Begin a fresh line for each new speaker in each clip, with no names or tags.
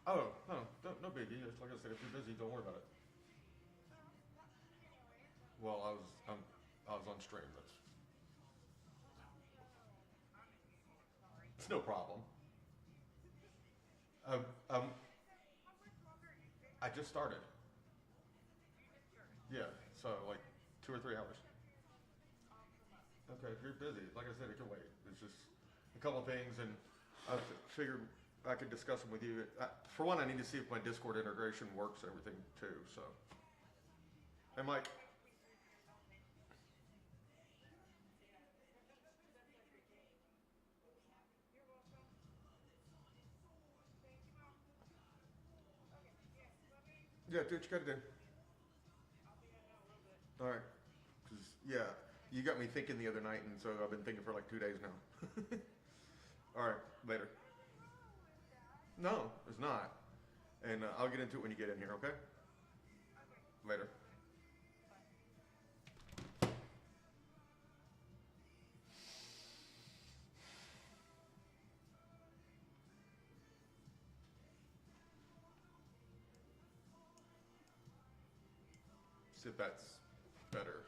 Oh, no biggie. It's like I said, if you're busy, don't worry about it. Well, I was on stream. It's no problem. Um, um, I just started. Yeah, so like 2 or 3 hours. Okay, if you're busy, like I said, it can wait. It's just a couple of things, and I figured I could discuss them with you. For one, I need to see if my Discord integration works, and everything too. So, and Mike, yeah, do what you got to do. All right, because yeah, you got me thinking the other night, and so I've been thinking for like 2 days now. All right, later. No, it's not, and I'll get into it when you get in here. Okay, later. See if that's better.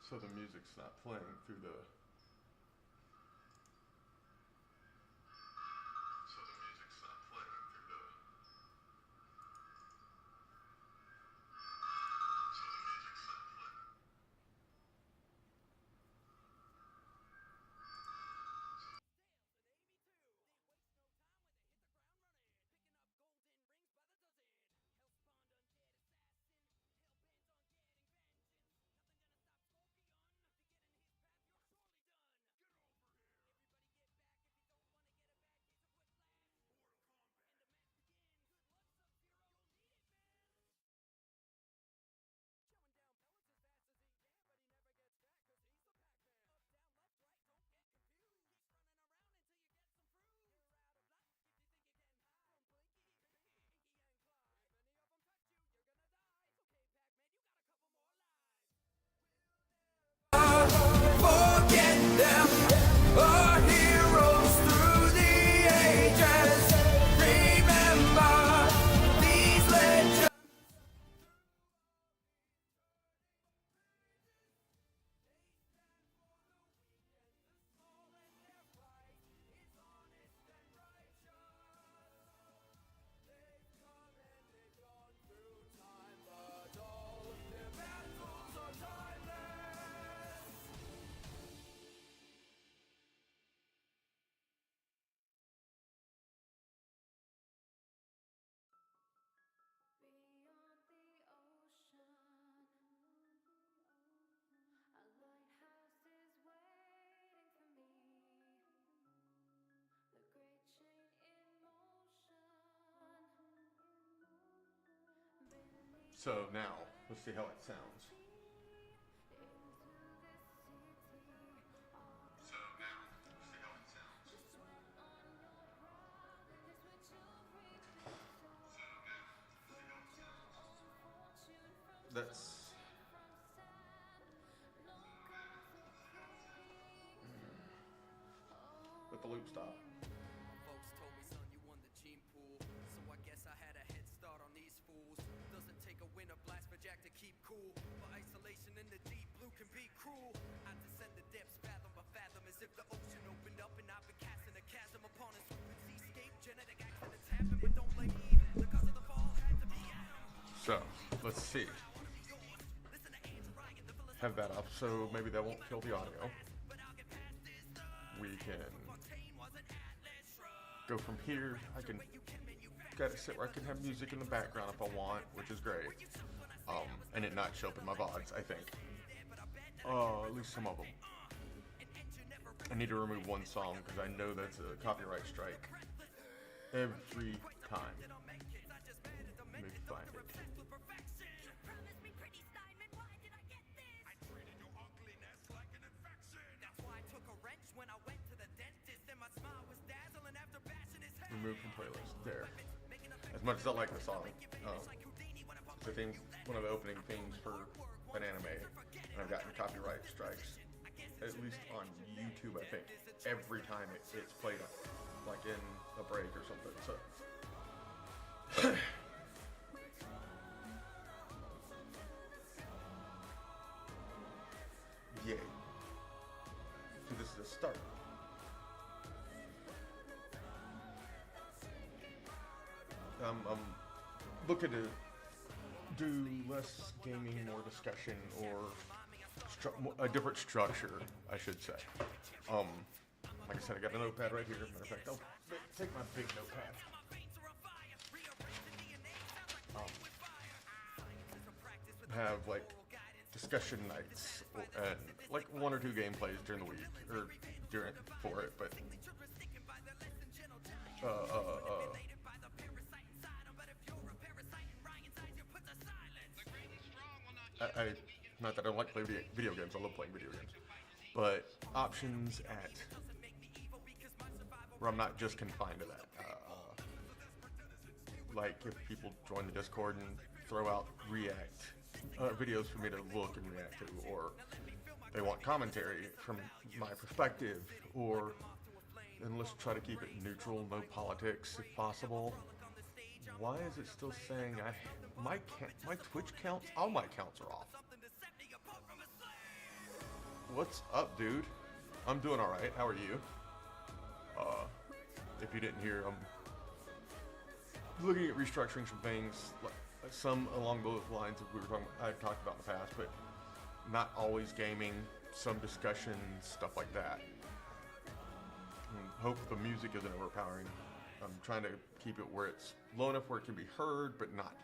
So the music's not playing through the. So the music's not playing through the. So the music's not playing.
Forget them, our heroes through the ages. Remember these legends.
Beyond the ocean, a lighthouse is waiting for me. The great chain in motion. Beneath
So
the
now let's see how it
waves I
sounds.
see into this city. All the
So now let's see how it
past,
sounds.
the sweat on your brow, is what you'll repeat. So
So now let's see how it
forge your
sounds.
own fortune from
That's
dust and from sand. No gods or kings,
let the loop
only
stop.
man.
My folks told me, son, you won the gene pool. So I guess I had a head start on these fools. Doesn't take a winter blast for Jack to keep cool. But isolation in the deep blue can be cruel. I descend the depths, fathom by fathom, as if the ocean opened up and I've been cast in a chasm upon a sweeping seascape. Genetic accidents happen, but don't blame me. The cause of the fall had to be Adam.
So let's see. Have that up so maybe that won't kill the audio. We can go from here. I can got it set where I can have music in the background if I want, which is great. And it not show up in my VODs, I think. At least some of them. I need to remove one song because I know that's a copyright strike every time. Let me find it.
Promise me pretty Steinman, why did I get this?
I treated your ugliness like an infection. That's why I took a wrench when I went to the dentist, and my smile was dazzling after bashing his head.
Remove from playlist. There. As much as I like the song, it's the theme, one of the opening themes for an anime, and I've gotten copyright strikes, at least on YouTube, I think, every time it's played, like in a break or something. So, yay! So this is a start. I'm looking to do less gaming, more discussion, or a different structure, I should say. Like I said, I got a notepad right here. Matter of fact, I'll take my big notepad. Have like discussion nights and like 1 or 2 gameplays during the week or for it, but I not that I don't like playing video games. I love playing video games, but options at where I'm not just confined to that. Like if people join the Discord and throw out React videos for me to look and react to, or they want commentary from my perspective, or and let's try to keep it neutral, no politics if possible. Why is it still saying my Twitch counts? All my counts are off. What's up, dude? I'm doing all right. How are you? If you didn't hear, I'm looking at restructuring some things, some along those lines that I've talked about in the past, but not always gaming. Some discussions, stuff like that. And hope the music isn't overpowering. I'm trying to keep it where it's low enough where it can be heard, but not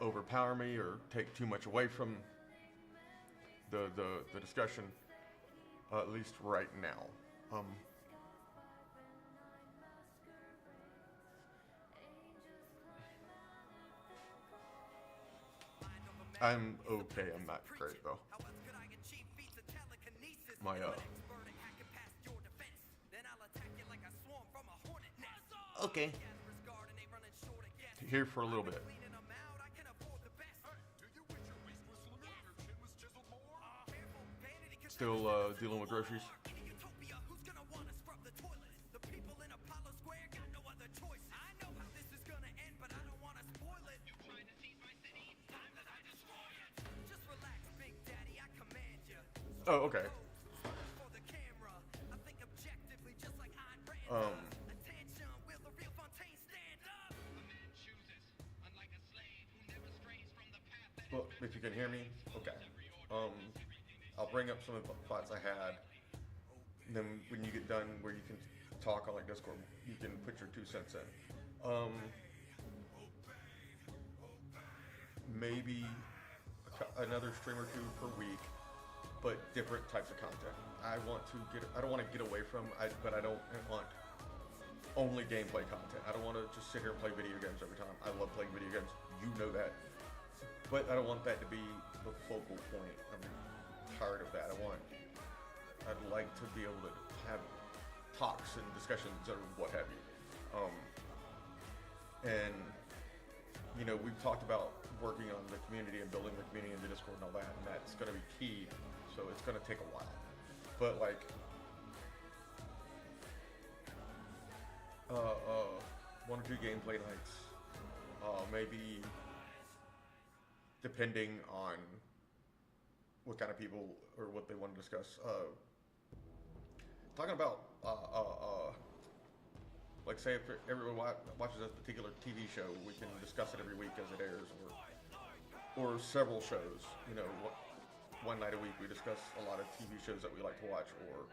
overpower me or take too much away from the discussion, at least right now. I'm okay. I'm not great though. My okay. Here for a little bit. Still dealing with groceries. Oh, okay. Well, if you can hear me, okay. I'll bring up some of the thoughts I had. And then when you get done, where you can talk on like Discord, you can put your 2 cents in. Maybe another stream or 2 per week, but different types of content. I don't want to get away from, but I don't want only gameplay content. I don't want to just sit here and play video games every time. I love playing video games. You know that. But I don't want that to be the focal point. I'm tired of that. I'd like to be able to have talks and discussions or what have you. And, you know, we've talked about working on the community and building the community in the Discord and all that, and that's going to be key. So it's going to take a while. But like, 1 or 2 gameplay nights, maybe depending on what kind of people or what they want to discuss. Talking about, like say if everyone watches a particular TV show, we can discuss it every week as it airs, or several shows. You know, one night a week we discuss a lot of TV shows that we like to watch, or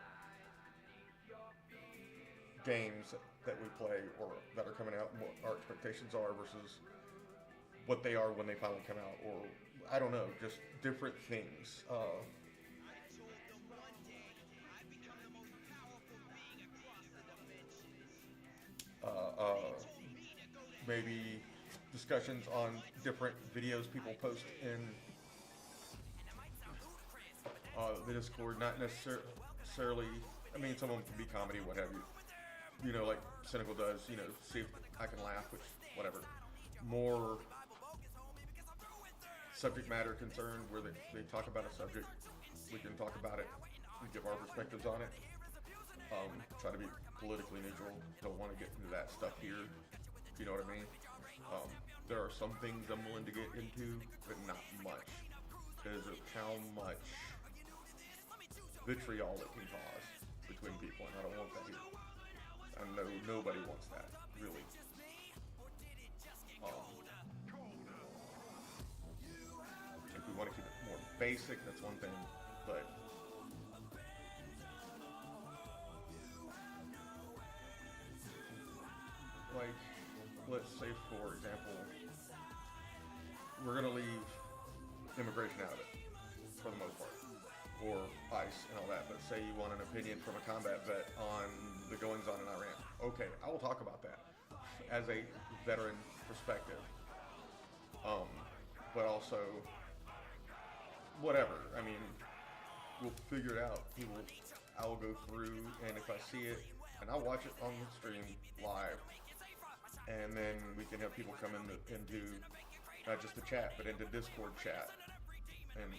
games that we play or that are coming out, and what our expectations are versus what they are when they finally come out, or I don't know, just different things. maybe discussions on different videos people post in the Discord, not necessarily, I mean, some of them can be comedy, what have you. You know, like Cynical does, you know, see if I can laugh, which, whatever. More subject matter concerned, where they talk about a subject, we can talk about it, we give our perspectives on it. Try to be politically neutral, don't want to get into that stuff here, you know what I mean? There are some things I'm willing to get into, but not much, because of how much vitriol it can cause between people, and I don't want that here. I know nobody wants that, really. If we want to keep it more basic, that's one thing, but like, let's say for example, we're gonna leave immigration out of it for the most part, or ICE and all that, but say you want an opinion from a combat vet on the goings on in Iran. Okay, I will talk about that as a veteran perspective. But also, whatever, I mean, we'll figure it out. I will go through, and if I see it, and I'll watch it on the stream live, and then we can have people come into not just the chat, but into Discord chat, and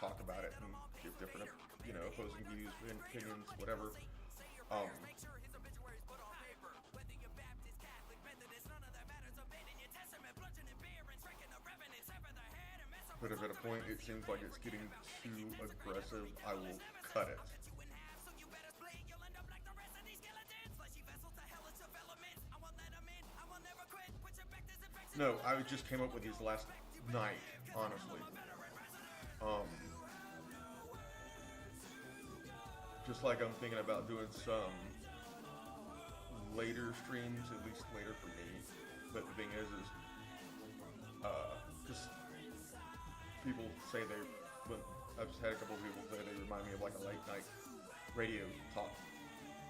talk about it, and give different, you know, opposing views, opinions, whatever. But if at a point it seems like it's getting too aggressive, I will cut it. No, I just came up with these last night, honestly. Just like I'm thinking about doing some later streams, at least later for me. But the thing is just people say I've just had a couple of people say they remind me of like a late night radio talk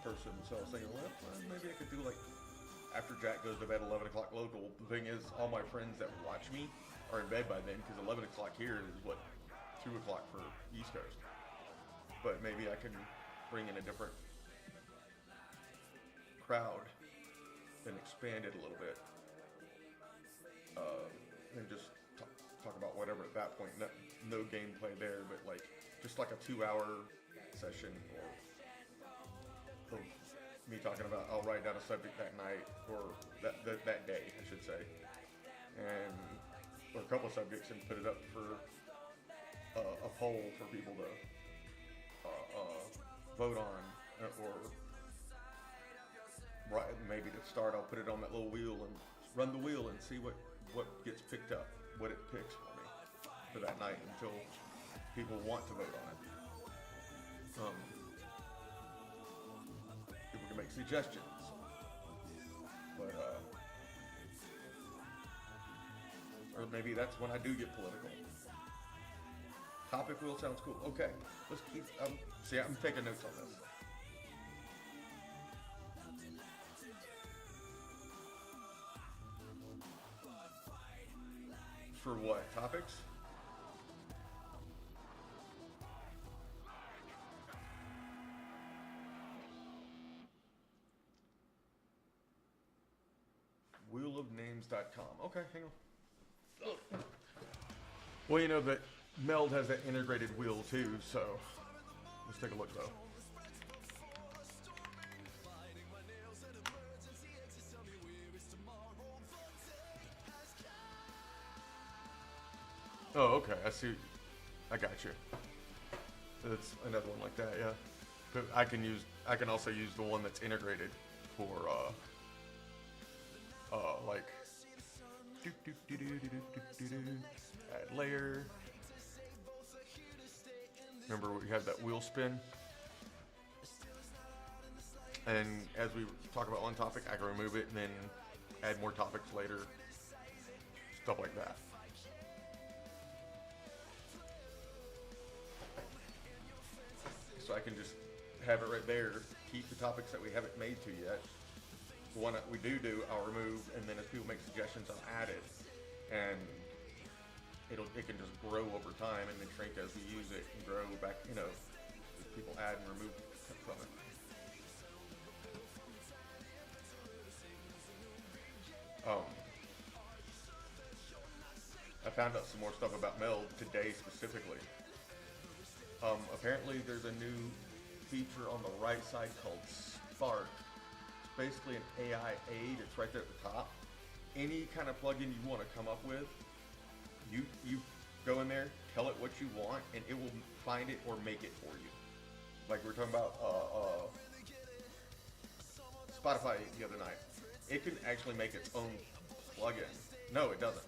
person. So I was thinking, well, maybe I could do like after Jack goes to bed, 11 o'clock local. The thing is, all my friends that watch me are in bed by then, because 11 o'clock here is what, 2 o'clock for East Coast. But maybe I can bring in a different crowd and expand it a little bit, and just talk about whatever at that point. No gameplay there, but like just like a 2-hour session, or me talking about, I'll write down a subject that night, or that day, I should say, and or a couple of subjects, and put it up for a poll for people to vote on, or maybe to start, I'll put it on that little wheel and run the wheel and see what gets picked up, what it picks for me for that night, until people want to vote on it. People can make suggestions, but or maybe that's when I do get political. Topic wheel sounds cool. Okay, let's keep. See, I'm taking notes on this. For what topics? Wheelofnames.com. Okay, hang on. Well, you know that Meld has that integrated wheel too, so let's take a look though. Oh, okay, I see. I got you. It's another one like that, yeah. But I can also use the one that's integrated for like add layer. Remember we have that wheel spin, and as we talk about one topic, I can remove it and then add more topics later, stuff like that. So I can just have it right there, keep the topics that we haven't made to yet, The one that we do, I'll remove, and then as people make suggestions, I'll add it, and it can just grow over time and then shrink as we use it and grow back. You know, as people add and remove from it. I found out some more stuff about Meld today specifically. Apparently there's a new feature on the right side called Spark. It's basically an AI aid. It's right there at the top. Any kind of plugin you want to come up with, you go in there, tell it what you want, and it will find it or make it for you. Like we were talking about Spotify the other night. It can actually make its own plugin. No, it doesn't.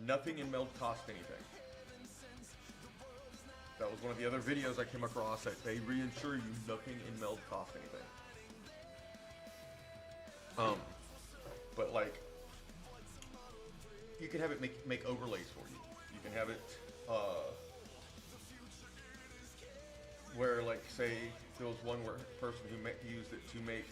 Nothing in Meld costs anything. That was one of the other videos I came across that they reinsure you nothing in Meld costs anything. But like, you can have it make overlays for you. You can have it where, like, say there was one person who used it to make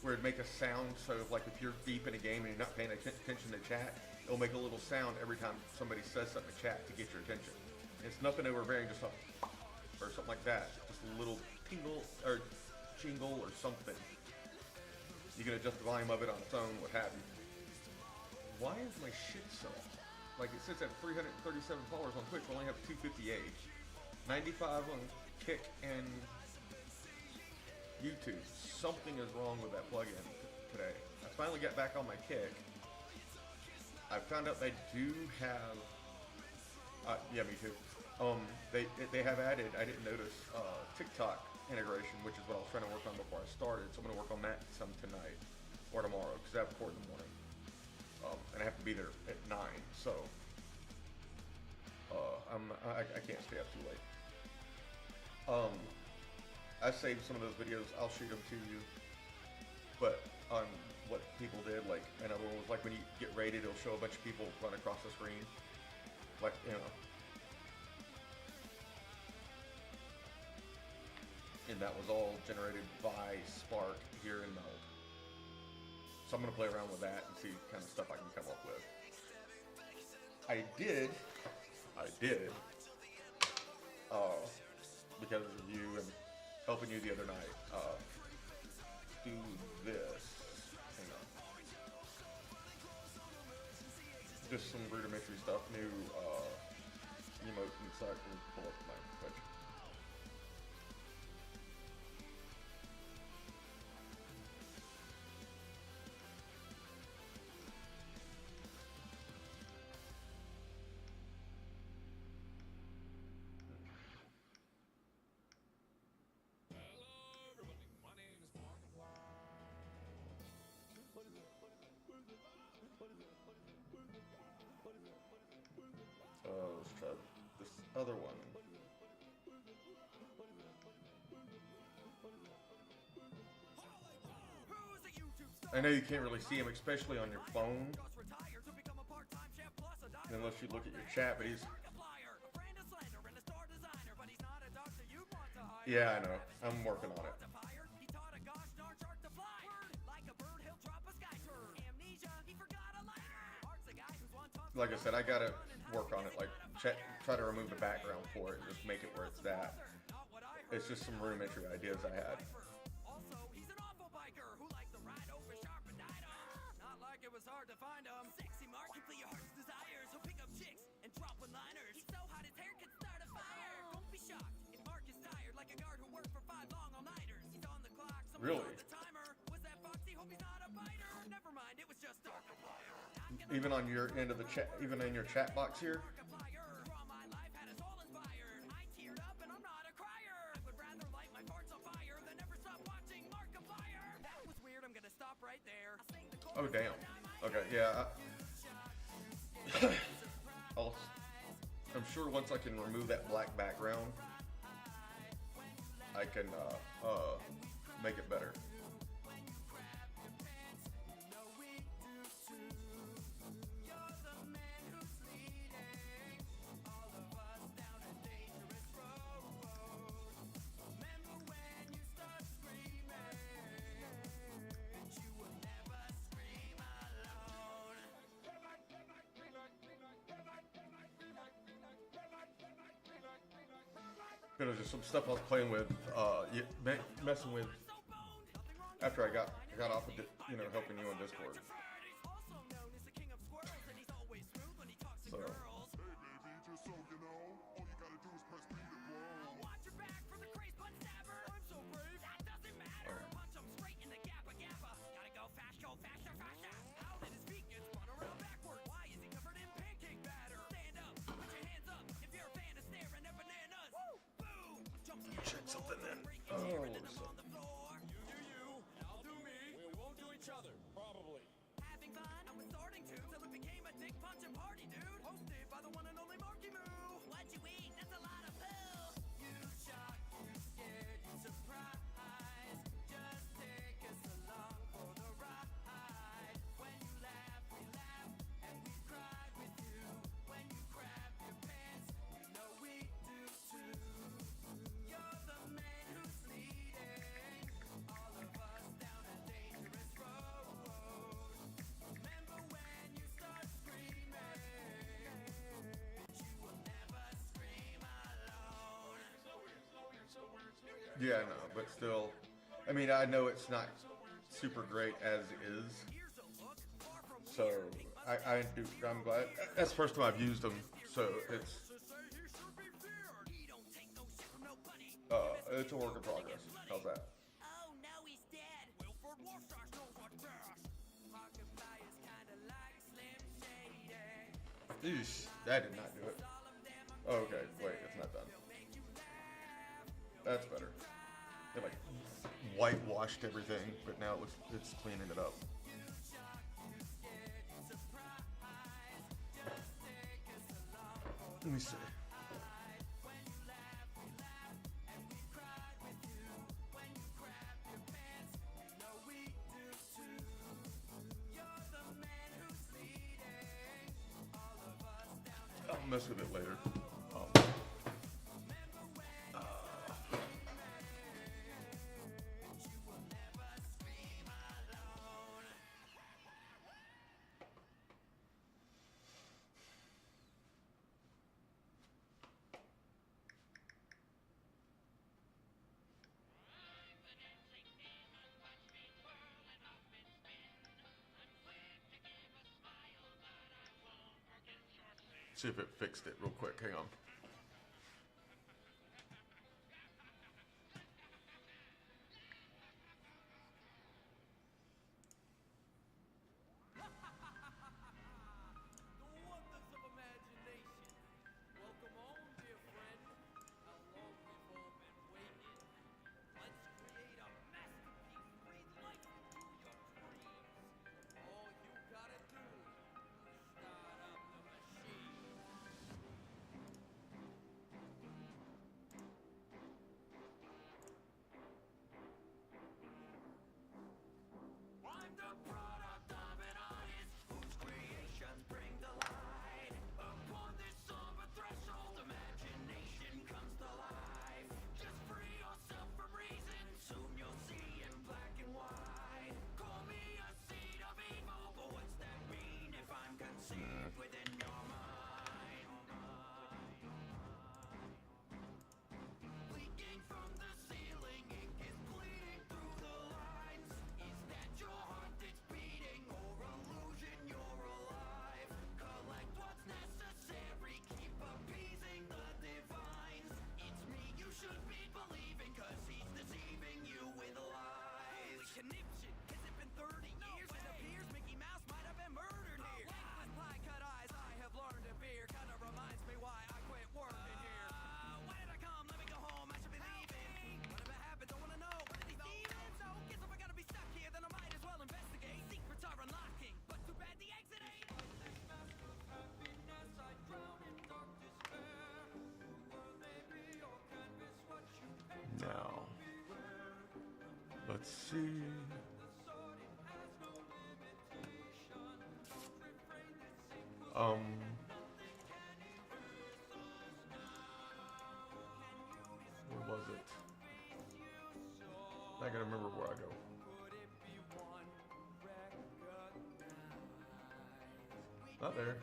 where it'd make a sound. So like if you're deep in a game and you're not paying attention to chat, it'll make a little sound every time somebody says something in chat to get your attention. It's nothing overbearing, just a or something like that. Just a little tingle or jingle or something. You can adjust the volume of it on its own, what have you. Why is my shit so off? Like, it sits at 337 followers on Twitch, we only have 258. 95 on Kick and YouTube. Something is wrong with that plugin today. I finally got back on my Kick. I found out they do have, yeah, me too. They have added, I didn't notice, TikTok integration, which is what I was trying to work on before I started. So I'm going to work on that some tonight or tomorrow, because I have a court in the morning. And I have to be there at 9, so I can't stay up too late. I saved some of those videos. I'll shoot them to you. But on what people did, like another one was like when you get rated, it'll show a bunch of people run across the screen, like, you know. And that was all generated by Spark here in Meld. So I'm going to play around with that and see what kind of stuff I can come up with. I did, because of you and helping you the other night, do this. Hang on. Just some rudimentary stuff, new emote inside. Let me pull up my Twitch. Let's try this other one. I know you can't really see him, especially on your phone, unless you look at your chat, but he's... Yeah, I know. I'm working on it. Like I said, I gotta work on it, like try to remove the background for it, just make it where it's that. It's just some rudimentary ideas I had. Really? Even on your end of the chat, even in your chat box here? Oh, damn. Okay, yeah. I'm sure once I can remove that black background, I can make it better. It was just some stuff I was playing with, messing with after I got off of, helping you on Discord. So. Check something in. Oh, so.
Having fun, I was starting to till it became a dick punching party, dude. Hosted by the one and only Marky Moo. What'd you eat? That's a lot of poo. You shocked, you scared, you surprised. Just take us along for the ride. When you laugh, we laugh, and we cry with you. When you grab your pants, you know we do too. You're the man who's leading all of us down a dangerous road. Remember when you start screaming, but you will never scream alone.
Yeah, no, but still, I mean, I know it's not super great as is. So I'm glad. That's the first time I've used them. So it's a work in progress. How's that?
Oh no, he's dead. Wilford Warsash knows what's best. Rockabye is kinda like Slim Shady.
Eesh, that did not do it. Oh, okay, wait, it's not done. That's better. It like whitewashed everything, but now it's cleaning it up. Let me see. I'll mess with it later. See if it fixed it real quick. Hang on.
The wonders of imagination. Welcome home, dear friend. How long we've all been waiting. Let's create a masterpiece. Breathe life into your dreams. All you gotta do is start up the machine. I'm the product of an artist whose creations bring the light. Upon this somber threshold, imagination comes to life. Just free yourself from reason, soon you'll see in black and white. Call me a seed of evil, but what's that mean if I'm conceived within your mind? Leaking from the ceiling, ink is bleeding through the lines. Is that your heart that's beating, or illusion you're alive? Collect what's necessary, keep appeasing the divines. It's me you should be believing, cause he's deceiving you with lies. Holy conniption, has it been 30 years? It appears Mickey Mouse might have been murdered here. With pie cut eyes, I have learned to fear. Kinda reminds me why I quit working here. Why did I come? Let me go home, I should be leaving. Whatever happened, don't wanna know. What did he steal? So, guess if I gotta be stuck here, then I might as well investigate. Secrets are unlocking, but too bad the exit ain't. Happiness, I drown in dark despair. Will they be your canvas, what you paint?
Now, let's see. Where was it? I gotta remember where I go. Not there.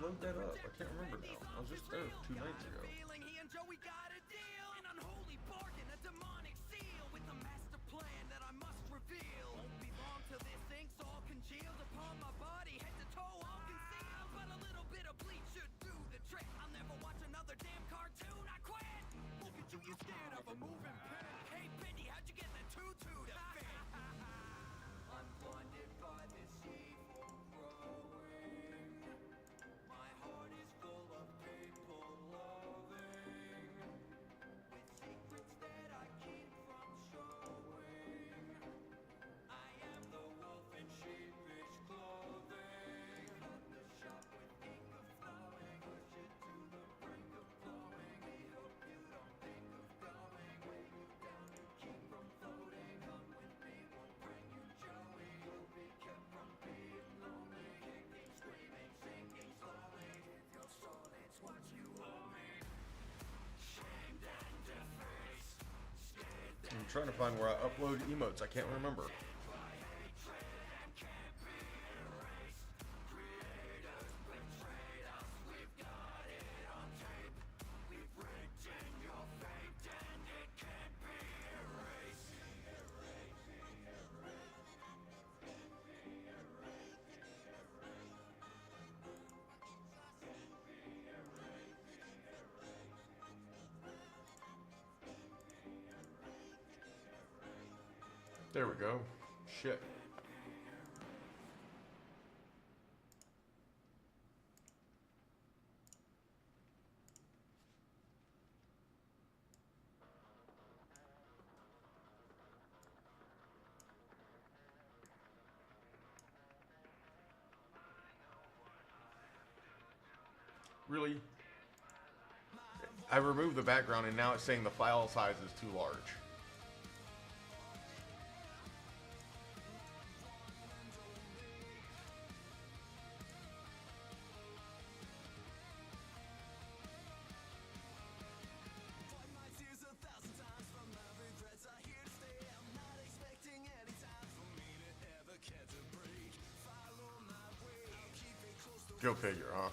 load that up? I can't remember now. I was just there 2 nights ago.
Feeling he and Joey got a deal. An unholy bargain, a demonic seal with a master plan that I must reveal. Won't be long till this ink's all congealed upon my body, head to toe all concealed. But a little bit of bleach should do the trick. I'll never watch another damn cartoon. I quit. Look at you, you're scared of a moving pen. Hey, Benny, how'd you get the tutu to fit? I'm blinded by this evil growing. My heart is full of people loving, with secrets that I keep from showing. I am the wolf in sheepish clothing. Cut the shop with ink of flowing, push it to the brink of blowing. We hope you don't think of going, weigh you down to keep from floating. Come with me, we'll bring you Joey. You'll be kept from being lonely, kicking, screaming, singing slowly. Give your soul, it's what you owe me. Shamed and defaced, scared
I'm trying to find where I upload emotes. I can't remember. There we go. Shit. Really? I removed the background and now it's saying the file size is too large. Go figure, huh?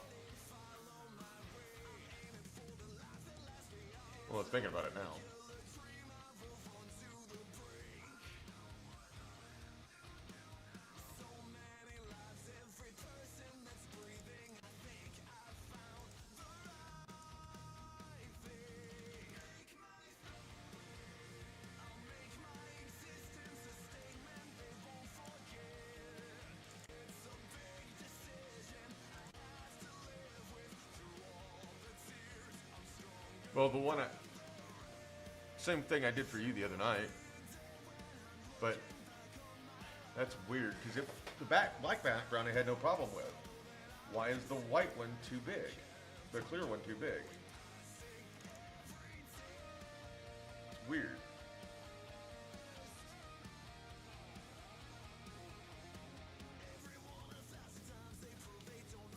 Well, let's think about it now. Well, the one same thing I did for you the other night, but that's weird because the black background I had no problem with. Why is the white one too big? The clear one too big? It's weird.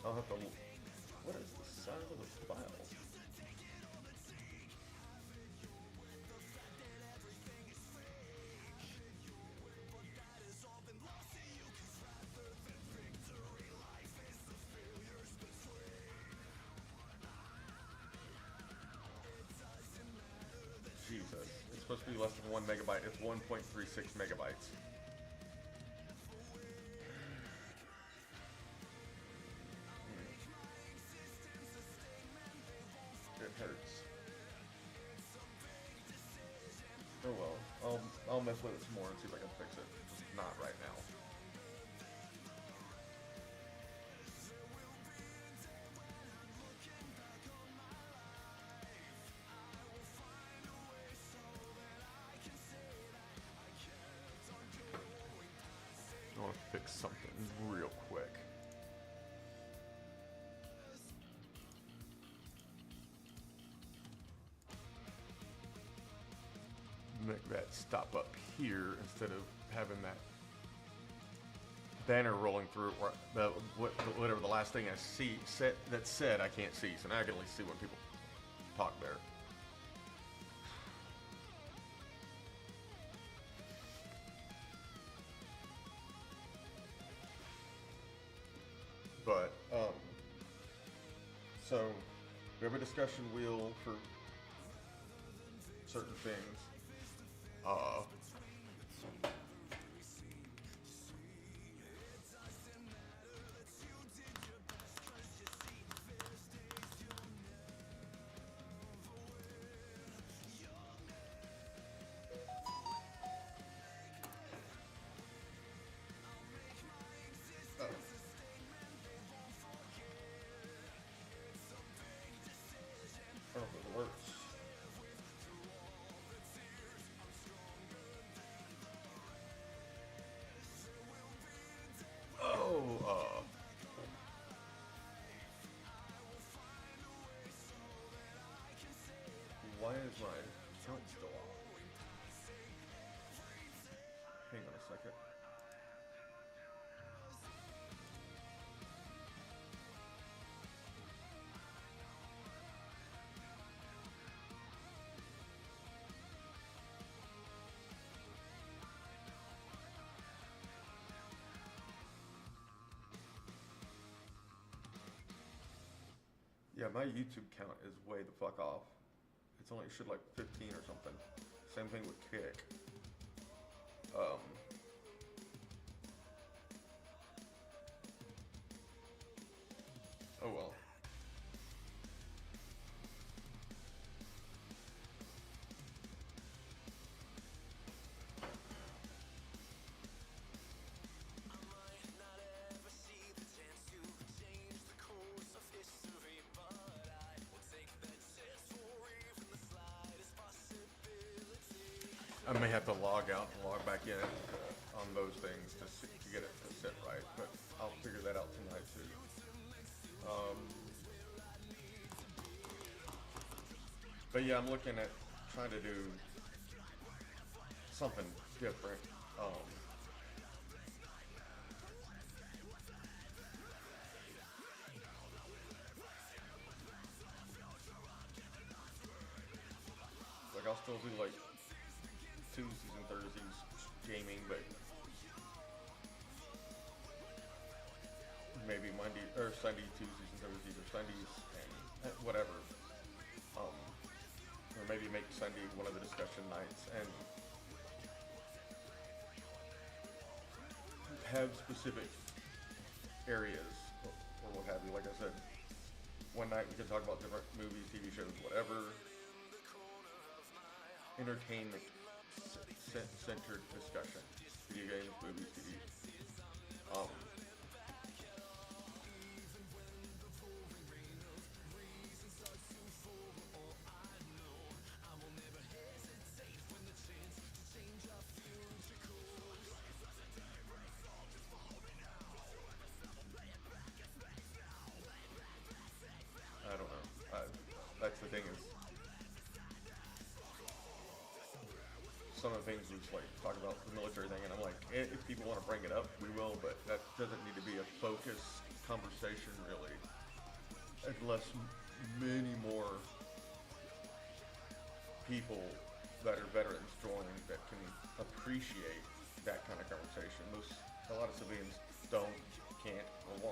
I'll have to. What is the size of the file? Jesus, it's supposed to be less than 1 megabyte. It's 1.36 megabytes. It hurts. Oh well, I'll mess with it some more and see if I can fix it. Just not right now. I want to fix something real quick. Make that stop up here instead of having that banner rolling through it, whatever the last thing I see that said I can't see. So now I can at least see when people talk there. But So we have a discussion wheel for certain things. Oh. I don't know if it works. Oh, why is my count still off? Hang on a second. Yeah, my YouTube count is way the fuck off. It's only should like 15 or something. Same thing with Kick. Oh well. I may have to log out and log back in on those things to get it to sit right, but I'll figure that out tonight too. But yeah, I'm looking at trying to do something different. Like I'll still do like Tuesdays and Thursdays gaming, but maybe Monday or Sunday, Tuesdays and Thursdays, or Sundays and whatever. Or maybe make Sunday one of the discussion nights and have specific areas or what have you. Like I said, one night we can talk about different movies, TV shows, whatever. Entertainment centered discussion. Video games, movies, TV. I don't know. That's the thing is, some of the things we just like talk about the military thing, and I'm like, if people want to bring it up, we will, but that doesn't need to be a focused conversation really, unless many more people that are veterans join that can appreciate that kind of conversation. A lot of civilians don't, can't, or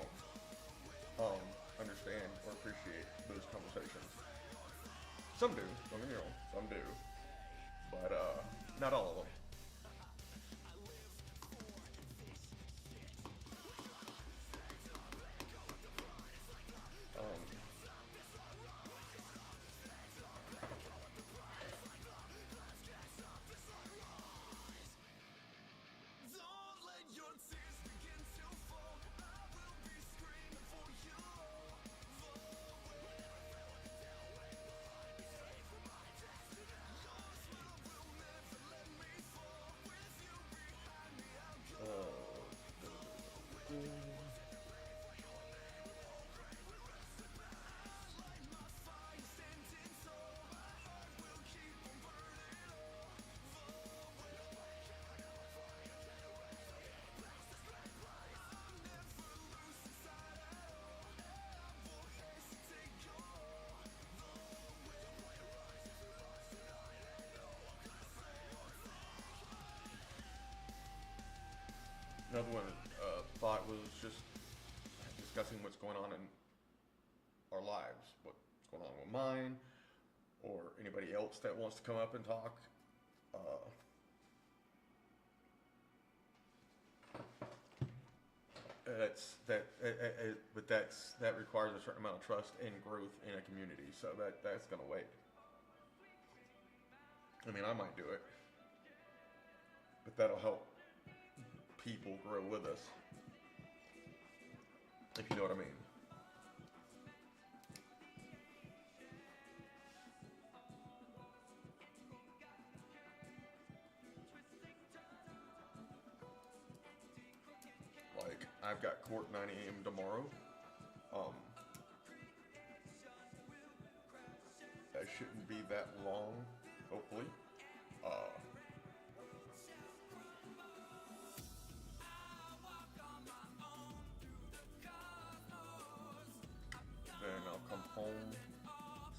won't understand or appreciate those conversations. Some do, don't get me wrong, some do, but not all of them. Another one thought was just discussing what's going on in our lives, what's going on with mine, or anybody else that wants to come up and talk. That requires a certain amount of trust and growth in a community. So that's gonna wait. I mean, I might do it, but that'll help people grow with us, if you know what I mean. Like, I've got court 9 a.m. tomorrow. That shouldn't be that long, hopefully. Then I'll come home.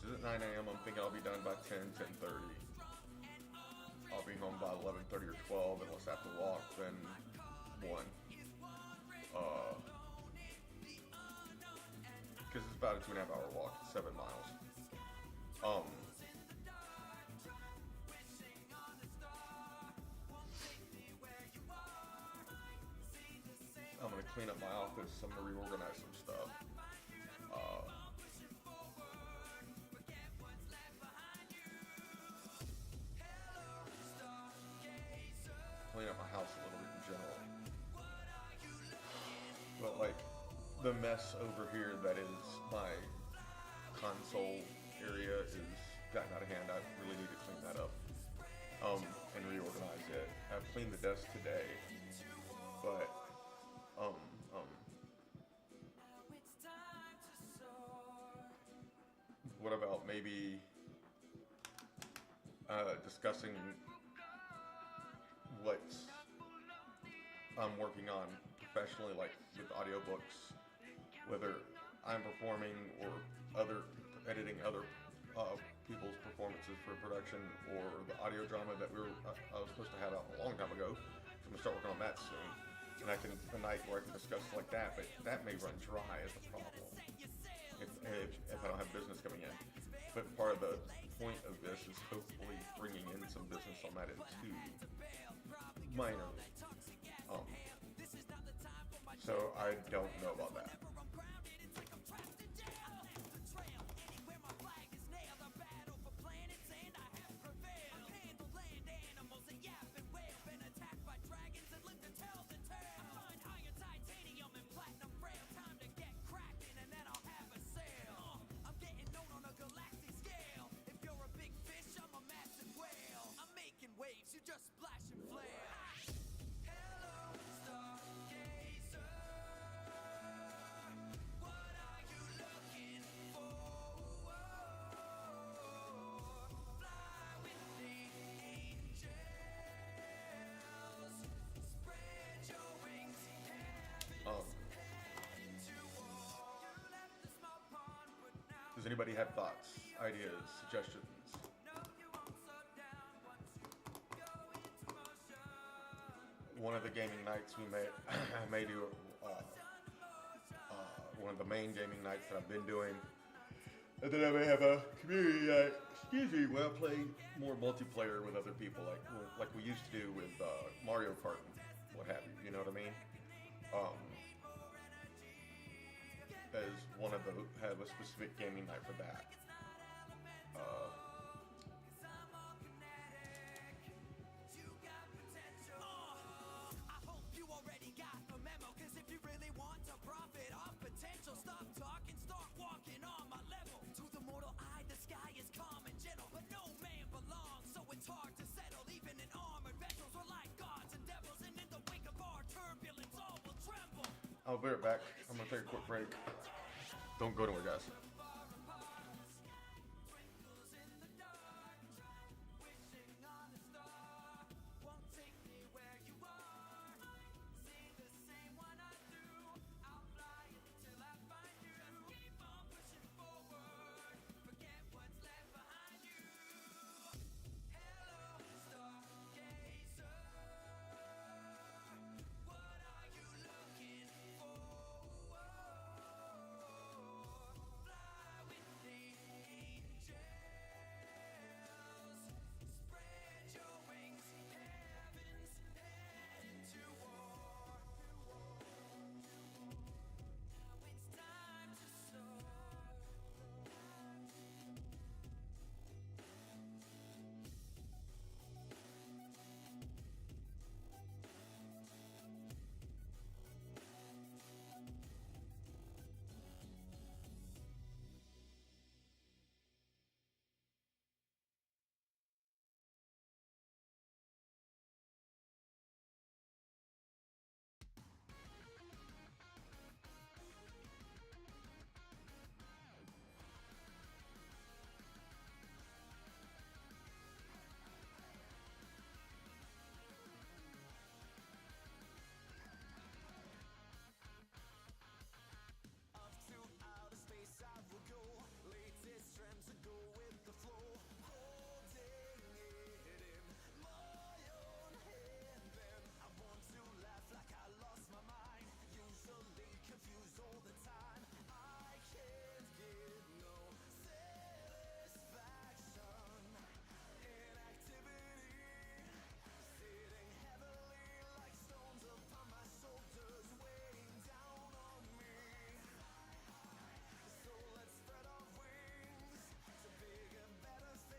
This is at 9 a.m. I'm thinking I'll be done by 10, 10:30. I'll be home by 11:30 or 12, unless I have to walk, then 1. Because it's about a 2.5 hour walk, 7 miles. I'm gonna clean up my office. I'm gonna reorganize some stuff. Clean up my house a little bit in general. But like the mess over here that is my console area is gotten out of hand. I really need to clean that up and reorganize it. I've cleaned the desk today, but what about maybe discussing what I'm working on professionally, like with audiobooks, whether I'm performing or editing other people's performances for production, or the audio drama that I was supposed to have out a long time ago. So I'm gonna start working on that soon, and I can a night where I can discuss like that. But that may run dry as a problem if I don't have business coming in. But part of the point of this is hopefully bringing in some business on that end too, minorly. So I don't know about that.
You just splash and flare. Hello, stargazer. What are you looking for? Fly with the angels. Spread your wings.
Does anybody have thoughts, ideas, suggestions? One of the gaming nights we may do one of the main gaming nights that I've been doing, and then I may have a community night. Excuse me, where I play more multiplayer with other people, like we used to do with Mario Kart and what have you. You know what I mean? As one of the have a specific gaming night for that. I'll be right back. I'm gonna take a quick break. Don't go anywhere, guys.
to go with the flow, holding it in my own hand. Then I want to laugh like I lost my mind, usually confused all the time. I can't get no satisfaction in activity, sitting heavily like stones upon my shoulders, weighing down on me. So let's spread our wings to bigger, better things.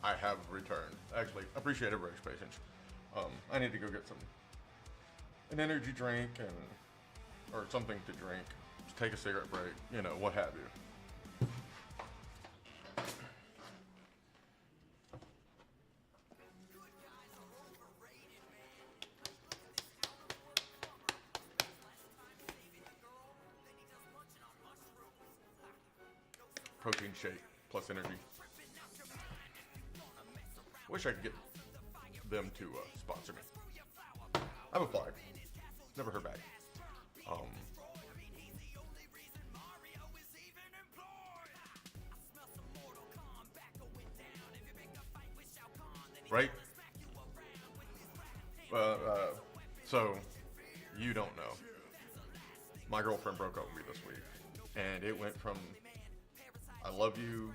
I have returned. Actually, appreciate everybody's patience. I need to go get an energy drink or something to drink. Just take a cigarette break, what have you. Protein shake plus energy. Wish I could get them to sponsor me. I've applied. Never heard back. Right? So, you don't know. My girlfriend broke up with me this week. And it went from I love you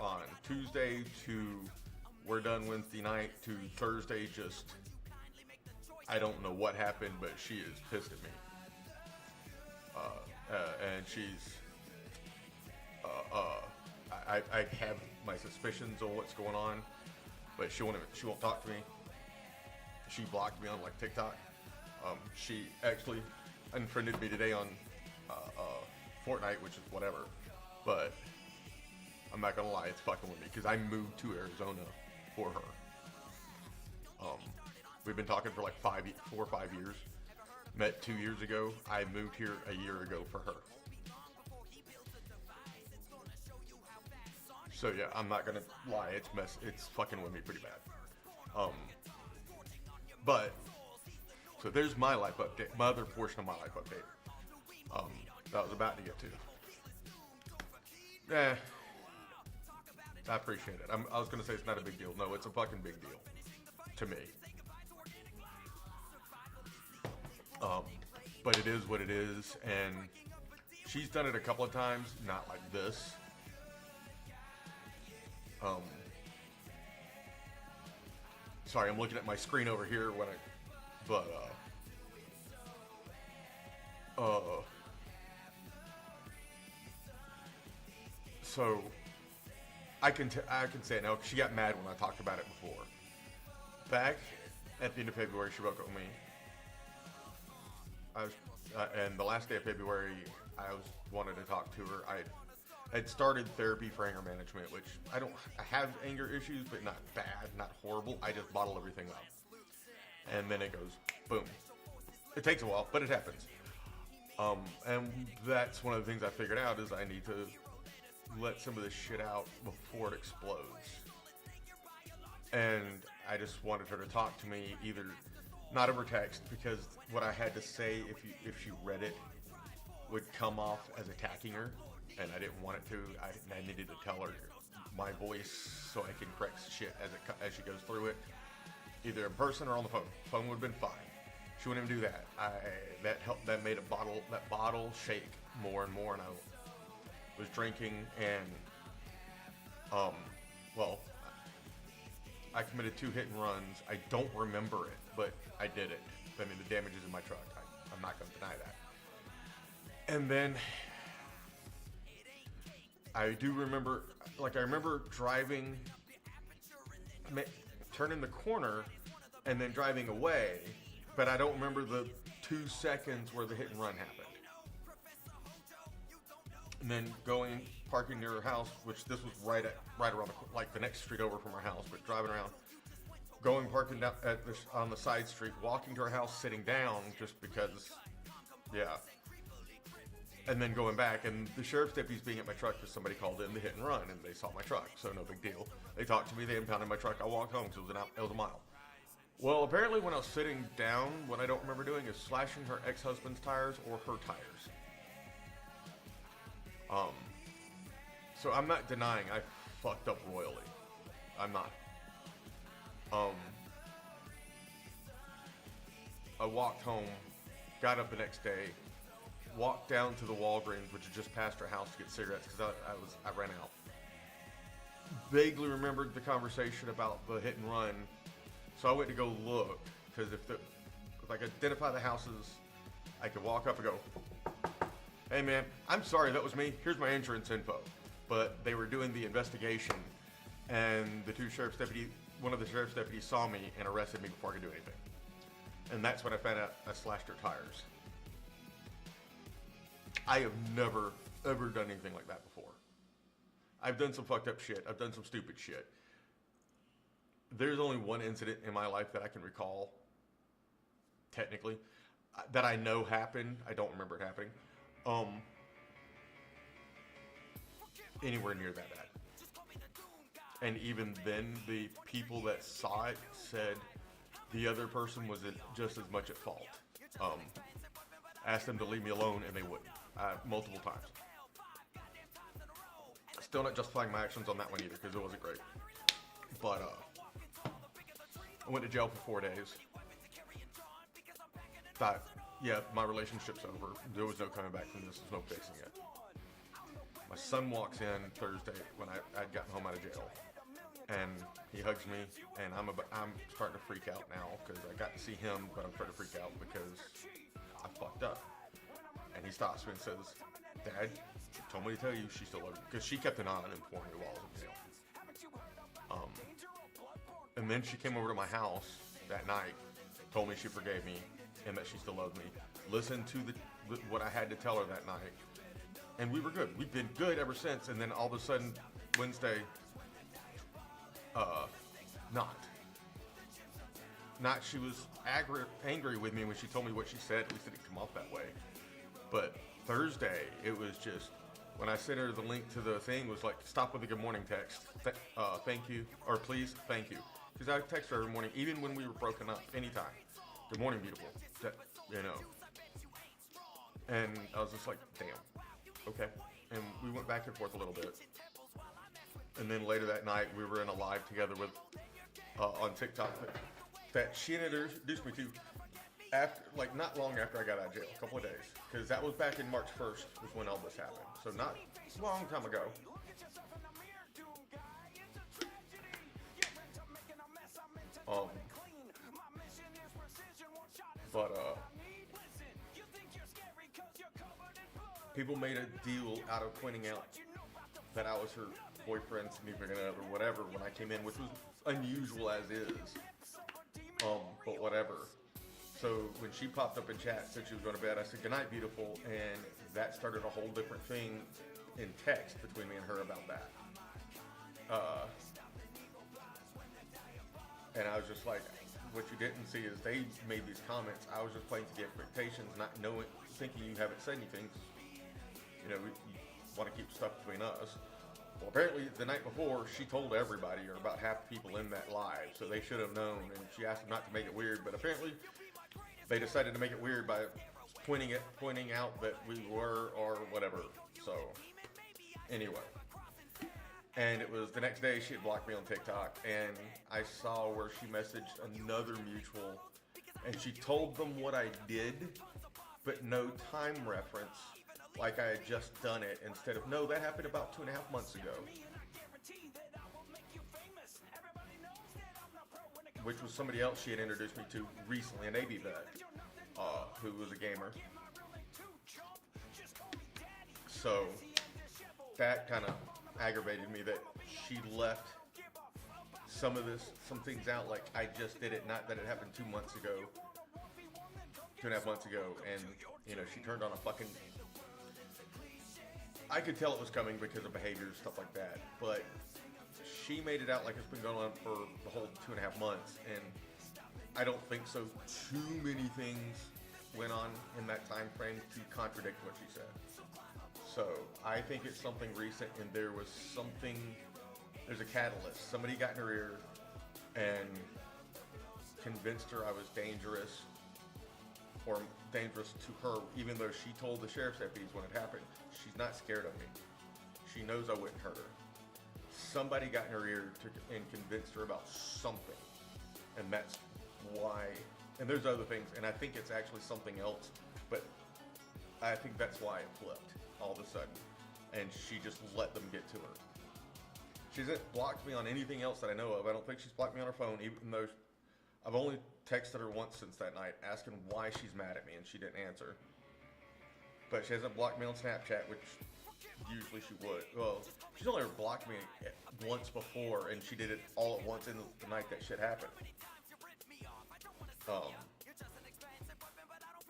on Tuesday to we're done Wednesday night to Thursday just I don't know what happened, but she is pissed at me. And she's I have my suspicions on what's going on, but she won't talk to me. She blocked me on like TikTok. She actually unfriended me today on Fortnite, which is whatever. But I'm not gonna lie, it's fucking with me because I moved to Arizona for her. We've been talking for like 4 or 5 years. Met 2 years ago. I moved here a year ago for her. So yeah, I'm not gonna lie, it's fucking with me pretty bad. But so there's my life update, my other portion of my life update. That I was about to get to. I appreciate it. I was gonna say it's not a big deal. No, it's a fucking big deal to me. But it is what it is, and she's done it a couple of times, not like this. Sorry, I'm looking at my screen over here so I can say it now, 'cause she got mad when I talked about it before. Back at the end of February, she broke up with me. And the last day of February, I wanted to talk to her. I had started therapy for anger management, which I have anger issues, but not bad, not horrible. I just bottle everything up. And then it goes, boom. It takes a while, but it happens. And that's one of the things I figured out is I need to let some of this shit out before it explodes. And I just wanted her to talk to me, either not over text, because what I had to say, if she read it, would come off as attacking her, and I didn't want it to. I needed to tell her my voice so I can correct shit as she goes through it, either in person or on the phone. Phone would have been fine. She wouldn't even do that. That helped. That made that bottle shake more and more, and I was drinking, and I committed 2 hit and runs. I don't remember it, but I did it. I mean, the damage is in my truck. I'm not going to deny that. And then I do remember, I remember driving, turning the corner, and then driving away, but I don't remember the 2 seconds where the hit and run happened. And then parking near her house, which this was right around the next street over from her house, but driving around, parking down on the side street, walking to her house, sitting down just because, yeah. And then going back, and the sheriff's deputies being at my truck because somebody called in the hit and run, and they saw my truck, so no big deal. They talked to me, they impounded my truck, I walked home because it was a mile. Well, apparently when I was sitting down, what I don't remember doing is slashing her ex-husband's tires or her tires. So I'm not denying I fucked up royally. I'm not. I walked home, got up the next day, walked down to the Walgreens, which is just past her house, to get cigarettes because I ran out. Vaguely remembered the conversation about the hit and run, so I went to go look because if I could identify the houses, I could walk up and go, "Hey man, I'm sorry, that was me. Here's my insurance info." But they were doing the investigation, and one of the sheriff's deputies saw me and arrested me before I could do anything. And that's when I found out I slashed her tires. I have never, ever done anything like that before. I've done some fucked up shit. I've done some stupid shit. There's only one incident in my life that I can recall, technically, that I know happened. I don't remember it happening. Anywhere near that bad. And even then, the people that saw it said the other person was just as much at fault. Asked them to leave me alone, and they wouldn't. Multiple times. Still not justifying my actions on that one either, because it wasn't great. But I went to jail for 4 days. Thought, yeah, my relationship's over. There was no coming back from this. There's no fixing it. My son walks in Thursday when I'd gotten home out of jail, and he hugs me, and I'm starting to freak out now because I got to see him, but I'm starting to freak out because I fucked up. And he stops me and says, "Dad, she told me to tell you she still loves you," because she kept an eye on him for me while I was in jail. And then she came over to my house that night, told me she forgave me, and that she still loves me. Listened to what I had to tell her that night, and we were good. We've been good ever since. And then all of a sudden, Wednesday, not. She was angry with me when she told me what she said. At least it didn't come off that way. But Thursday, it was just, when I sent her the link to the thing, was like, stop with the good morning text. Thank you, or please, thank you. Because I text her every morning, even when we were broken up, anytime. Good morning, beautiful. And I was just like, damn, okay. And we went back and forth a little bit. And then later that night, we were in a live together with on TikTok that she introduced me to after, like, not long after I got out of jail, a couple of days. Because that was back in March 1st was when all this happened. So not a long time ago. People made a deal out of pointing out that I was her boyfriend, significant other, whatever, when I came in, which was unusual as is. But whatever. So when she popped up in chat, said she was going to bed, I said, "Good night, beautiful," and that started a whole different thing in text between me and her about that. And I was just like, what you didn't see is they made these comments. I was just playing to the expectations, not knowing, thinking you haven't said anything. You know, we want to keep stuff between us. Well, apparently the night before, she told everybody, or about half the people in that live, so they should have known. And she asked them not to make it weird, but apparently they decided to make it weird by pointing out that we were, or whatever. So anyway, and it was the next day she had blocked me on TikTok, and I saw where she messaged another mutual, and she told them what I did, but no time reference. Like I had just done it, instead of, no, that happened about 2.5 months ago. Which was somebody else she had introduced me to recently, an AB vet, who was a gamer. So that kind of aggravated me that she left some things out, like I just did it, not that it happened 2 months ago, 2.5 months ago, and you know, she turned on a fucking, I could tell it was coming because of behavior and stuff like that, but she made it out like it's been going on for the whole 2.5 months, and I don't think so. Too many things went on in that time frame to contradict what she said. So I think it's something recent, and there's a catalyst. Somebody got in her ear and convinced her I was dangerous, or dangerous to her, even though she told the sheriff's deputies when it happened. She's not scared of me. She knows I wouldn't hurt her. Somebody got in her ear and convinced her about something, and that's why. And there's other things, and I think it's actually something else, but I think that's why it flipped all of a sudden, and she just let them get to her. She hasn't blocked me on anything else that I know of. I don't think she's blocked me on her phone, even though I've only texted her once since that night, asking why she's mad at me, and she didn't answer. But she hasn't blocked me on Snapchat, which usually she would. Well, she's only ever blocked me once before, and she did it all at once in the night that shit happened.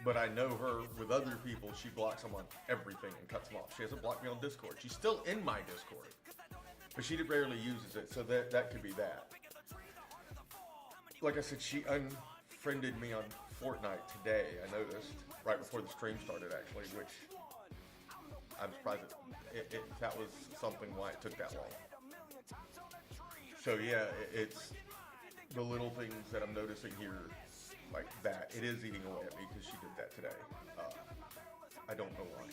But I know her with other people, she blocks them on everything and cuts them off. She hasn't blocked me on Discord. She's still in my Discord, but she rarely uses it, so that could be that. Like I said, she unfriended me on Fortnite today, I noticed, right before the stream started actually, which I'm surprised that was something why it took that long. So yeah, it's the little things that I'm noticing here, like that. It is eating away at me because she did that today. I don't know why.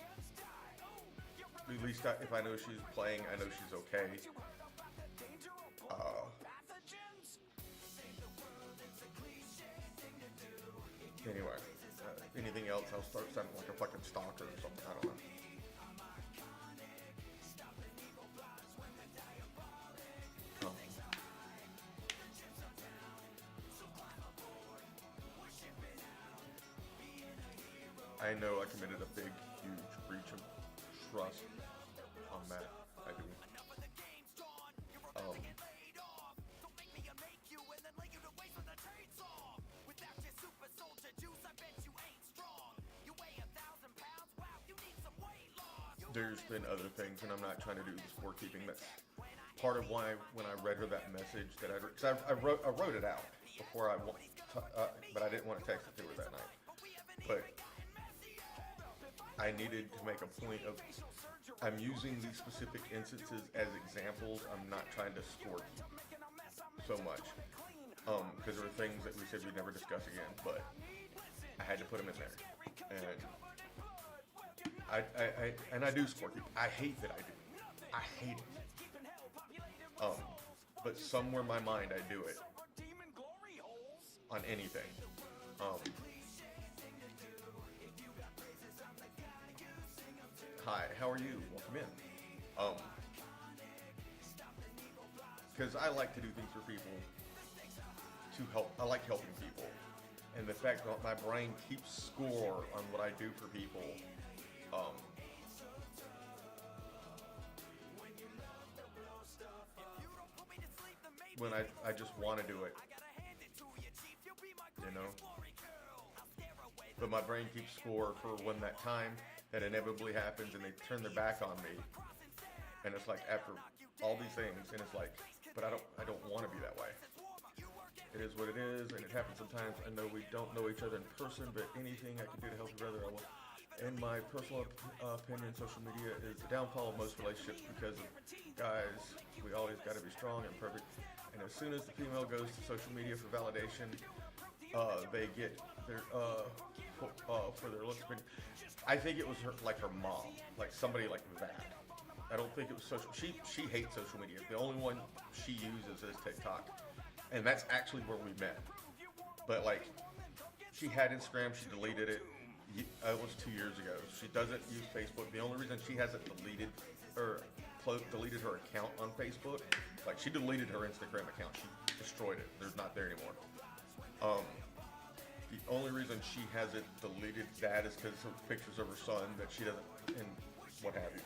At least if I know she's playing, I know she's okay. Anyway, anything else, I'll start sounding like a fucking stalker or something. I don't know. I know I committed a big, huge breach of trust on that. I do. There's been other things, and I'm not trying to do the scorekeeping. That's part of why when I read her that message that because I wrote it out before but I didn't want to text it to her that night. But I needed to make a point of, I'm using these specific instances as examples. I'm not trying to score so much, because there were things that we said we'd never discuss again, but I had to put them in there, and I do score keep. I hate that I do. I hate it. But somewhere in my mind I do it on anything. Hi, how are you? Welcome in. Because I like to do things for people to help. I like helping people, and the fact that my brain keeps score on what I do for people. When I just want to do it, you know. But my brain keeps score for when that time that inevitably happens and they turn their back on me, and it's like after all these things, and it's like, but I don't want to be that way. It is what it is, and it happens sometimes. I know we don't know each other in person, but anything I can do to help you, brother, I will. In my personal opinion, social media is the downfall of most relationships because of guys. We always got to be strong and perfect. And as soon as the female goes to social media for validation, they get their for their looks. I think it was her mom, like somebody like that. I don't think it was social. She hates social media. The only one she uses is TikTok, and that's actually where we met. But like, she had Instagram. She deleted it. It was 2 years ago. She doesn't use Facebook. The only reason she hasn't deleted her account on Facebook, like she deleted her Instagram account. She destroyed it. There's not there anymore. The only reason she hasn't deleted that is because of pictures of her son that she doesn't, and what have you.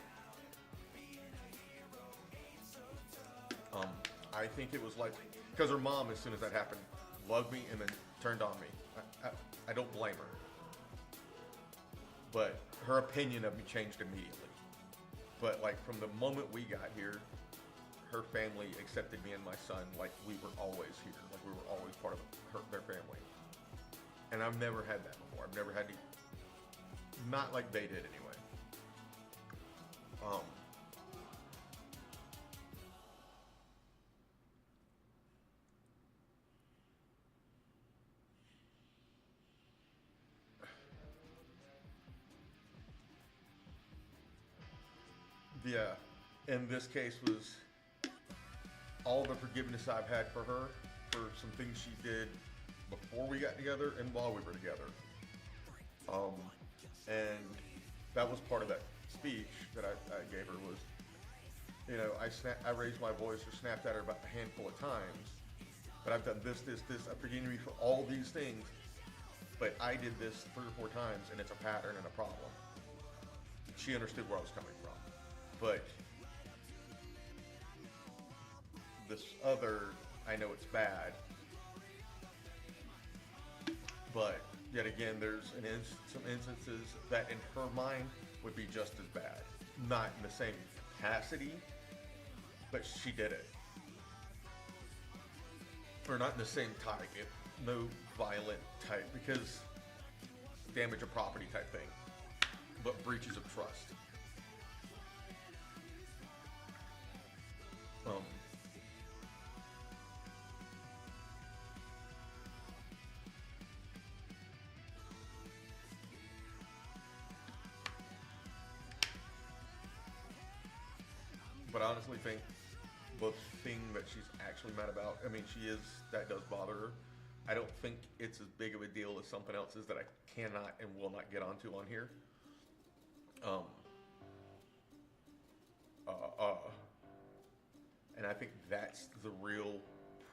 I think it was like, because her mom, as soon as that happened, loved me and then turned on me. I don't blame her. But her opinion of me changed immediately. But like from the moment we got here, her family accepted me and my son like we were always here, like we were always part of their family. And I've never had that before. I've never had not like they did anyway. Yeah, in this case was all the forgiveness I've had for her for some things she did before we got together and while we were together. And that was part of that speech that I gave her was, you know, I raised my voice or snapped at her about a handful of times, but I've done this, I've forgiven you for all these things, but I did this 3 or 4 times and it's a pattern and a problem. She understood where I was coming from. But this other, I know it's bad, but yet again, there's some instances that in her mind would be just as bad. Not in the same capacity, but she did it. Or not in the same type, no violent type, because damage of property type thing, but breaches of trust. But I honestly think the thing that she's actually mad about, I mean, that does bother her. I don't think it's as big of a deal as something else is that I cannot and will not get onto on here. And I think that's the real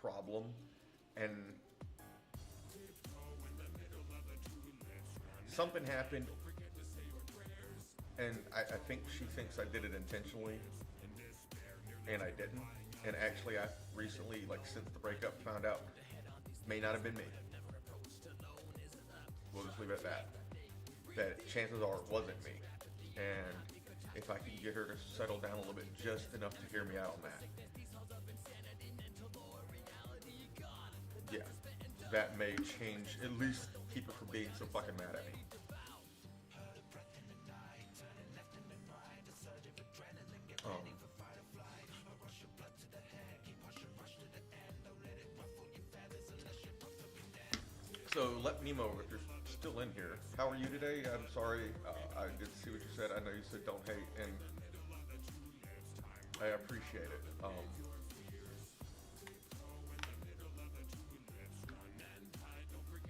problem. And something happened, and I think she thinks I did it intentionally, and I didn't. And actually, I recently, like since the breakup, found out may not have been me. We'll just leave it at that. That chances are it wasn't me. And if I can get her to settle down a little bit, just enough to hear me out on that. Yeah, that may change, at least keep her from being so fucking mad at me. So let me know if you're still in here. How are you today? I'm sorry, I didn't see what you said. I know you said don't hate, and I appreciate it.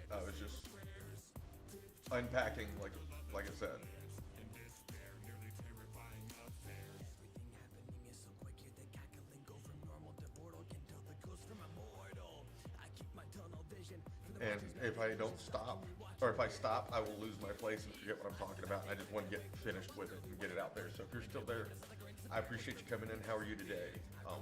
I was just unpacking, like I said. And if I don't stop, or if I stop, I will lose my place and forget what I'm talking about. I just want to get finished with it and get it out there. So if you're still there, I appreciate you coming in. How are you today? I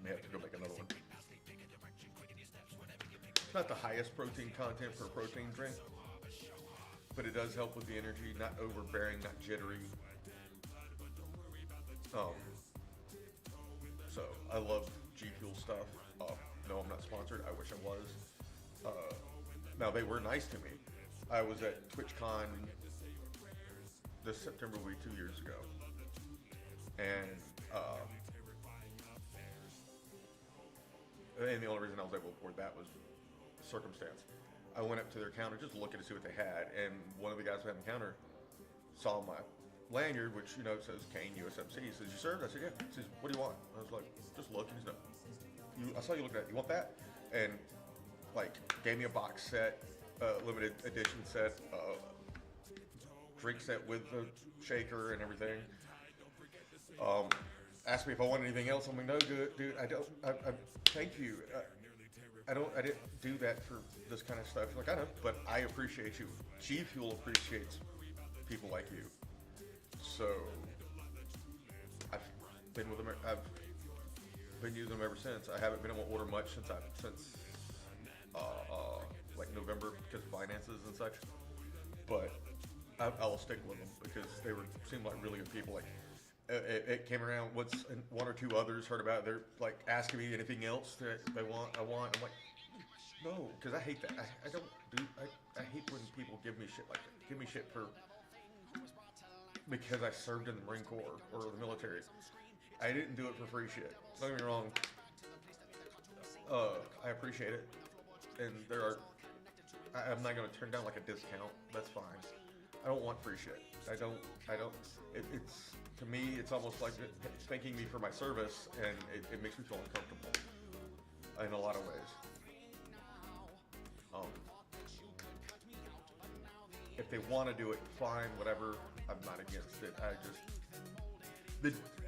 may have to go make another one. It's not the highest protein content for a protein drink, but it does help with the energy, not overbearing, not jittery. So I love G Fuel stuff. No, I'm not sponsored. I wish I was. Now they were nice to me. I was at TwitchCon this September will be 2 years ago, and the only reason I was able to afford that was circumstance. I went up to their counter just looking to see what they had, and one of the guys behind the counter saw my lanyard, which, you know, says Kane USMC. He says, "You served?" I said, "Yeah." He says, "What do you want?" I was like, "Just look." He's like, I saw you looking at it. You want that? And like gave me a box set, limited edition set, drink set with the shaker and everything. Asked me if I wanted anything else. I'm like, "No, dude, I don't. I thank you. I didn't do that for this kind of stuff." Like, I know, but I appreciate you. G Fuel appreciates people like you. So I've been with them. I've been using them ever since. I haven't been able to order much since like November because of finances and such. But I'll stick with them because they seemed like really good people. Like it came around once, and one or two others heard about it. They're like asking me anything else that they want. I'm like, no, because I hate that. I don't do. I hate when people give me shit like that. Give me shit for. Because I served in the Marine Corps or the military. I didn't do it for free shit. Don't get me wrong. I appreciate it. And I'm not going to turn down like a discount. That's fine. I don't want free shit. I don't, it's, to me, it's almost like thanking me for my service, and it makes me feel uncomfortable in a lot of ways. If they want to do it, fine, whatever. I'm not against it.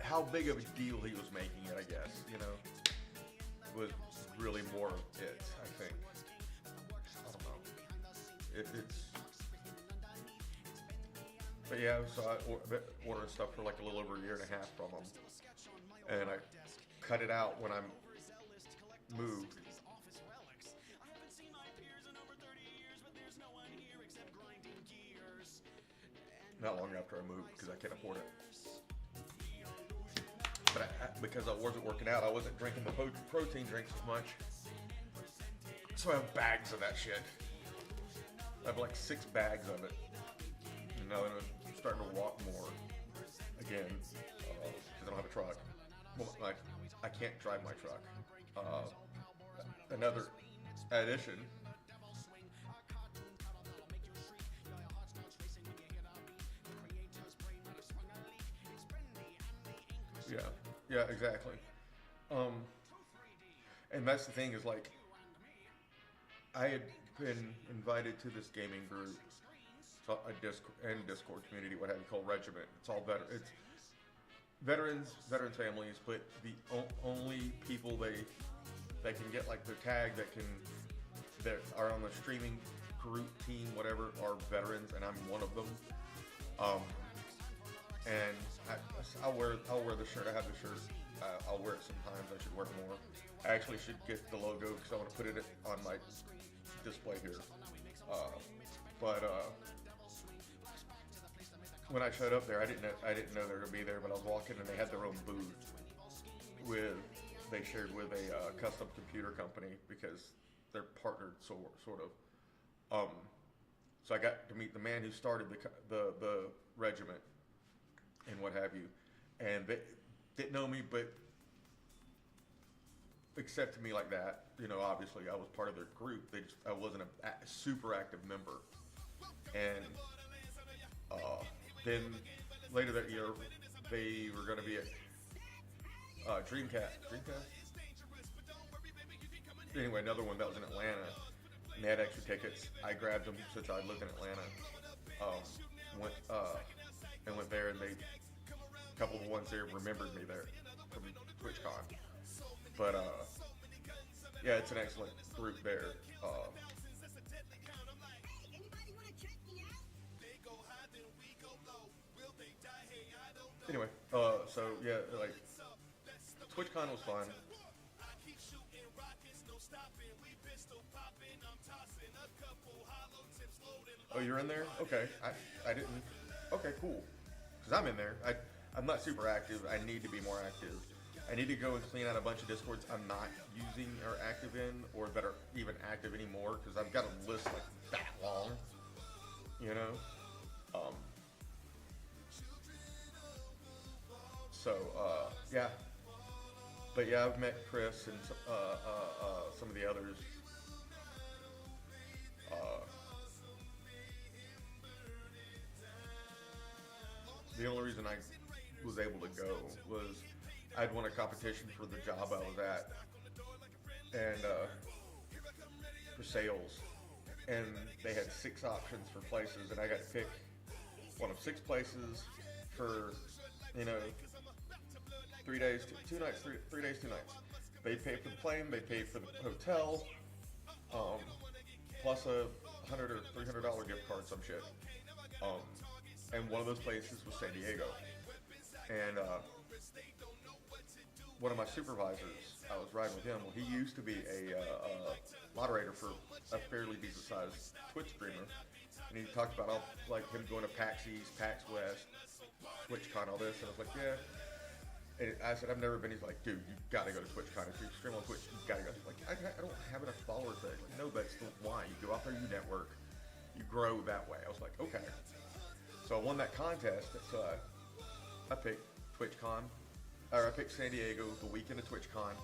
How big of a deal he was making it, I guess, you know, was really more it, I think. it's. But yeah, so been ordering stuff for like a little over a year and a half from them, and I cut it out when I moved. Not long after I moved because I can't afford it. But because I wasn't working out, I wasn't drinking the protein drinks as much. So I have bags of that shit. I have like 6 bags of it. And now that I'm starting to walk more again because I don't have a truck. Well, I can't drive my truck. Another addition. Yeah, exactly. And that's the thing is like, I had been invited to this gaming group, so a Discord community, what have you, called Regiment. It's all it's veteran families, but the only people they can get like their tag that are on the streaming group team, whatever, are veterans, and I'm one of them. And I'll wear the shirt. I have the shirt. I'll wear it sometimes. I should wear it more. I actually should get the logo because I want to put it on my display here. When I showed up there, I didn't know they were gonna be there, but I was walking and they had their own booth they shared with a custom computer company because they're partnered sort of. So I got to meet the man who started the regiment and what have you, and they didn't know me, but accepted me like that. You know, obviously I was part of their group. I wasn't a super active member, and then later that year they were going to be at Dreamcast. Anyway, another one that was in Atlanta, and they had extra tickets. I grabbed them since I lived in Atlanta. Went there, and a couple of the ones there remembered me there from TwitchCon. But yeah, it's an excellent group there. Anyway, so yeah, like TwitchCon was fun. Oh, you're in there? Okay, I didn't. Okay, cool. Because I'm in there. I'm not super active. I need to be more active. I need to go and clean out a bunch of Discords I'm not using or active in, or that are even active anymore, because I've got a list like that long, you know? Yeah. But yeah, I've met Chris and some of the others. The only reason I was able to go was I'd won a competition for the job I was at, and for sales, and they had 6 options for places, and I got to pick one of 6 places for, 3 days, 2 nights, 3 days, 2 nights. They paid for the plane, they paid for the hotel, plus a $100 or $300 gift card, some shit. And one of those places was San Diego. And one of my supervisors, I was riding with him. Well, he used to be a moderator for a fairly decent sized Twitch streamer, and he talked about him going to PAX East, PAX West, TwitchCon, all this. And I was like, yeah. And I said, I've never been. He's like, dude, you gotta go to TwitchCon. If you stream on Twitch, you gotta go. He's like, I don't have enough followers there. Like, no, that's the why. You go out there, you network, you grow that way. I was like, okay. So I won that contest. So I picked TwitchCon, or I picked San Diego the weekend of TwitchCon.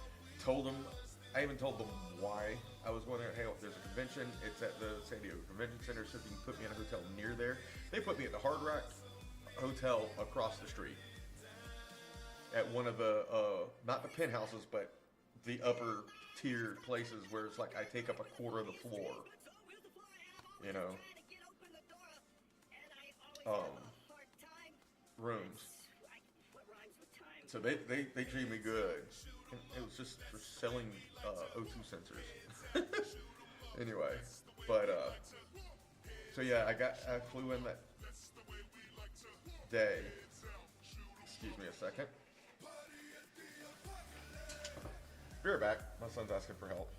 I even told them why I was going there. Hey, there's a convention. It's at the San Diego Convention Center, so if you can put me in a hotel near there. They put me at the Hard Rock Hotel across the street. At one of the, not the penthouses, but the upper tier places where it's like I take up a quarter of the floor, rooms. So they treated me good. And it was just for selling O2 sensors. Anyway, but So yeah, I flew in that day. Excuse me a second. Be right back. My son's asking for help.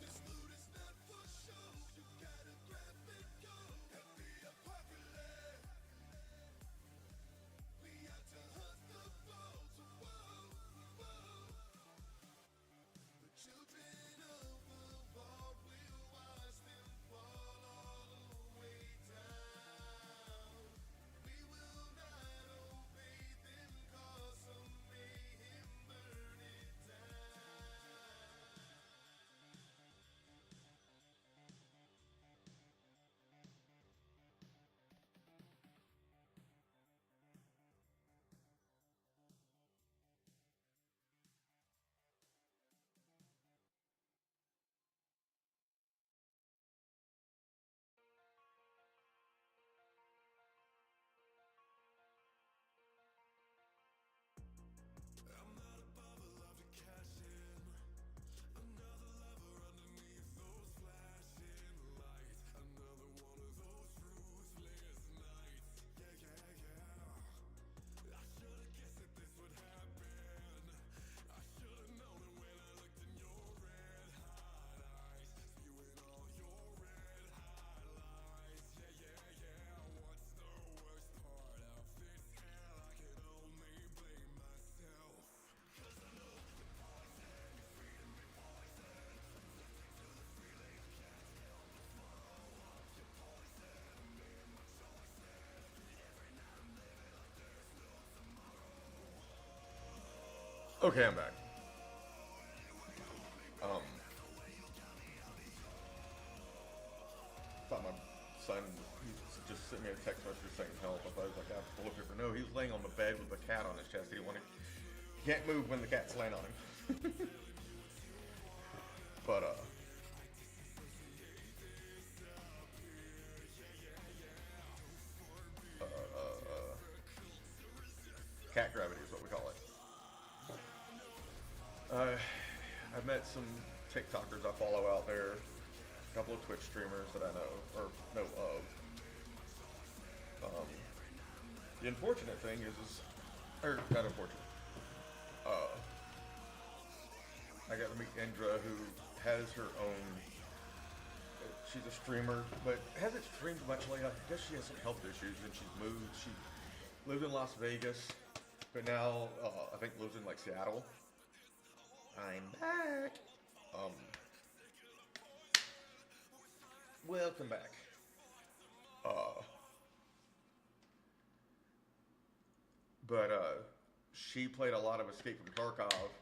Okay, I'm back. Um, thought my son just sent me a text message saying help. I thought he was like, I looked over. No, he was laying on the bed with the cat on his chest. He didn't want to. He can't move when the cat's laying on him. But cat gravity is what we call it. I've met some TikTokers I follow out there, a couple of Twitch streamers that I know of. The unfortunate thing is or not unfortunate. I got to meet Indra, who has her own. She's a streamer, but hasn't streamed much lately. I guess she has some health issues, and she's moved. She lived in Las Vegas, but now I think lives in like Seattle. I'm back. Welcome back. But she played a lot of Escape from Tarkov,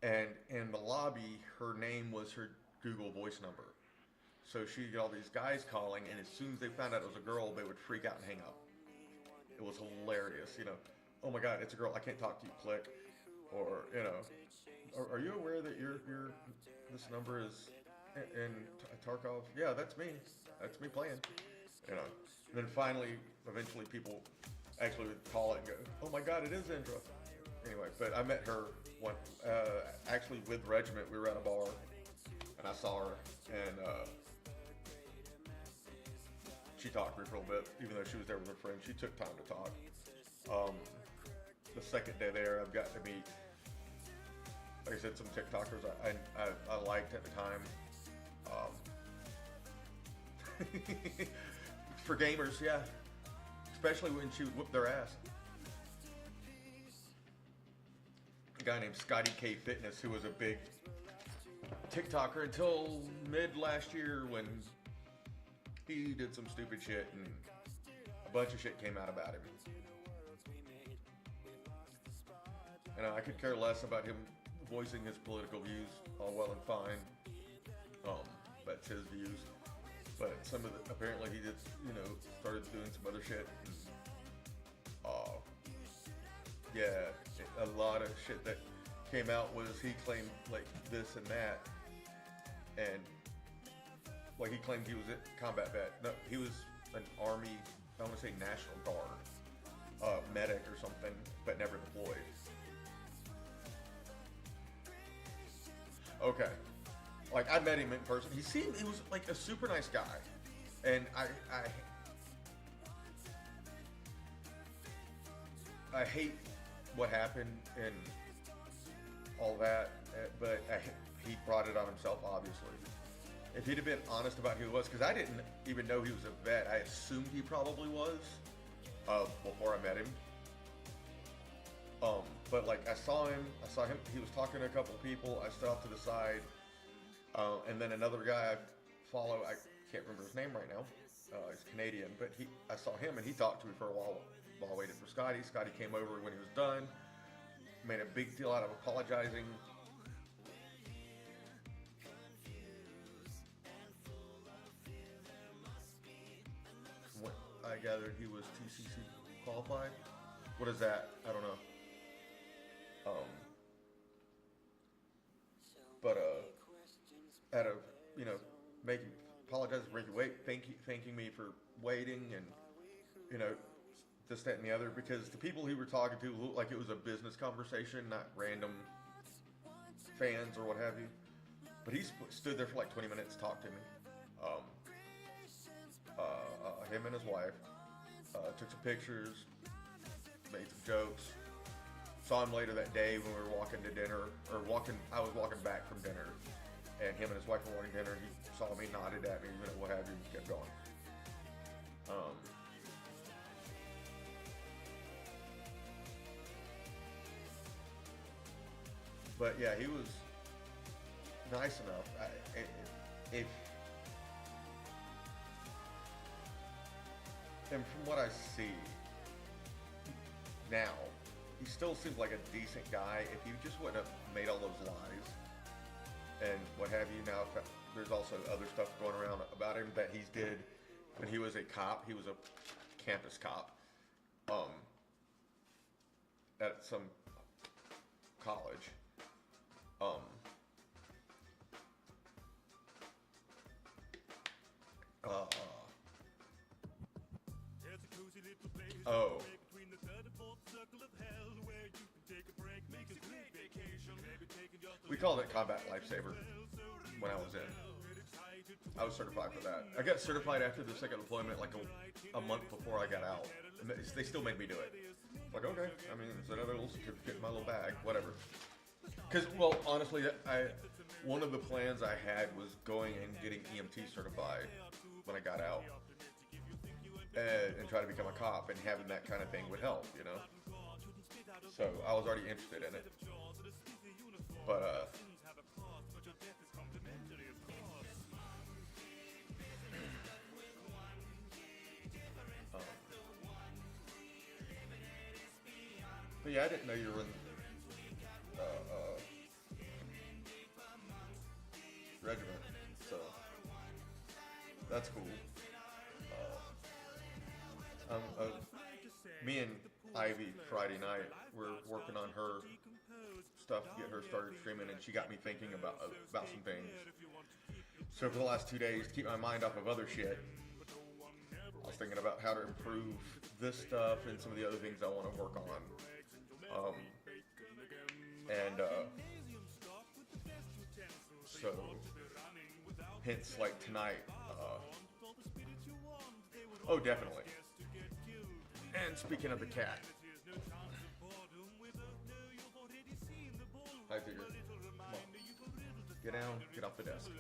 and in the lobby, her name was her Google Voice number. So she'd get all these guys calling, and as soon as they found out it was a girl, they would freak out and hang up. It was hilarious, you know. Oh my God, it's a girl. I can't talk to you. Click, or you know. Are you aware that this number is in Tarkov? Yeah, that's me. That's me playing. You know. And then finally, eventually, people actually would call it and go, "Oh my God, it is Indra." Anyway, but I met her one actually with Regiment. We were at a bar, and I saw her, and she talked to me for a little bit, even though she was there with her friend. She took time to talk. The second day there, I've got to meet, like I said, some TikTokers I liked at the time. For gamers, yeah. Especially when she would whip their ass. A guy named Scotty K Fitness, who was a big TikToker until mid last year when he did some stupid shit and a bunch of shit came out about him. And I could care less about him voicing his political views, all well and fine. That's his views. But some of the, apparently he did, started doing some other shit. Yeah, a lot of shit that came out was he claimed like this and that. And like he claimed he was a combat vet. No, he was an Army, I want to say National Guard, medic or something, but never deployed. Okay. Like I met him in person. He was like a super nice guy. And I hate what happened and all that, but he brought it on himself, obviously. If he'd have been honest about who he was, because I didn't even know he was a vet. I assumed he probably was before I met him. But like I saw him. He was talking to a couple people. I stood off to the side, and then another guy I follow. I can't remember his name right now. He's Canadian, but I saw him and he talked to me for a while I waited for Scotty. Scotty came over when he was done. Made a big deal out of apologizing. From what I gathered, he was TCC qualified. What is that? I don't know. But out of apologizing for making wait, thanking me for waiting, and this, that, and the other, because the people he were talking to looked like it was a business conversation, not random fans or what have you. But he stood there for like 20 minutes, talked to me. Him and his wife took some pictures, made some jokes. Saw him later that day when we were walking to dinner, I was walking back from dinner, and him and his wife were walking dinner. He saw me, nodded at me, what have you, and kept going. But yeah, he was nice enough. And from what I see now, he still seems like a decent guy. If he just wouldn't have made all those lies and what have you. Now, there's also other stuff going around about him that he's did when he was a cop. He was a campus cop at some college. We called it Combat Lifesaver when I was in. I was certified for that. I got certified after the second deployment, like a month before I got out. And they still made me do it. Like, okay, I mean, it's another little certificate in my little bag, whatever. Because, well, honestly, one of the plans I had was going and getting EMT certified when I got out. And try to become a cop, and having that kind of thing would help, So I was already interested in it. But, but yeah, I didn't know you were in regiment, so that's cool. Me and Ivy Friday night, we're working on her stuff to get her started streaming, and she got me thinking about some things. So for the last 2 days, to keep my mind off of other shit, I was thinking about how to improve this stuff and some of the other things I want to work on. So hence, like tonight, oh, definitely. And speaking of the cat, I figured, come on, get down, get off the desk.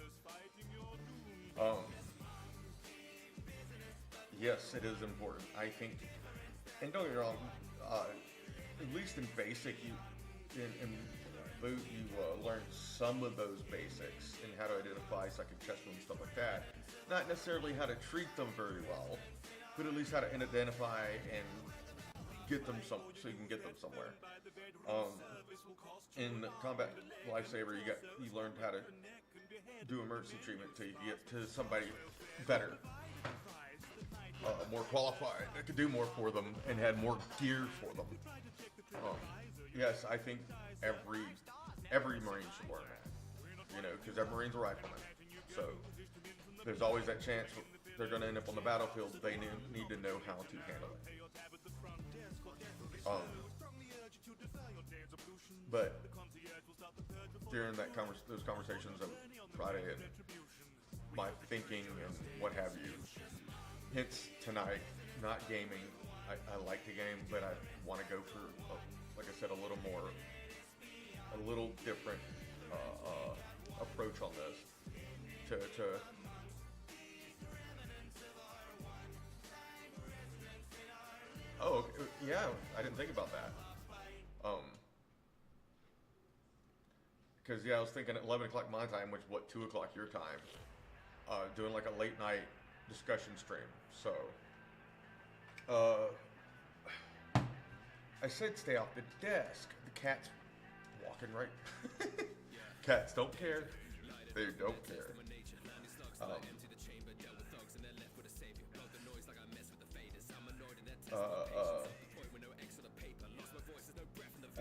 Yes, it is important, I think. And don't get me wrong, at least in basic, in boot, you learn some of those basics and how to identify second chest wounds, stuff like that. Not necessarily how to treat them very well, but at least how to identify and get them so you can get them somewhere. In Combat Lifesaver, you learned how to do emergency treatment till you get to somebody better, more qualified, that could do more for them and had more gear for them. Yes, I think every Marine should learn that, because every Marine's a rifleman. So there's always that chance they're going to end up on the battlefield. They need to know how to handle it. But during those conversations of Friday and my thinking and what have you, hence tonight, not gaming, I like the game, but I want to go for, like I said, a little different approach on this. Oh, okay. Yeah, I didn't think about that. Because yeah, I was thinking at 11 o'clock my time, which what 2 o'clock your time, doing like a late night discussion stream. So, I said stay off the desk. The cat's walking right. Cats don't care. They don't care.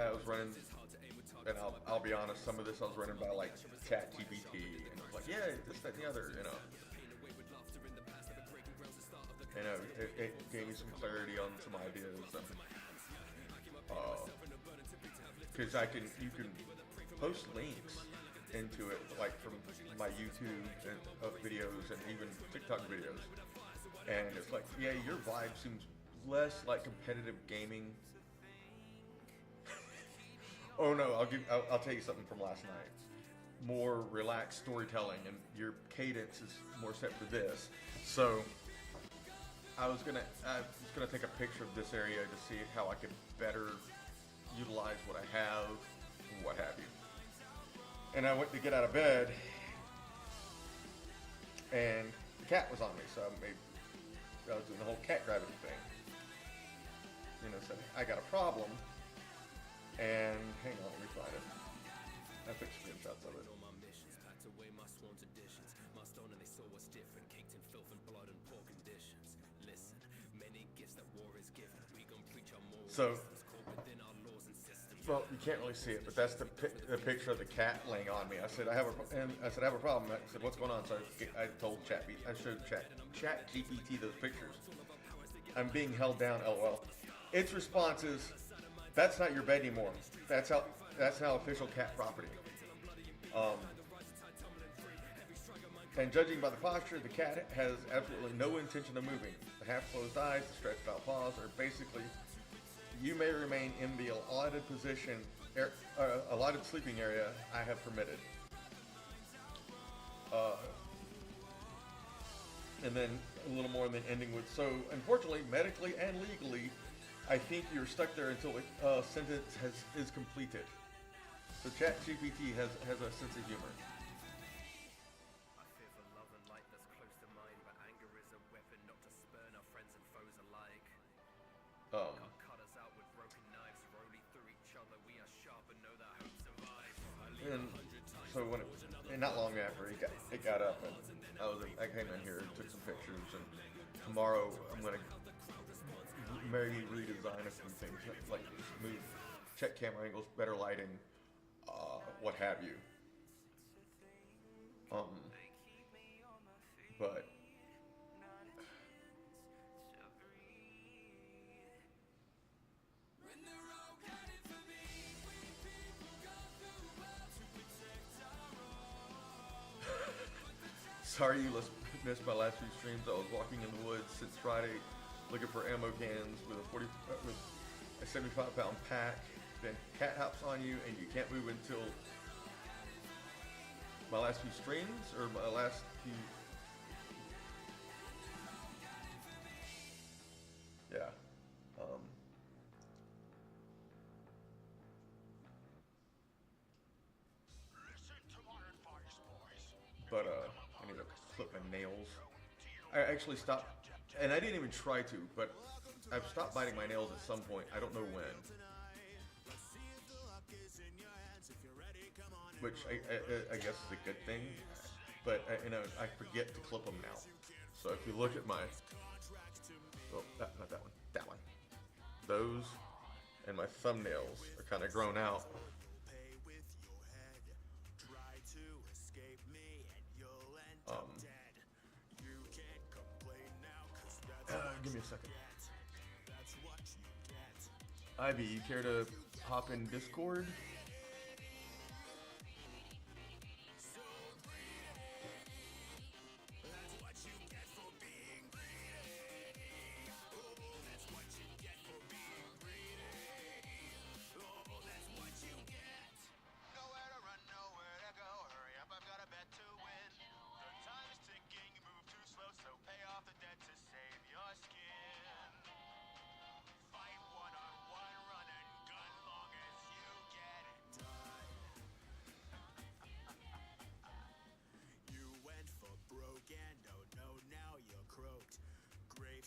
I was running, and I'll be honest, some of this I was running by like Chat GPT, and I was like, yeah, this, that, and the other, you know. You know, it gave me some clarity on some ideas. Because you can post links into it, like from my YouTube and videos and even TikTok videos, and it's like, yeah, your vibe seems less like competitive gaming. Oh no, I'll tell you something from last night. More relaxed storytelling, and your cadence is more set for this. So I was gonna take a picture of this area to see how I could better utilize what I have and what have you. And I went to get out of bed, and the cat was on me, so I was doing the whole cat gravity thing. You know, said I got a problem, and hang on, let me find it. I took screenshots of it. So, well, you can't really see it, but that's the picture of the cat laying on me. I said I have a problem. I said, what's going on? So I told I showed Chat GPT those pictures. I'm being held down. LOL. Its response is, that's not your bed anymore. That's now official cat property. And judging by the posture, the cat has absolutely no intention of moving. The half-closed eyes, the stretched out paws are basically, you may remain in the allotted position, allotted sleeping area I have permitted. And then a little more, and then ending with, so unfortunately, medically and legally, I think you're stuck there until a sentence is completed. So ChatGPT has a sense of humor.
I fear for love and light that's close to mine, but anger is a weapon not to spurn our friends and foes alike. Can't cut us out with broken knives, we're only through each other. We are sharp and know that hope survives.
And so not long after it got up, and I came in here, took some pictures, and tomorrow I'm gonna maybe redesign a few things, like move, check camera angles, better lighting, what have you. But sorry you missed my last few streams. I was walking in the woods since Friday, looking for ammo cans with a 75-pound pack. Then cat hops on you, and you can't move until my last few streams or my last few. Yeah. But I need to clip my nails. I actually stopped, and I didn't even try to, but I've stopped biting my nails at some point. I don't know when. Which I guess is a good thing, but I forget to clip them now. So if you look at my, well, not that one, that one. Those and my thumbnails are kind of grown out. Give me a second. Ivy, you care to hop in Discord?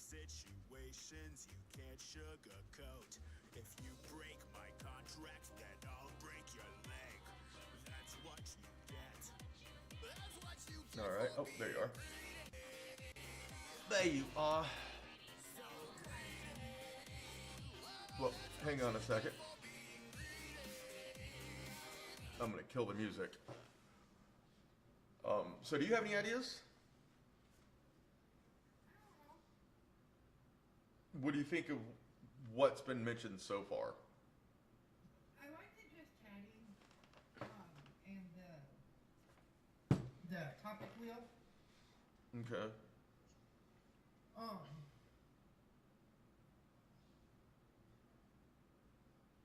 situations you can't sugarcoat. If you break my contract, then I'll break your leg. That's what you get. That's what you get.
All right. Oh, there you are. There you are. Well, hang on a second. I'm gonna kill the music. So do you have any ideas? What do you think of what's been mentioned so far?
I like the just chatting, and the topic wheel.
Okay.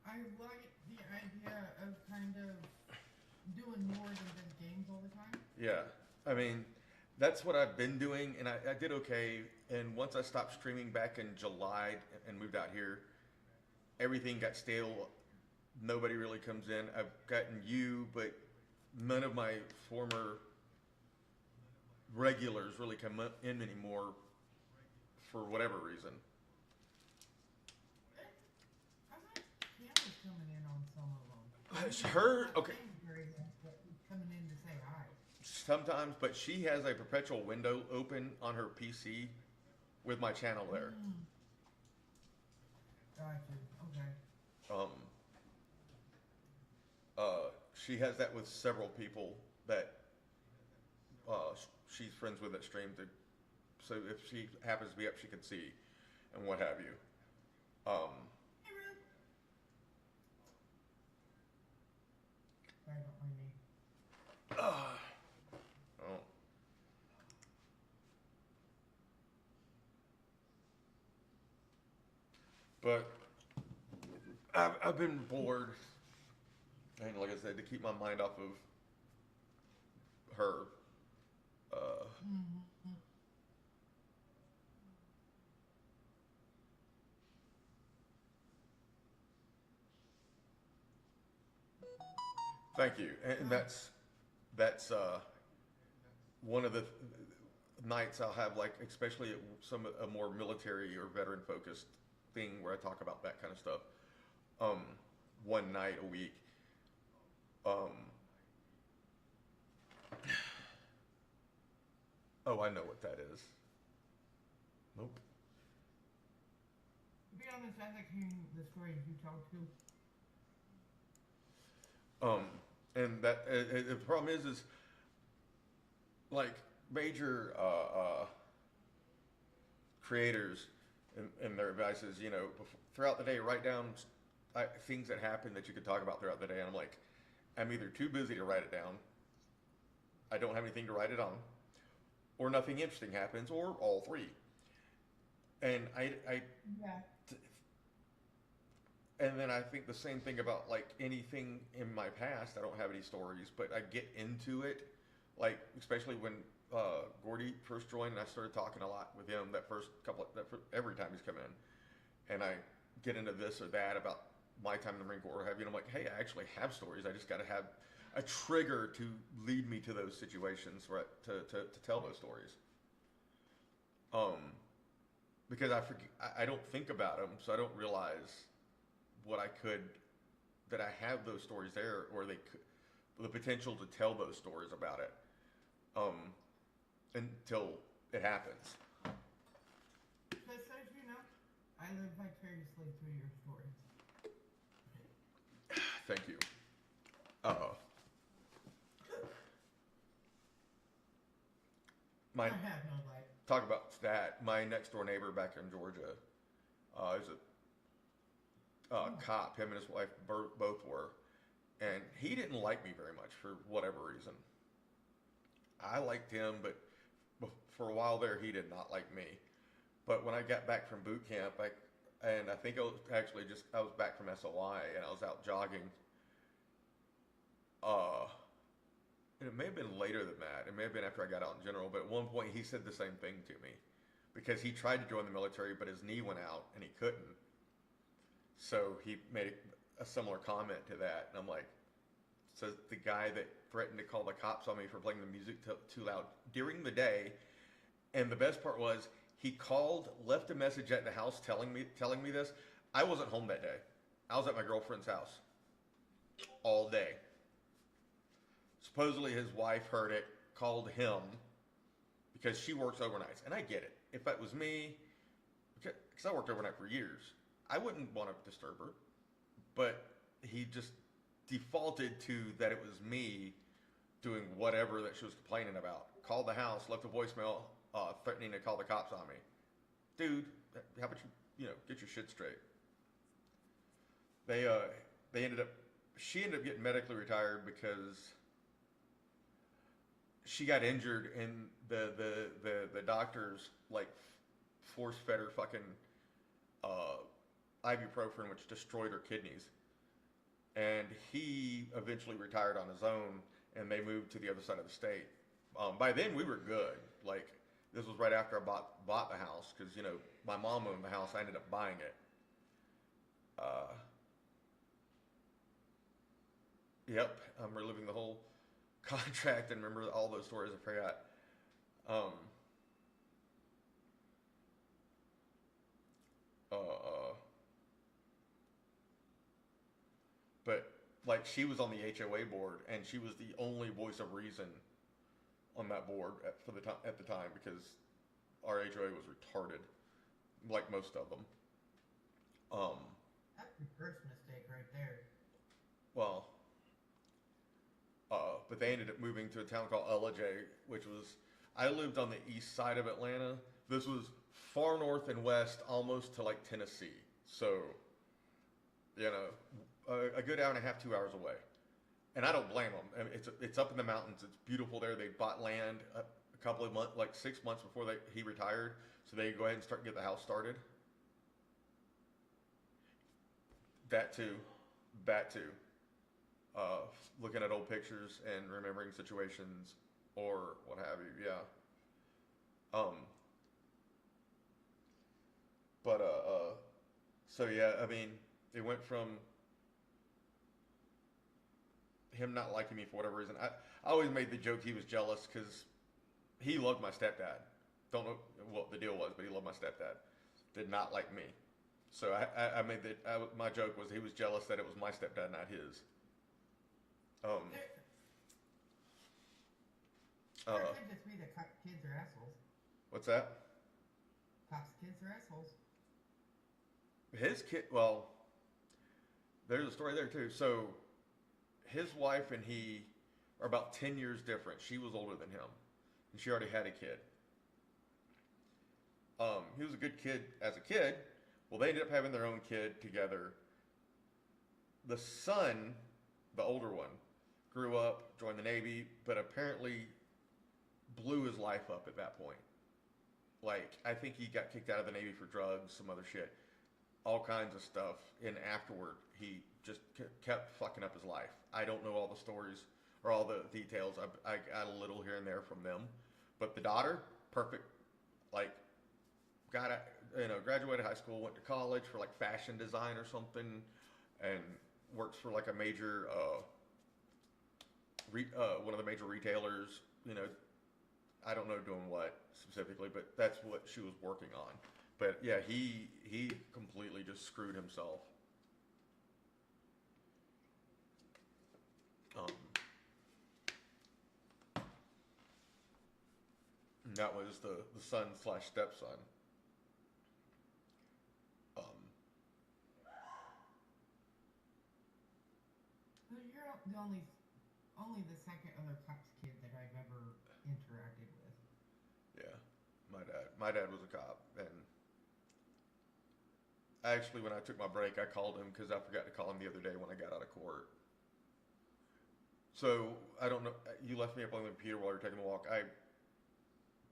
I like the idea of kind of doing more than just games all the time.
Yeah. I mean, that's what I've been doing, and I did okay. And once I stopped streaming back in July and moved out here, everything got stale. Nobody really comes in. I've gotten you, but none of my former regulars really come in anymore for whatever reason.
I like Kiana's coming in on some of them.
It's her,
Not
okay.
saying very much, but he's coming in to say hi.
Sometimes, but she has a perpetual window open on her PC with my channel there.
Gotcha. Okay.
She has that with several people that she's friends with that stream. So if she happens to be up, she can see and what have you.
Hey, Ruth. Sorry, don't mind me.
Oh. But I've been bored, and like I said, to keep my mind off of her. Thank you, and that's one of the nights I'll have, like, especially at a more military or veteran focused thing where I talk about that kind of stuff. One night a week. Oh, I know what that is. Nope.
To be honest, I like hearing the stories you talk to.
And that the problem is like major creators and their advice is, throughout the day, write down things that happen that you could talk about throughout the day. And I'm like, I'm either too busy to write it down, I don't have anything to write it on, or nothing interesting happens, or all three. And
Yeah.
and then I think the same thing about, like, anything in my past. I don't have any stories, but I get into it, like, especially when Gordy first joined, and I started talking a lot with him every time he's come in, and I get into this or that about my time in the Marine Corps or what have you. And I'm like, hey, I actually have stories. I just got to have a trigger to lead me to those situations, right, to tell those stories. Because I don't think about them, so I don't realize that I have those stories there, or the potential to tell those stories about it, until it happens.
Just so you know, I live vicariously through your stories.
Thank you.
I have no life.
Talk about that. My next door neighbor back in Georgia is a cop. Him and his wife both were, and he didn't like me very much for whatever reason. I liked him, but for a while there, he did not like me. But when I got back from boot camp, I think it was actually I was back from SOI, and I was out jogging. And it may have been later than that. It may have been after I got out in general. But at one point, he said the same thing to me, because he tried to join the military, but his knee went out and he couldn't. So he made a similar comment to that, and I'm like, so the guy that threatened to call the cops on me for playing the music too loud during the day. And the best part was, He called, left a message at the house telling me this. I wasn't home that day. I was at my girlfriend's house all day. Supposedly his wife heard it, called him because she works overnights, and I get it. If it was me, because I worked overnight for years, I wouldn't want to disturb her. But he just defaulted to that it was me doing whatever that she was complaining about. Called the house, left a voicemail threatening to call the cops on me. Dude, how about you get your shit straight? She ended up getting medically retired because she got injured and the doctors like force fed her fucking ibuprofen, which destroyed her kidneys. And he eventually retired on his own, and they moved to the other side of the state. By then, we were good. Like, this was right after I bought the house, because, my mom owned the house. I ended up buying it. Yep, I'm reliving the whole contract and remember all those stories I forgot. But like she was on the HOA board, and she was the only voice of reason on that board at the time because our HOA was retarded, like most of them.
That's the first mistake right there.
Well, but they ended up moving to a town called LJ, which was, I lived on the east side of Atlanta. This was far north and west, almost to like Tennessee. So, a good hour and a half, 2 hours away. And I don't blame them. I mean, it's up in the mountains. It's beautiful there. They bought land a couple of months, like 6 months before he retired. So they go ahead and get the house started. That too. Looking at old pictures and remembering situations or what have you, yeah. So yeah, I mean, it went from him not liking me for whatever reason. I always made the joke he was jealous because he loved my stepdad. Don't know what the deal was, but he loved my stepdad. Did not like me. So I made my joke was he was jealous that it was my stepdad, not his.
Or it could just be the kids are assholes.
What's that?
Cops' kids are assholes.
His kid, well, there's a story there too. So his wife and he are about 10 years different. She was older than him, and she already had a kid. He was a good kid as a kid. Well, they ended up having their own kid together. The son, the older one, grew up, joined the Navy, but apparently blew his life up at that point. Like, I think he got kicked out of the Navy for drugs, some other shit, all kinds of stuff. And afterward, he just kept fucking up his life. I don't know all the stories or all the details. I got a little here and there from them. But the daughter, perfect. Like, graduated high school, went to college for like fashion design or something, and works for like a major, one of the major retailers. I don't know doing what specifically, but that's what she was working on. But yeah, he completely just screwed himself. And that was the son/stepson.
You're only the second other cop's kid that I've ever interacted with.
Yeah, my dad was a cop, and actually when I took my break, I called him because I forgot to call him the other day when I got out of court. So I don't know. You left me up on the computer while you were taking a walk. I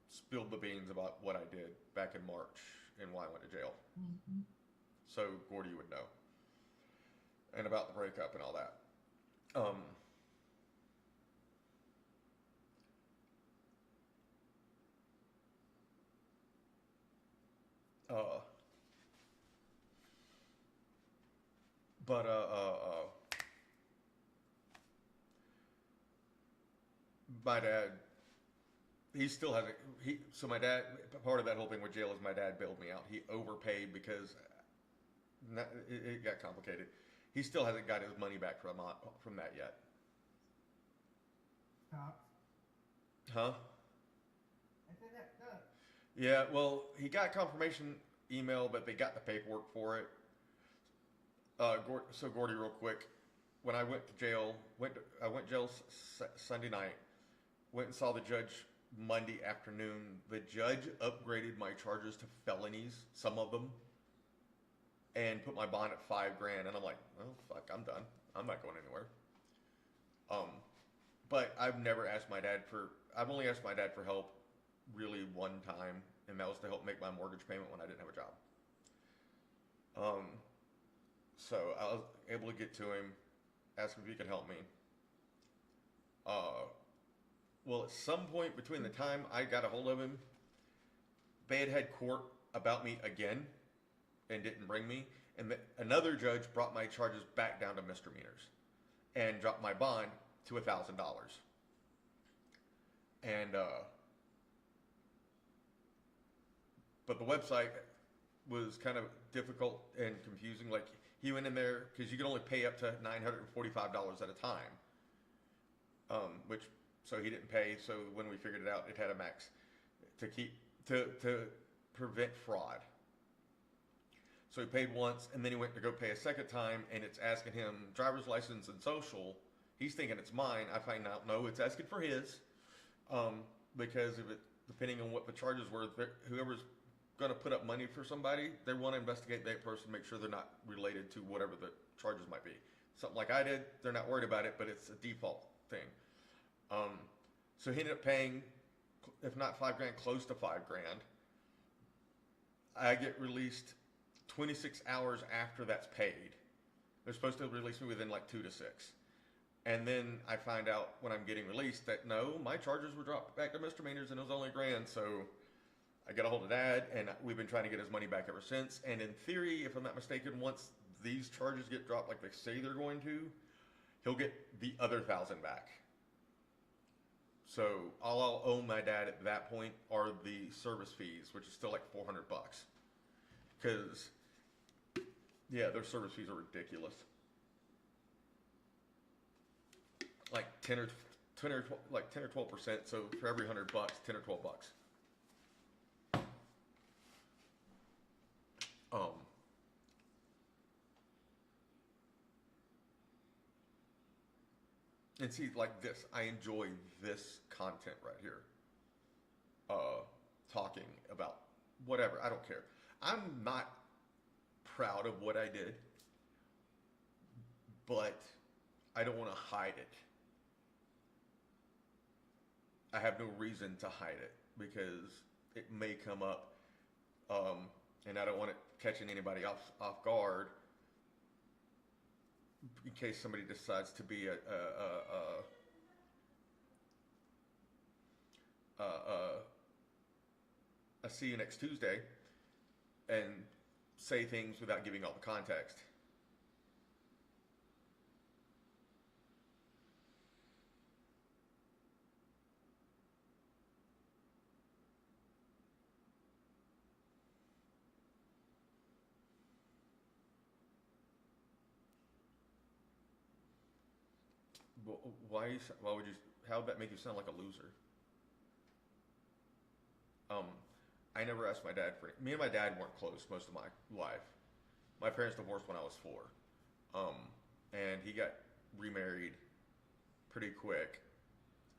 spilled the beans about what I did back in March and why I went to jail.
Mm-hmm.
So Gordy would know, and about the breakup and all that. My dad he still hasn't. So my dad. Part of that whole thing with jail is my dad bailed me out. He overpaid because it got complicated. He still hasn't got his money back from that yet.
Stop.
Huh?
I said that. No.
Yeah. Well, he got confirmation email, but they got the paperwork for it. So Gordy, real quick, when I went to jail, I went to jail Sunday night. Went and saw the judge Monday afternoon. The judge upgraded my charges to felonies, some of them, and put my bond at $5,000. And I'm like, well, fuck, I'm done. I'm not going anywhere. But I've never asked my dad for. I've only asked my dad for help, really one time, and that was to help make my mortgage payment when I didn't have a job. So I was able to get to him, ask him if he could help me. Well, at some point between the time I got a hold of him, they had court about me again and didn't bring me. And another judge brought my charges back down to misdemeanors and dropped my bond to $1,000. And, but the website was kind of difficult and confusing. Like, he went in there, because you could only pay up to $945 at a time, which, so he didn't pay. So when we figured it out, it had a max to prevent fraud. So he paid once, and then he went to go pay a second time, and it's asking him driver's license and social. He's thinking it's mine. I find out, no, it's asking for his, because if it, depending on what the charges were, whoever's going to put up money for somebody, they want to investigate that person, make sure they're not related to whatever the charges might be. Something like I did, they're not worried about it, but it's a default thing. So he ended up paying, if not $5,000, close to $5,000. I get released 26 hours after that's paid. They're supposed to release me within like 2 to 6. And then I find out when I'm getting released that no, my charges were dropped back to misdemeanors and it was only $1,000. So I got a hold of Dad, and we've been trying to get his money back ever since. And in theory, if I'm not mistaken, once these charges get dropped like they say they're going to, he'll get the other $1,000 back. So all I'll owe my dad at that point are the service fees, which is still like $400. Because, yeah, their service fees are ridiculous. Like 10 or 12%. So for every $100, 10 or $12. And see, like this, I enjoy this content right here. Talking about whatever, I don't care. I'm not proud of what I did, but I don't want to hide it. I have no reason to hide it because it may come up, and I don't want it catching anybody off guard in case somebody decides to be a see you next Tuesday and say things without giving all the context. Why would you? How would that make you sound like a loser? I never asked my dad for. Me and my dad weren't close most of my life. My parents divorced when I was 4, and he got remarried pretty quick,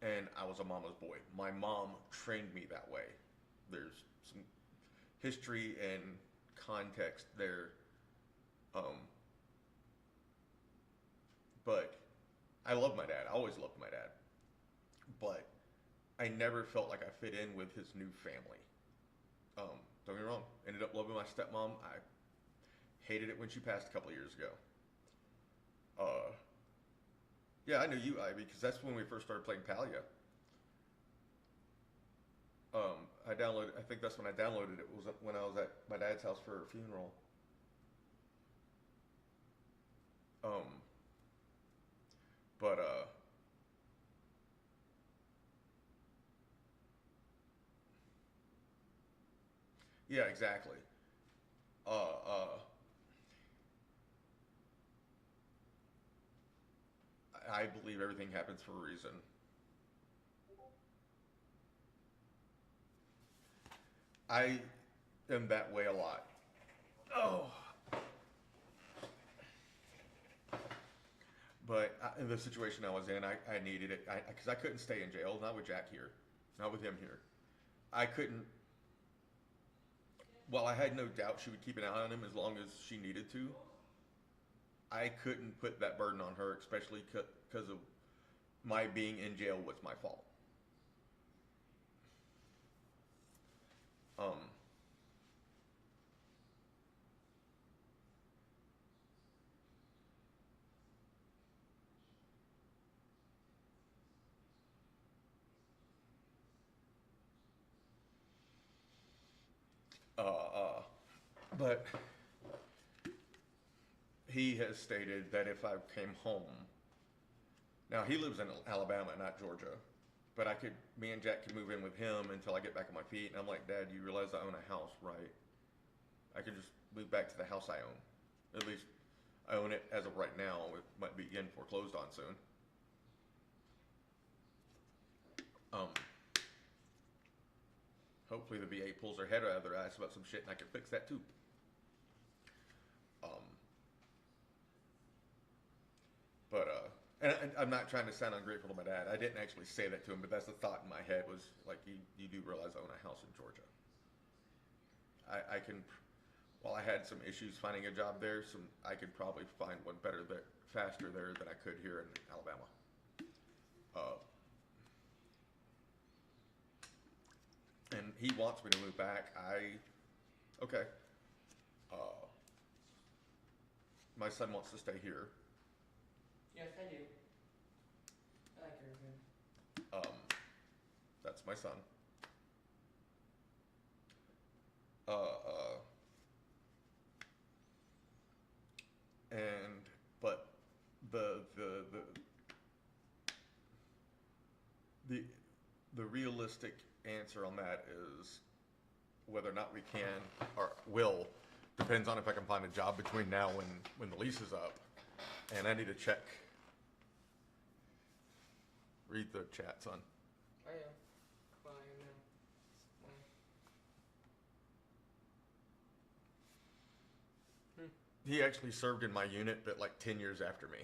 and I was a mama's boy. My mom trained me that way. There's some history and context there, but I love my dad. I always loved my dad. But I never felt like I fit in with his new family. Don't get me wrong. Ended up loving my stepmom. I hated it when she passed a couple of years ago. Yeah, I knew you, Ivy, because that's when we first started playing Palia. I think that's when I downloaded it. Was when I was at my dad's house for a funeral. Yeah, exactly. Uh, I believe everything happens for a reason. I am that way a lot. Oh. But in the situation I was in, I needed it because I couldn't stay in jail. Not with Jack here, not with him here. I couldn't. While I had no doubt she would keep an eye on him as long as she needed to, I couldn't put that burden on her, especially because of my being in jail was my fault. Um, uh, uh, but he has stated that if I came home, now he lives in Alabama, not Georgia, but me and Jack could move in with him until I get back on my feet. And I'm like, Dad, you realize I own a house, right? I could just move back to the house I own. At least I own it as of right now. It might be getting foreclosed on soon. Um, hopefully the VA pulls their head out of their ass about some shit and I can fix that too. Um, and I'm not trying to sound ungrateful to my dad. I didn't actually say that to him, but that's the thought in my head was like, you do realize I own a house in Georgia. I can, while I had some issues finding a job there, I could probably find one better there, faster there than I could here in Alabama. And he wants me to move back. Okay. Uh, my son wants to stay here.
Yes, I do. I like everything.
That's my son. Uh, but the realistic answer on that is whether or not we can or will depends on if I can find a job between now and when the lease is up. And I need to check. Read the chat, son.
I am. Well, I am now.
He actually served in my unit, but like 10 years after me.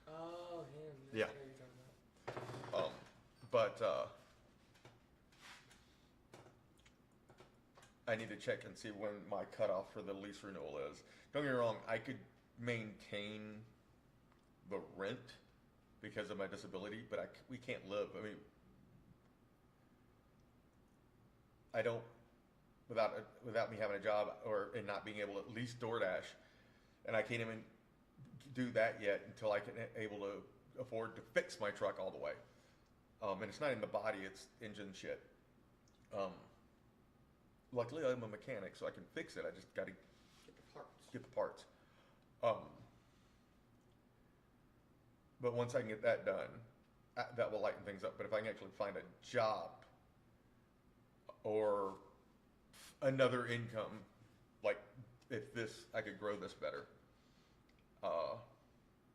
Oh, him. That's
Yeah.
what you're talking about.
But I need to check and see when my cutoff for the lease renewal is. Don't get me wrong, I could maintain the rent because of my disability, but we can't live. I mean, I don't, without me having a job and not being able to at least DoorDash, and I can't even do that yet until I can able to afford to fix my truck all the way. And it's not in the body; it's engine shit. Luckily, I'm a mechanic, so I can fix it. I just got to get the parts. But once I can get that done, that will lighten things up. But if I can actually find a job or another income, like if I could grow this better.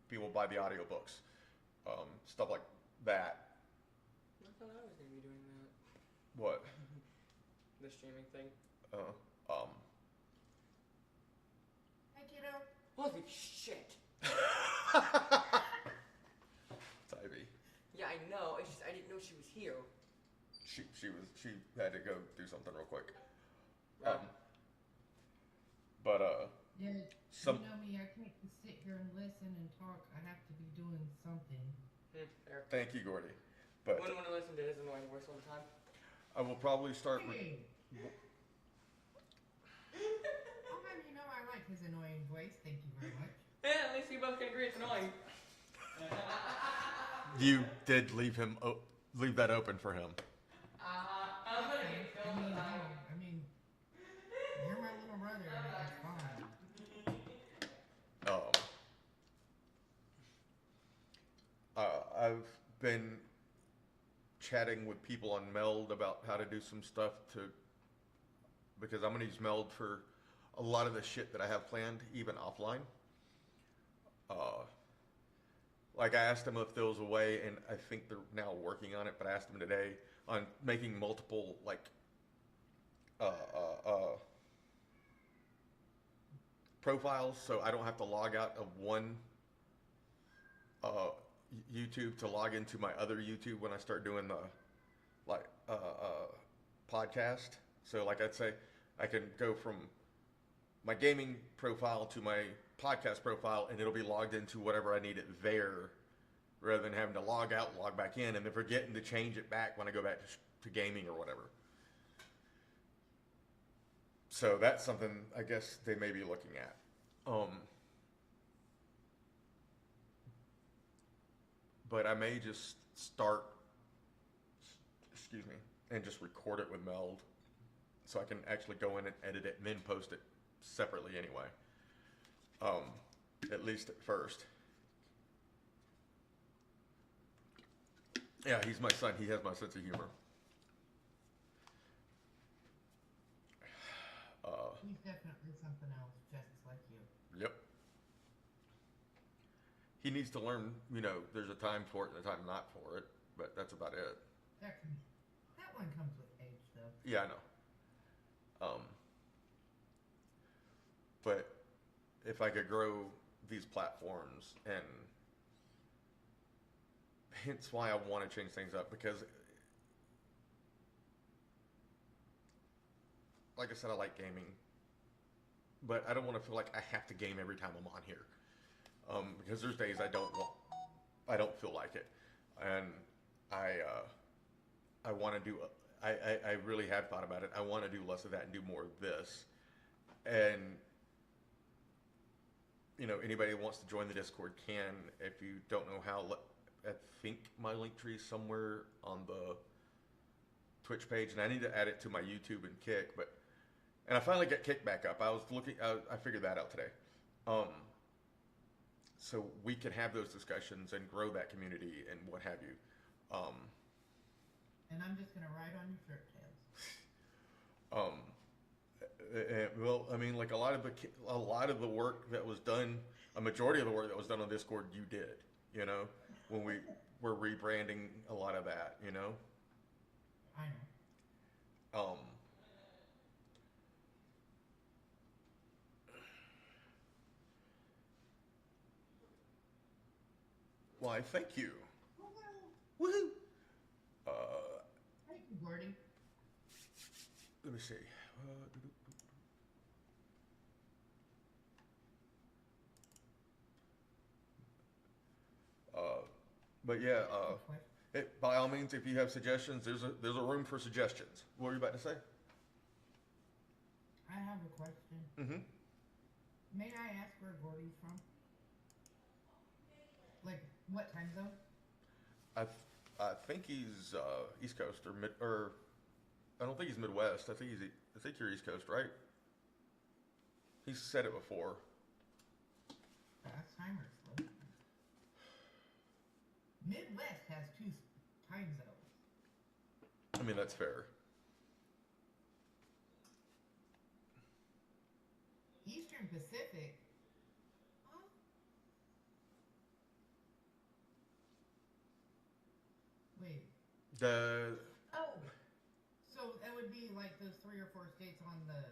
People buy the audiobooks, stuff like that.
I thought I was going to be doing that.
What?
The streaming thing.
Hey, kiddo.
Holy shit!
It's Ivy.
Yeah, I know. It's just I didn't know she was here.
She had to go do something real quick.
Right.
Yeah,
Some-
you know me, I can't just sit here and listen and talk. I have to be doing something.
Fair.
Thank you, Gordy. But
Wouldn't want to listen to his annoying voice all the time.
I will probably start.
Hey. Oh, man, you know I like his annoying voice. Thank you very much.
Yeah, at least we both can agree it's annoying.
You did leave that open for him.
I'm gonna get
I
killed
mean,
tonight.
I mean, you're my little brother. That's fine.
I've been chatting with people on Meld about how to do some stuff to because I'm gonna use Meld for a lot of the shit that I have planned, even offline. Like I asked them if there was a way, and I think they're now working on it. But I asked them today on making multiple like profiles, so I don't have to log out of one YouTube to log into my other YouTube when I start doing the like podcast. So like I'd say, I can go from my gaming profile to my podcast profile, and it'll be logged into whatever I need it there, rather than having to log out, log back in, and then forgetting to change it back when I go back to gaming or whatever. So that's something I guess they may be looking at. But I may just start, excuse me, and just record it with Meld, so I can actually go in and edit it and then post it separately anyway. At least at first. Yeah, he's my son. He has my sense of humor.
He's definitely something else, just like you.
Yep. He needs to learn, there's a time for it and a time not for it, but that's about it.
That one comes with age, though.
Yeah, I know. But if I could grow these platforms, and hence why I want to change things up, because like I said, I like gaming, but I don't want to feel like I have to game every time I'm on here. Because there's days I don't feel like it, and I want to do. I really have thought about it. I want to do less of that and do more of this. And anybody who wants to join the Discord can. If you don't know how, I think my link tree is somewhere on the Twitch page, and I need to add it to my YouTube and Kick. And I finally got Kick back up. I was looking. I figured that out today. So we can have those discussions and grow that community and what have you.
And I'm just gonna ride on your shirt tails.
Well, I mean, like a lot of the work that was done, a majority of the work that was done on Discord, you did. When we were rebranding a lot of that.
I know.
Why, thank you. Woohoo!
Thank you, Gordy.
Let me see. But yeah, by all means, if you have suggestions, there's a room for suggestions. What were you about to say?
I have a question.
Mm-hmm.
May I ask where Gordy's from? Like, what time zone?
I think he's East Coast or I don't think he's Midwest. I think you're East Coast, right? He's said it before.
Fast timers, though. Midwest has 2 time zones.
I mean, that's fair.
Eastern Pacific. Huh? Wait. Oh, so that would be like those 3 or 4 states on the.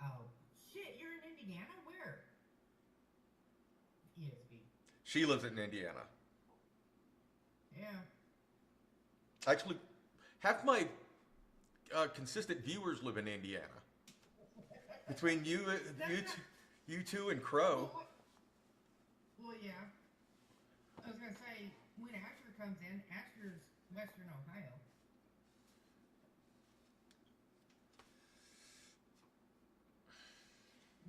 Oh shit! You're in Indiana. Where? ESB.
She lives in Indiana.
Yeah.
Actually, half my consistent viewers live in Indiana. Between you two and Crow.
Well, yeah. I was gonna say when Asher comes in, Asher's Western Ohio.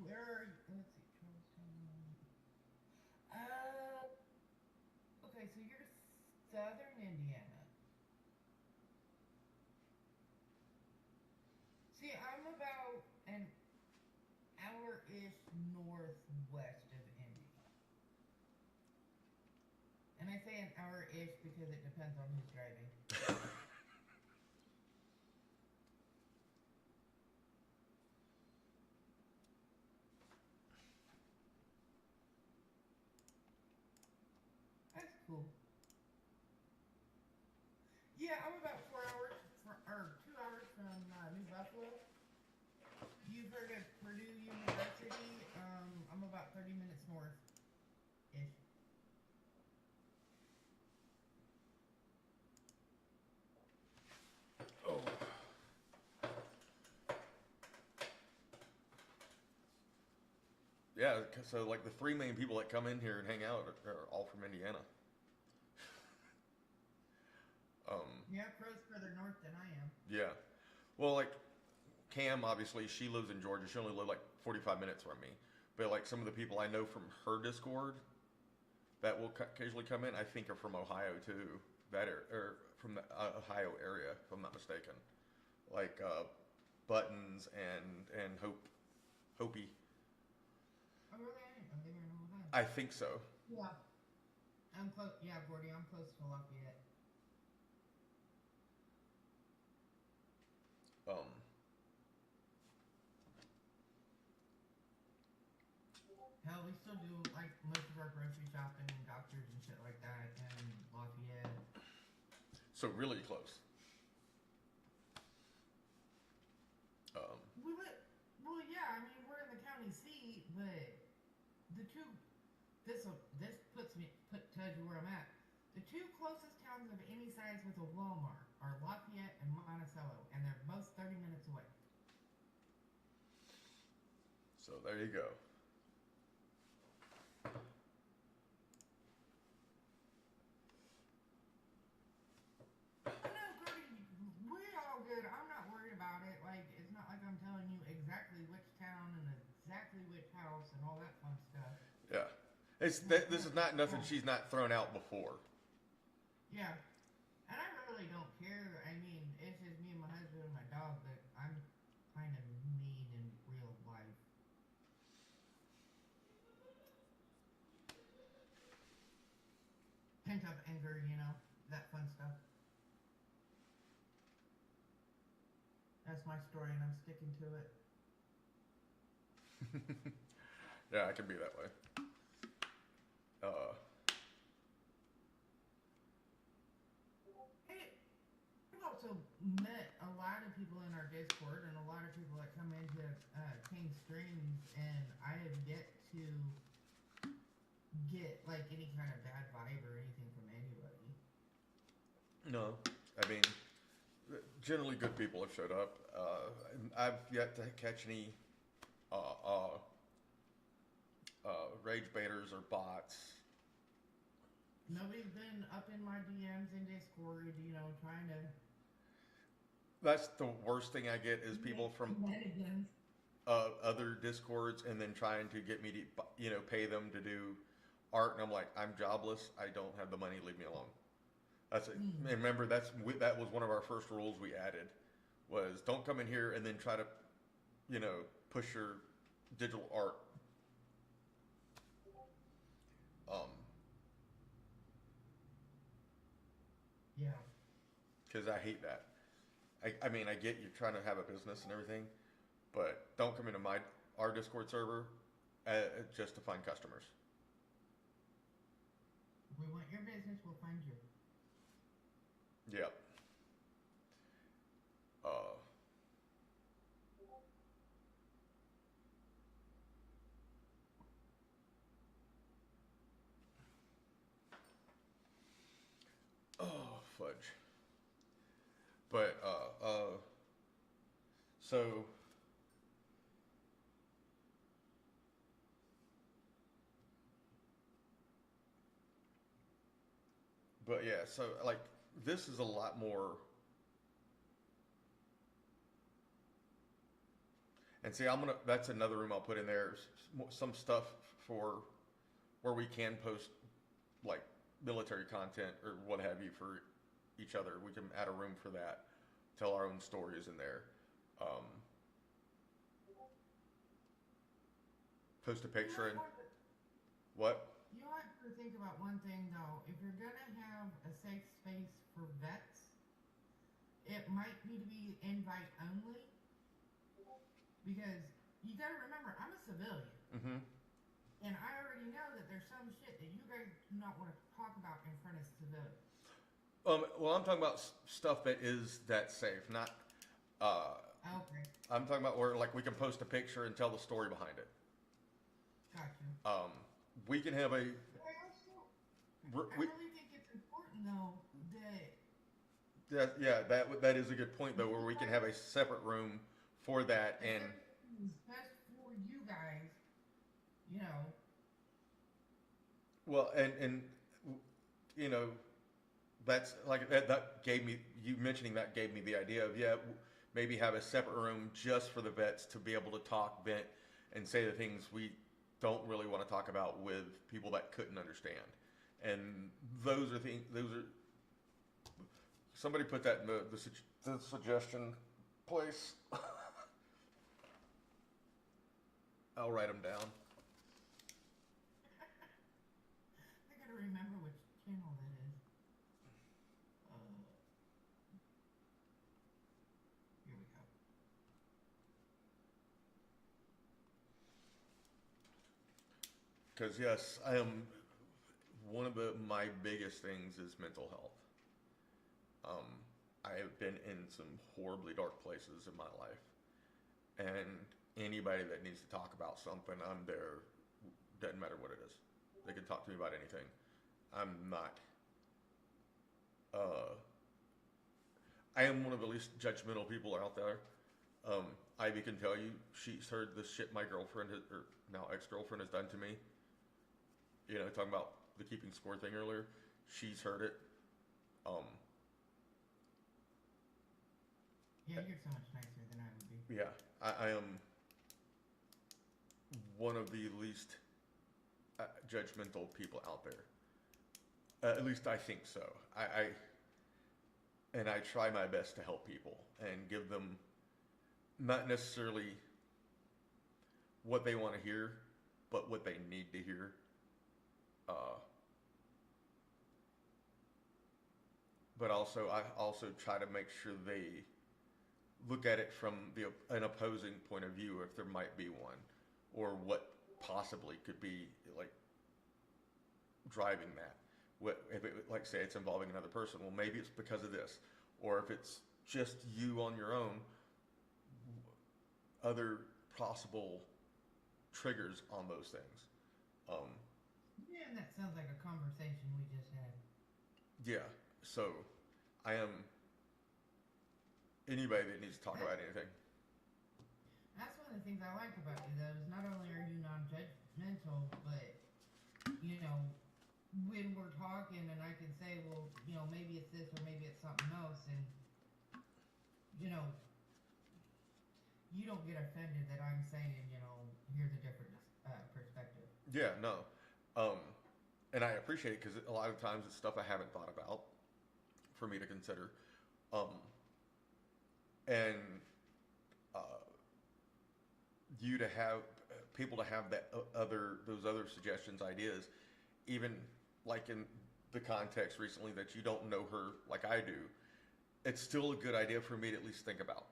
Where are you? Let's see, Charleston. Okay, so you're southern Indiana. See, I'm about an hour-ish northwest of Indy. And I say an hour-ish because it depends on who's driving. cool. Yeah, I'm about 4 hours, or 2 hours from New Buffalo. You've heard of Purdue University? I'm about 30 minutes north-ish.
Oh. Yeah, so like the three main people that come in here and hang out are all from Indiana.
Yeah, Crow's further north than I am.
Yeah. Well, like Cam, obviously, she lives in Georgia. She only lives like 45 minutes from me. But like some of the people I know from her Discord that will occasionally come in, I think are from Ohio too. Or from the Ohio area, if I'm not mistaken. Like Buttons and Hopi.
Oh, really? I didn't know that.
I think so.
Yeah. I'm close. Yeah, Gordy, I'm close to Lafayette. Hell, we still do like most of our grocery shopping and doctors and shit like that in Lafayette.
So really close.
Well, yeah. I mean, we're in the county seat, but the two. This tells you where I'm at. The two closest towns of any size with a Walmart are Lafayette and Monticello, and they're both 30 minutes away.
So there you go.
No, Gordy, we're all good. I'm not worried about it. Like, it's not like I'm telling you exactly which town and exactly which house and all that fun stuff.
Yeah. This is not nothing she's not thrown out before.
Yeah. And I really don't care. I mean, it's just me and my husband and my dog, but I'm kind of mean in real life. Pent up anger, that fun stuff. That's my story, and I'm sticking to it.
Yeah, I can be that way.
Hey, I've also met a lot of people in our Discord and a lot of people that come into King Streams, and I have yet to get like any kind of bad vibe or anything from anybody.
No, I mean, generally good people have showed up. I've yet to catch any rage baiters or bots.
Nobody's been up in my DMs in Discord, trying to.
That's the worst thing I get is people from other Discords and then trying to get me to, pay them to do art, and I'm like, I'm jobless. I don't have the money. Leave me alone. That's it. And remember, that was one of our first rules we added, was don't come in here and then try to, push your digital art.
Yeah.
Because I hate that. I mean, I get you're trying to have a business and everything, but don't come into our Discord server just to find customers.
If we want your business, we'll find you.
Yep. Oh, fudge. But, so, but yeah, so like, this is a lot more, and see, that's another room I'll put in there, some stuff for where we can post like military content or what have you for each other. We can add a room for that, tell our own stories in there. Post a picture and what?
You have to think about one thing though. If you're gonna have a safe space for vets, it might need to be invite only. Because you gotta remember, I'm a civilian.
Mm-hmm.
And I already know that there's some shit that you guys do not want to talk about in front the?
Well, I'm talking about stuff that is that safe, not.
Okay,
I'm talking about where like we can post a picture and tell the story behind it.
gotcha.
We can have a.
But I also, I
We,
really think it's important though that
yeah, that is a good point though, where we can have a separate room for that, and
it's best for you guys. You know,
well, and you know, that's like that gave me you mentioning that gave me the idea of maybe have a separate room just for the vets to be able to talk, vent, and say the things we don't really want to talk about with people that couldn't understand. And those are things. Those are somebody put that in the suggestion place. I'll write them down.
I gotta remember which channel that is. Here we go.
Because yes, I am. One of my biggest things is mental health. I have been in some horribly dark places in my life, and anybody that needs to talk about something, I'm there. Doesn't matter what it is. They can talk to me about anything. I'm not. I am one of the least judgmental people out there. Ivy can tell you she's heard the shit my girlfriend, or now ex-girlfriend, has done to me. You know, talking about the keeping score thing earlier. She's heard it.
Yeah, you're so much nicer than I would be.
Yeah, I am one of the least judgmental people out there. At least I think so. And I try my best to help people and give them not necessarily what they want to hear, but what they need to hear. But also, I also try to make sure they look at it from an opposing point of view, if there might be one, or what possibly could be like driving that. What if it, like say it's involving another person? Well, maybe it's because of this, or if it's just you on your own. Other possible triggers on those things.
Yeah, and that sounds like a conversation we just had.
Yeah, so I am anybody that needs to talk about anything.
That's one of the things I like about you, though, is not only are you non-judgmental, but you know, when we're talking, and I can say, well, you know, maybe it's this or maybe it's something else, and you know, you don't get offended that I'm saying, you know, here's a different perspective.
Yeah, no, and I appreciate it because a lot of times it's stuff I haven't thought about for me to consider, and you to have people to have that those other suggestions, ideas, even like in the context recently that you don't know her like I do, it's still a good idea for me to at least think about,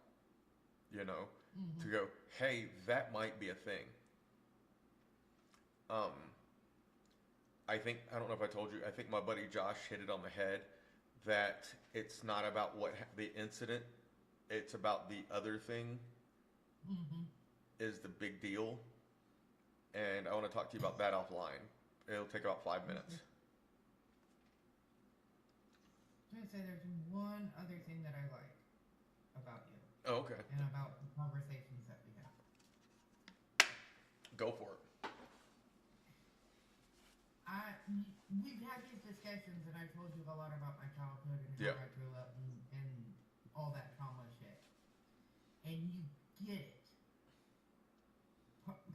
you know, to go, hey, that might be a thing. I think, I don't know if I told you, I think my buddy Josh hit it on the head that it's not about the incident, it's about the other thing is the big deal. And I want to talk to you about that offline. It'll take about 5 minutes.
I was gonna say there's one other thing that I like about you
Oh, okay.
and about the conversations that we have.
Go for it.
We've had these discussions, and I told you a lot about my childhood and
Yeah.
how I grew up and all that trauma shit. And you get it.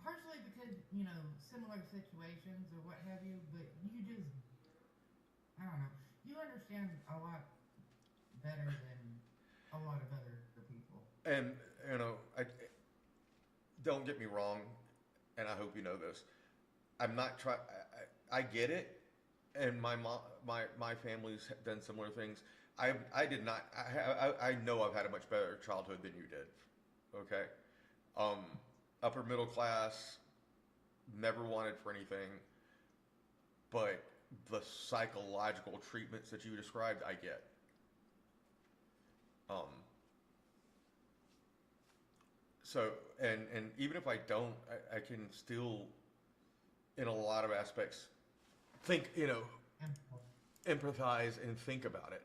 Partially because, you know, similar situations or what have you, but you just, I don't know, you understand a lot better than a lot of other people.
And, you know, don't get me wrong, and I hope you know this. I'm not trying. I get it, and my mom, my family's done similar things. I did not. I know I've had a much better childhood than you did. Okay, upper middle class, never wanted for anything, but the psychological treatments that you described, I get. So, and even if I don't, I can still, in a lot of aspects, think, empathize and think about it.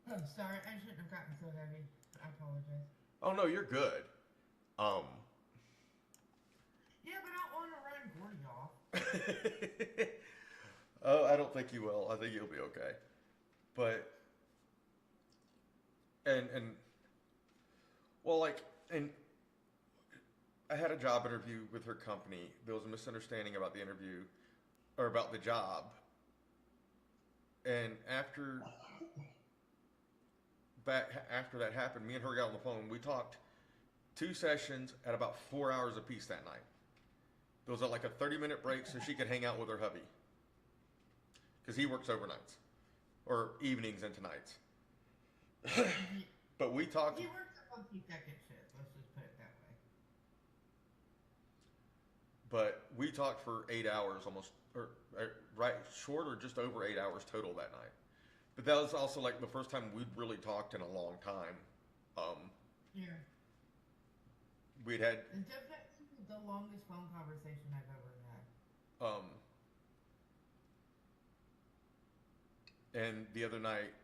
I'm sorry, I shouldn't have gotten so heavy. I apologize.
Oh no, you're good.
Yeah, but I don't want to run Gordy off.
Oh, I don't think you will. I think you'll be okay. But and well, like, and I had a job interview with her company. There was a misunderstanding about the interview or about the job. And after that happened, me and her got on the phone. We talked 2 sessions at about 4 hours apiece that night. There was like a 30-minute break so she could hang out with her hubby. Because he works overnights. Or evenings into nights. But we talked...
He works a funky second shift, let's just put it that way.
But we talked for 8 hours almost, or right, short or just over 8 hours total that night. But that was also like the first time we'd really talked in a long time.
Yeah.
We'd had...
It's definitely the longest phone conversation I've ever had.
And the other night,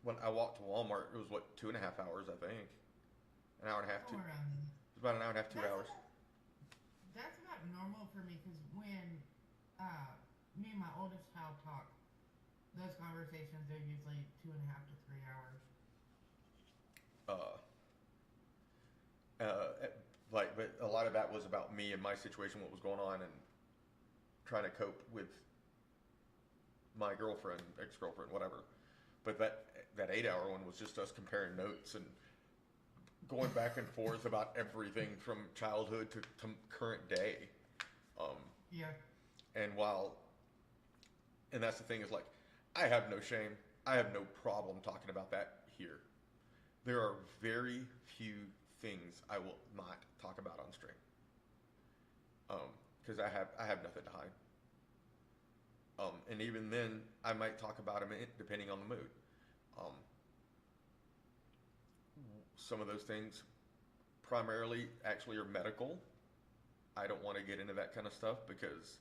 when I walked to Walmart, it was what, 2.5 hours, I think. An hour and a half, two.
Somewhere around there.
It was about an hour and a half, 2 hours.
That's about normal for me because when me and my oldest child talk, those conversations are usually 2.5 to 3 hours.
But a lot of that was about me and my situation, what was going on, and trying to cope with my girlfriend, ex-girlfriend, whatever. But that 8-hour one was just us comparing notes and going back and forth about everything from childhood to current day.
Yeah.
And that's the thing is, like, I have no shame. I have no problem talking about that here. There are very few things I will not talk about on stream. Because I have nothing to hide. And even then, I might talk about them depending on the mood. Some of those things primarily actually are medical. I don't want to get into that kind of stuff because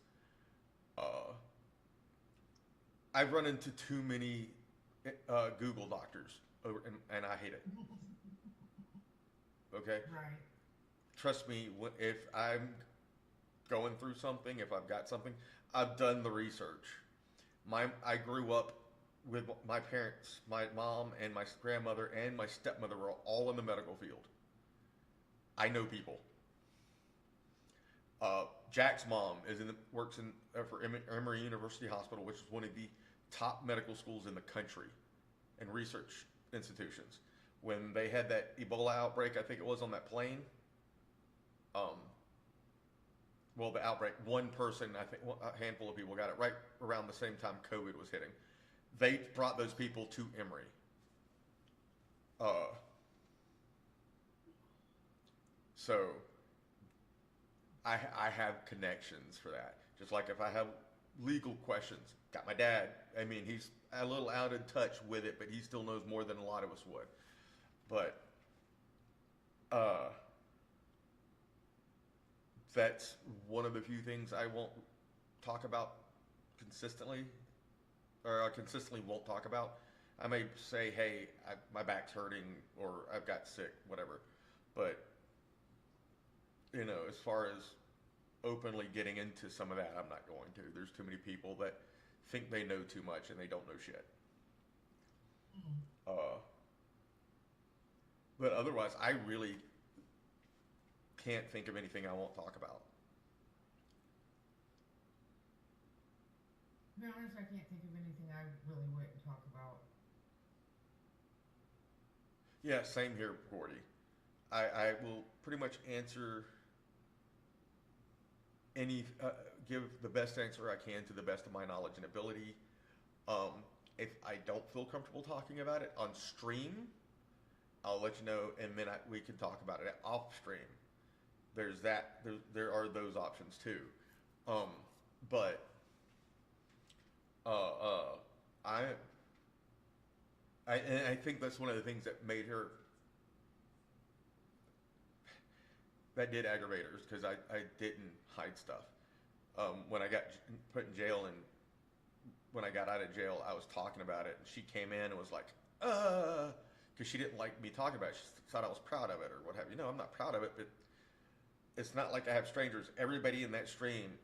I've run into too many Google doctors, and I hate it. Okay?
Right.
Trust me, if I'm going through something, if I've got something, I've done the research. I grew up with my parents, my mom and my grandmother and my stepmother were all in the medical field. I know people. Jack's mom works for Emory University Hospital, which is one of the top medical schools in the country and research institutions. When they had that Ebola outbreak, I think it was on that plane. The outbreak, one person, I think a handful of people got it right around the same time COVID was hitting. They brought those people to Emory. So I have connections for that. Just like if I have legal questions, got my dad. I mean, he's a little out of touch with it, but he still knows more than a lot of us would. But that's one of the few things I won't talk about consistently, or I consistently won't talk about. I may say, hey, my back's hurting, or I've got sick, whatever. But, as far as openly getting into some of that, I'm not going to. There's too many people that think they know too much and they don't know shit. But otherwise, I really can't think of anything I won't talk about.
To be honest, I can't think of anything I really wouldn't talk about.
Yeah, same here, Gordy. I will pretty much answer give the best answer I can to the best of my knowledge and ability. If I don't feel comfortable talking about it on stream, I'll let you know, and then we can talk about it off stream. There's that. There are those options too. but uh, uh, I, and I think that's one of the things that made her, that did aggravate her, because I didn't hide stuff. When I got put in jail, and when I got out of jail, I was talking about it, and she came in and was like, because she didn't like me talking about it. She thought I was proud of it or what have you. No, I'm not proud of it, but it's not like I have strangers. Everybody in that stream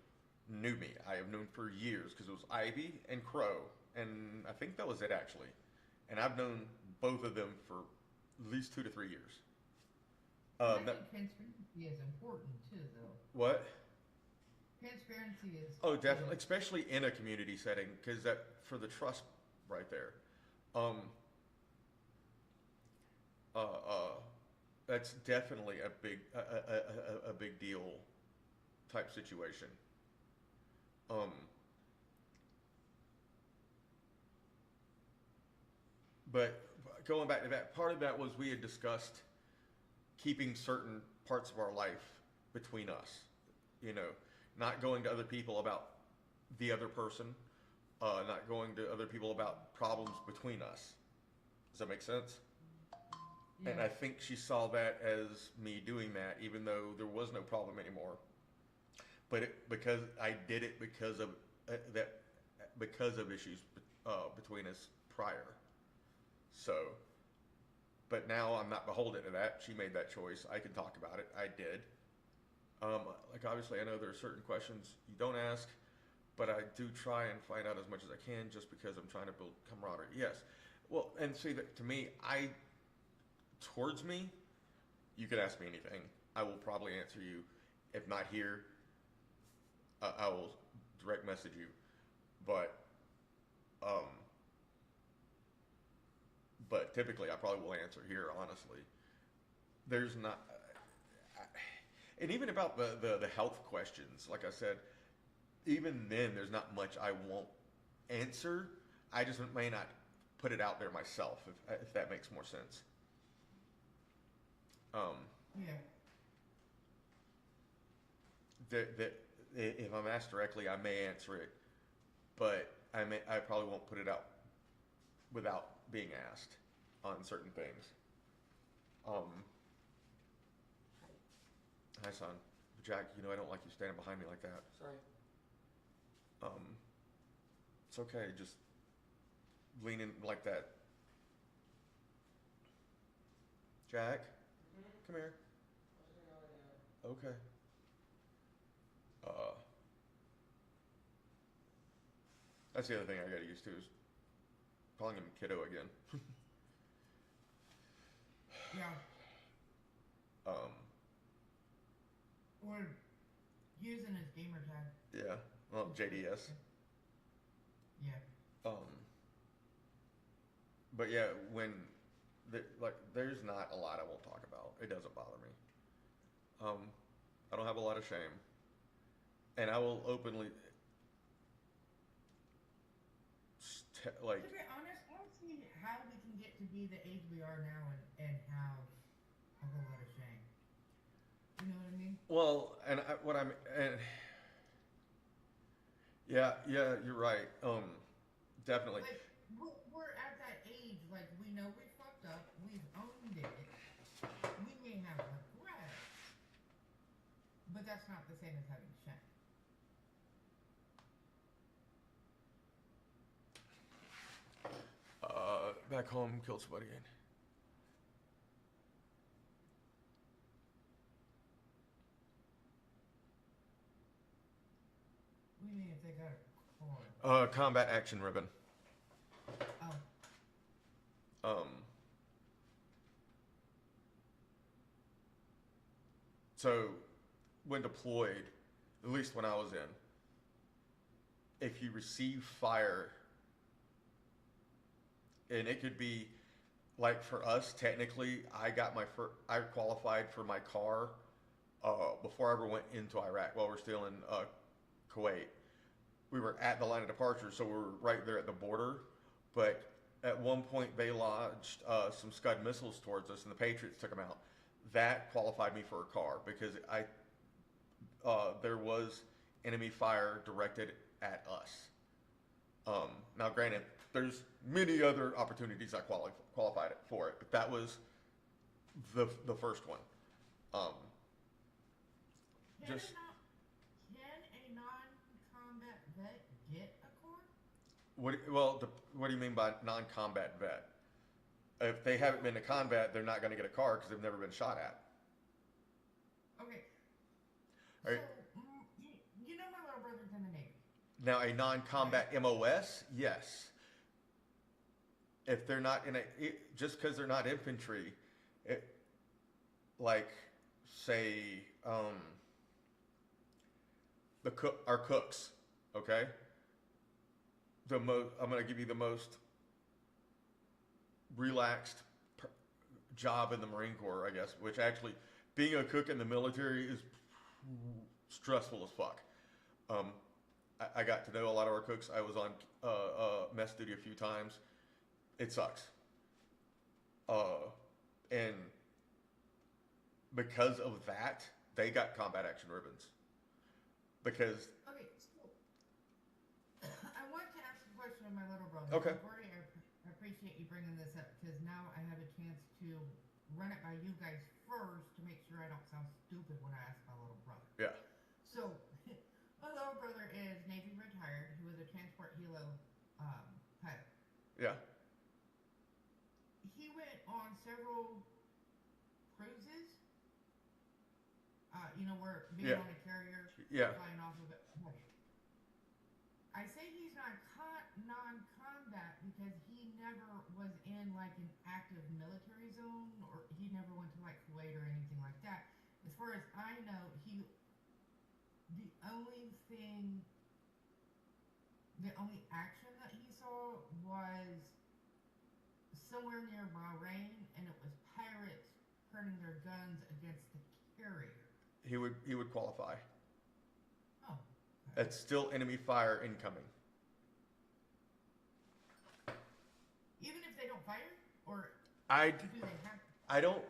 knew me. I have known for years, because it was Ivy and Crow, and I think that was it actually. And I've known both of them for at least 2 to 3 years.
I think transparency is important too, though.
What?
Transparency is.
Oh, definitely, especially in a community setting, because that for the trust right there. That's definitely a big deal type situation. But going back to that, part of that was we had discussed keeping certain parts of our life between us. You know, not going to other people about the other person, not going to other people about problems between us. Does that make sense?
Yeah.
And I think she saw that as me doing that, even though there was no problem anymore. But because I did it because of because of issues between us prior. So, but now I'm not beholden to that. She made that choice. I can talk about it. I did. Like obviously, I know there are certain questions you don't ask, but I do try and find out as much as I can, just because I'm trying to build camaraderie. Yes. Well, and see that to me, towards me, you could ask me anything. I will probably answer you. If not here, I will direct message you. But typically, I probably will answer here. Honestly, there's not, and even about the health questions. Like I said, even then, there's not much I won't answer. I just may not put it out there myself, if that makes more sense.
Yeah.
That if I'm asked directly, I may answer it, but I probably won't put it out without being asked on certain things. Hi, son. Jack, you know I don't like you standing behind me like that.
Sorry.
It's okay. Just lean in like that. Jack, come here. Okay. That's the other thing I got to used to is calling him kiddo again.
Yeah. Or using his gamer tag.
Yeah. Well, JDS.
Yeah.
But yeah, when there's not a lot I won't talk about. It doesn't bother me. I don't have a lot of shame, and I will openly
To be honest, I don't see how we can get to be the age we are now and have a whole lot of shame. You know what I mean?
Well, yeah, you're right. Definitely.
Like, we're at that age, like, we know we fucked up, we've owned it. We may have regrets, but that's not the same as having shame.
Back home, killed somebody.
What do you mean if they got a car?
Combat action ribbon.
Oh.
So, when deployed, at least when I was in, if you receive fire, and it could be, like for us, technically, I qualified for my car before I ever went into Iraq while we're still in Kuwait. We were at the line of departure, so we were right there at the border, but at one point they launched some Scud missiles towards us, and the Patriots took them out. That qualified me for a car because there was enemy fire directed at us. Now, granted, there's many other opportunities I qualified for it, but that was the first one.
Can
Just
a non-combat vet get a core?
what do you mean by non-combat vet? If they haven't been to combat, they're not going to get a car because they've never been shot at.
Okay.
All right.
So, you know my little brother's in the Navy.
Now, a non-combat MOS, yes. If they're not just because they're not infantry, like say our cooks, okay. I'm going to give you the most relaxed job in the Marine Corps, I guess. Which actually, being a cook in the military is stressful as fuck. I got to know a lot of our cooks. I was on mess duty a few times. It sucks. And because of that, they got combat action ribbons. Because
Okay, so I want to ask a question of my little brother.
Okay.
Gordy, I appreciate you bringing this up because now I have a chance to run it by you guys first to make sure I don't sound stupid when I ask my little brother.
yeah,
So, my little brother is Navy retired. He was a transport helo pilot.
yeah,
He went on several cruises. You know, where being
Yeah.
on a carrier,
yeah.
flying off of it. I say he's not non-combat because he never was in like an active military zone, or he never went to like Kuwait or anything like that. As far as I know, the only action that he saw was somewhere near Bahrain, and it was pirates turning their guns against the carrier.
He would qualify.
Oh.
It's still enemy fire incoming.
Even if they don't fire, or
I
do they have?
I don't.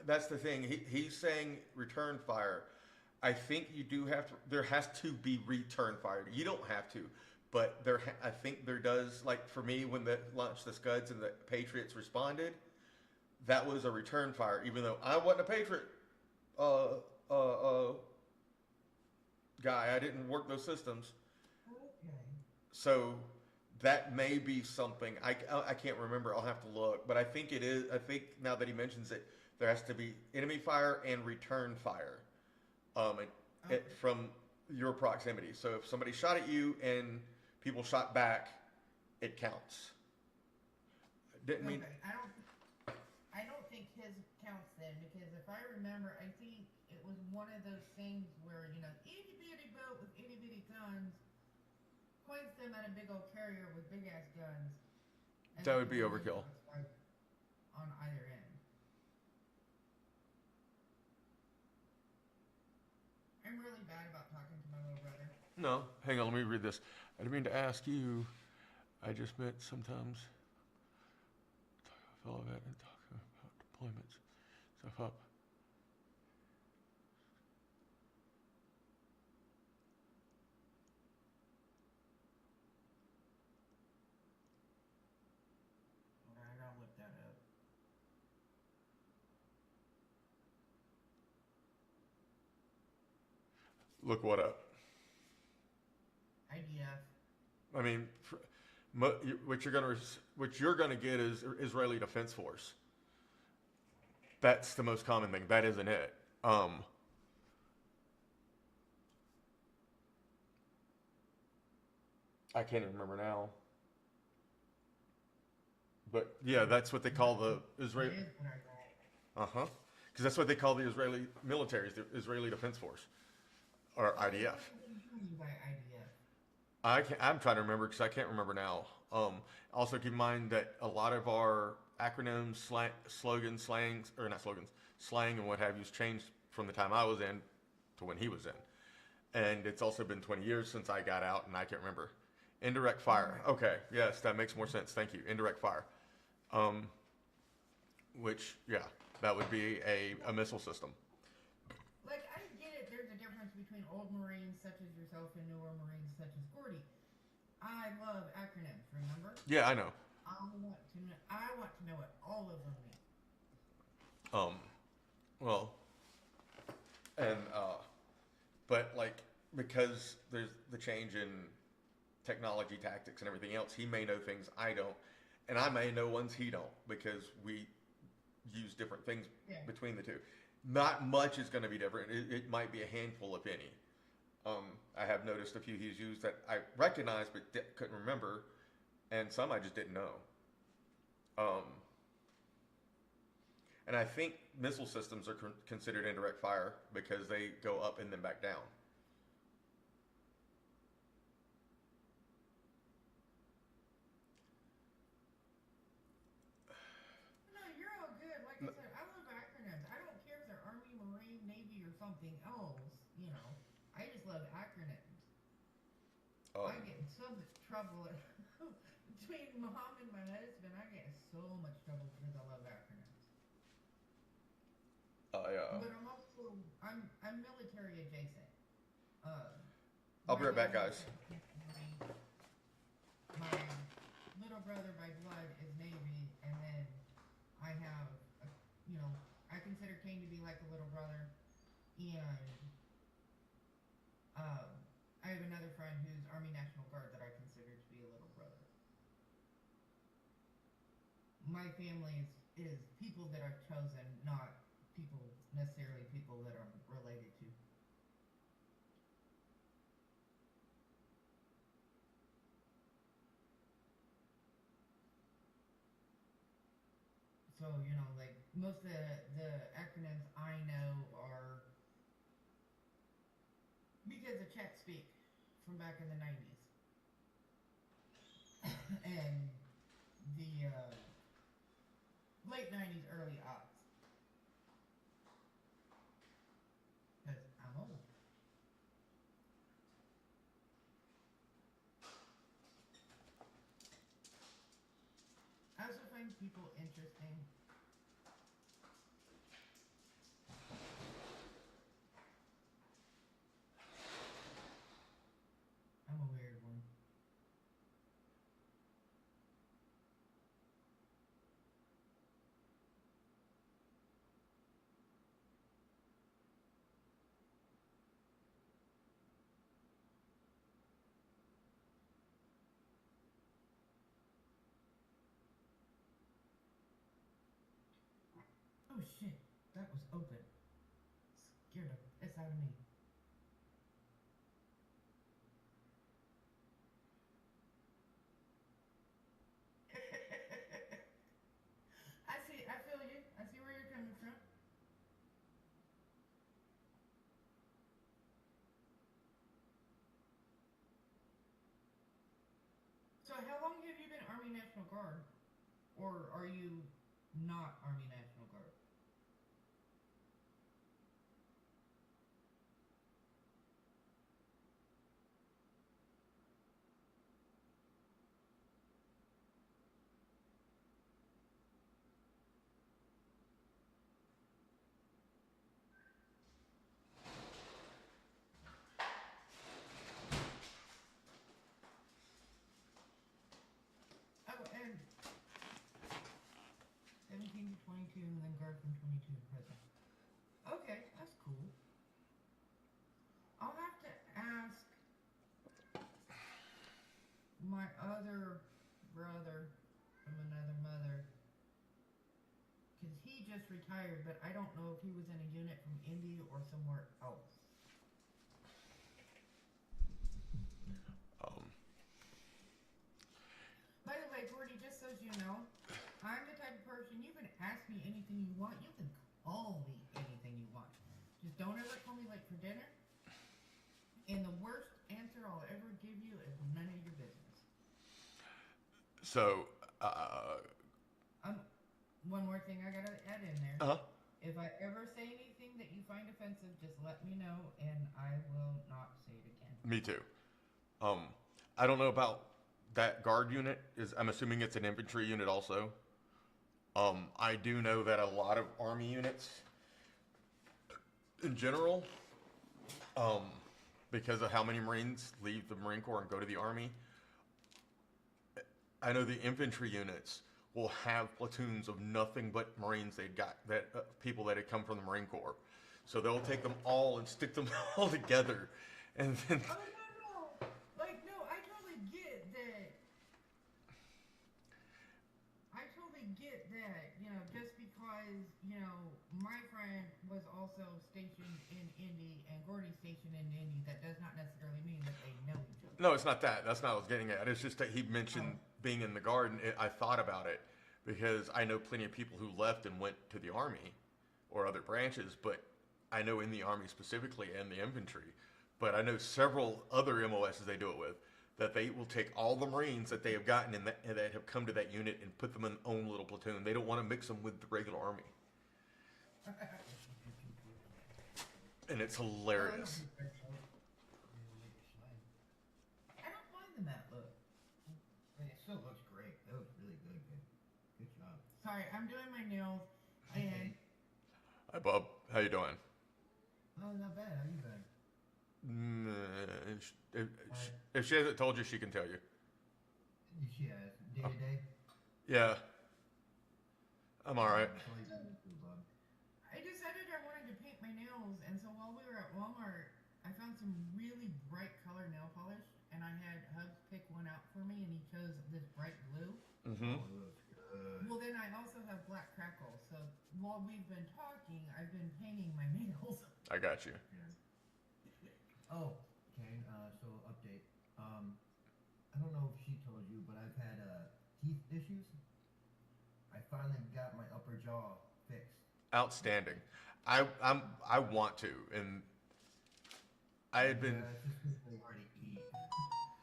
That's the thing. He's saying return fire. I think you do have to. There has to be return fire. You don't have to, but I think there does. Like for me, when they launched the Scuds and the Patriots responded, that was a return fire. Even though I wasn't a Patriot guy, I didn't work those systems.
Okay.
So that may be something. I can't remember. I'll have to look. But I think it is. I think now that he mentions it, there has to be enemy fire and return fire from your proximity. So if somebody shot at you and people shot back, it counts. Didn't mean.
Okay. I don't think his counts then, because if I remember, I think it was one of those things where, you know, itty bitty boat with itty bitty guns points them at a big old carrier with big ass guns. and
That
then
would be
people
overkill.
like on either end. I'm really bad about talking to my little brother.
No, hang on. Let me read this. I didn't mean to ask you. I just meant sometimes talk a fellow vet and talk about deployments. Stuff up.
I gotta look that up.
Look what up.
IDF.
I mean, what you're gonna get is Israeli Defense Force. That's the most common thing. That isn't it. I can't even remember now. But yeah, that's what they call the Israeli.
It is what I got.
Because that's what they call the Israeli militaries, the Israeli Defense Force, or IDF.
What do you mean by IDF?
I'm trying to remember because I can't remember now. Also keep in mind that a lot of our acronyms, slogans, slangs, or not slogans, slang and what have you has changed from the time I was in to when he was in. And it's also been 20 years since I got out and I can't remember. Indirect fire. Okay, yes, that makes more sense. Thank you. Indirect fire. Which, yeah, that would be a missile system.
Like, I get it, there's a difference between old Marines such as yourself yourself into a Marine such as Gordy. I love acronyms, remember?
Yeah, I know.
I want to know what all of them mean.
Well, and but like because there's the change in technology, tactics, and everything else, he may know things I don't, and I may know ones he don't because we use different things between the two. Not much is going to be different. It might be a handful, if any. I have noticed a few he's used that I recognized but couldn't remember, and some I just didn't know. And I think missile systems are considered indirect fire because they go up and then back down.
No, you're all good. Like I said, I love acronyms. I don't care if they're Army, Marine, Navy, or something else. You know, I just love acronyms. I get in so much trouble between mom and my husband. I get in so much trouble because I love acronyms. But I'm also I'm military adjacent.
I'll be right back, guys.
My little brother by blood is Navy, and then I have, I consider Kane to be like a little brother, and I have another friend who's Army National Guard that I consider to be a little brother. My family is people that I've chosen, not necessarily people that I'm related to. So, like most of the acronyms I know are because of chat speak from back in the 90s. And the late 90s, early aughts. Because I'm old. I also find people interesting. I'm a weird one. Oh shit, that was open. Scared the piss out of me. I feel you. I see where you're coming from. So how long have you been Army National Guard? Or are you not Army National Guard? Oh, and 17 to 22 and then Guard from 22 to present. Okay, that's cool. I'll have to ask my other brother from another mother, because he just retired, but I don't know if he was in a unit from India or somewhere else. By the way, Gordy, just so you know, I'm the type of person, you can ask me anything you want, you can call me anything you want. Just don't ever call me late for dinner, and the worst answer I'll ever give you is none of your business.
So,
one more thing I gotta add in there. If I ever say anything that you find offensive, just let me know, and I will not say it again.
Me too. I don't know about that guard unit. I'm assuming it's an infantry unit also. I do know that a lot of Army units, in general, because of how many Marines leave the Marine Corps and go to the Army. I know the infantry units will have platoons of nothing but Marines they'd got, that people that had come from the Marine Corps. So they'll take them all and stick them all together, and then
Oh no. Like no, I totally get that. Just because, my friend was also stationed in Indy and Gordy's stationed in Indy, that does not necessarily mean that they know each other.
no, it's not that. That's not what I was getting at. It's just that he mentioned being in the Guard, and I thought about it because I know plenty of people who left and went to the Army or other branches, but I know in the Army specifically and the infantry, but I know several other MOSs they do it with, that they will take all the Marines that they have gotten and that have come to that unit and put them in their own little platoon. They don't want to mix them with the regular Army. And it's hilarious.
I don't mind the matte look. And it still looks great. That looks really good. Good job. Sorry, I'm doing my nails and
Hi, Bob. How you doing?
oh, not bad. How you been?
If she hasn't told you, she can tell you.
She has day to day.
Yeah. I'm all right.
I decided I wanted to paint my nails, and so while we were at Walmart, I found some really bright color nail polish, and I had Hubs pick one out for me, and he chose this bright blue.
Mm-hmm.
Oh, it looks good. Well, then I also have black crackle, so while we've been talking, I've been painting my nails.
I got you.
Oh, Kane, so update. I don't know if she told you, but I've had teeth issues. I finally got my upper jaw fixed.
Outstanding. I want to, and I had been.
It's just really hard to eat.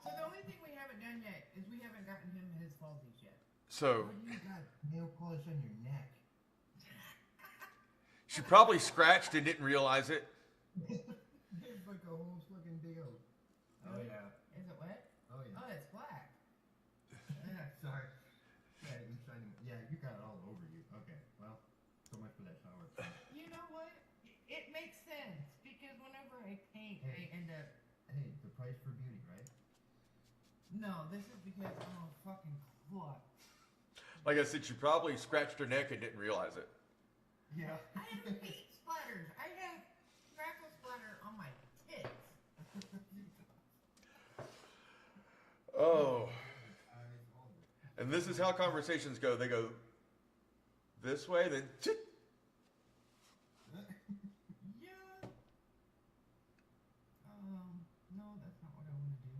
So the only thing we haven't done yet is we haven't gotten him his falsies yet.
So
What do you got nail polish on your neck?
she probably scratched and didn't realize it.
It's like a whole fucking big oak. Oh yeah.
Is it wet?
Oh yeah.
Oh, it's black.
Sorry. Yeah, you shining. Yeah, you got it all over you. Okay. Well, so much for that shower.
You know what? It makes sense because whenever I paint,
Hey.
I end up.
Hey, the price for beauty, right?
No, this is because I'm a fucking clock.
Like I said, she probably scratched her neck and didn't realize it.
Yeah.
I have paint splatters. I have crackle splatter on my tits.
Oh. And this is how conversations go. They go this way, then.
Yeah. No, that's not what I want to do.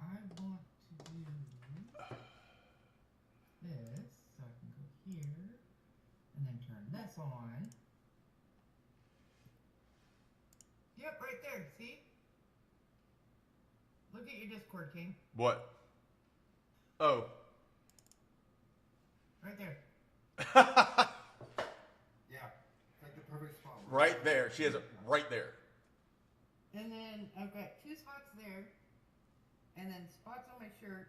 I want to do this, so I can go here, and then turn this on. Yep, right there, see? Look at your Discord, King.
What? Oh.
Right there.
Yeah. It's like the perfect spot.
Right there. She has it right there.
And then I've got 2 spots there, and then spots on my shirt.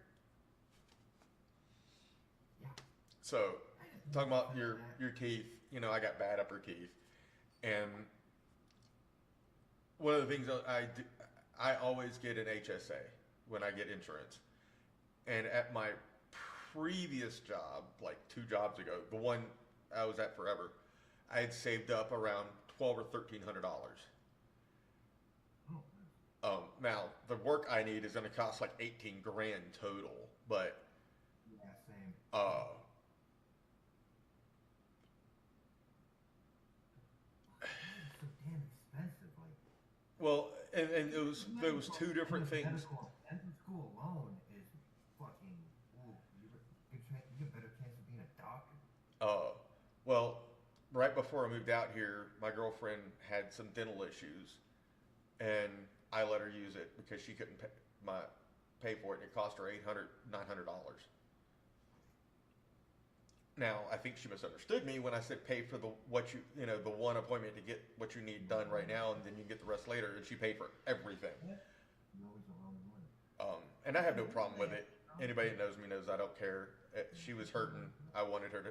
Yeah.
So,
I just
talking
want
about
to
your
do that.
teeth, I got bad upper teeth, and one of the things I always get an HSA when I get insurance, and at my previous job, like 2 jobs ago, the one I was at forever, I had saved up around $1,200 or $1,300. Now the work I need is going to cost like 18 grand total, but
Yeah, same. It's so damn expensive. Like,
well, and there was 2 different things.
Medical school alone is fucking. Ooh, you get better chance of being a doctor.
Well, right before I moved out here, my girlfriend had some dental issues, and I let her use it because she couldn't pay for it, and it cost her $800, $900. Now, I think she misunderstood me when I said pay for the one appointment to get what you need done right now, and then you get the rest later, and she paid for everything.
You always around the money.
And I have no problem with it. Anybody that knows me knows I don't care. She was hurting. I wanted her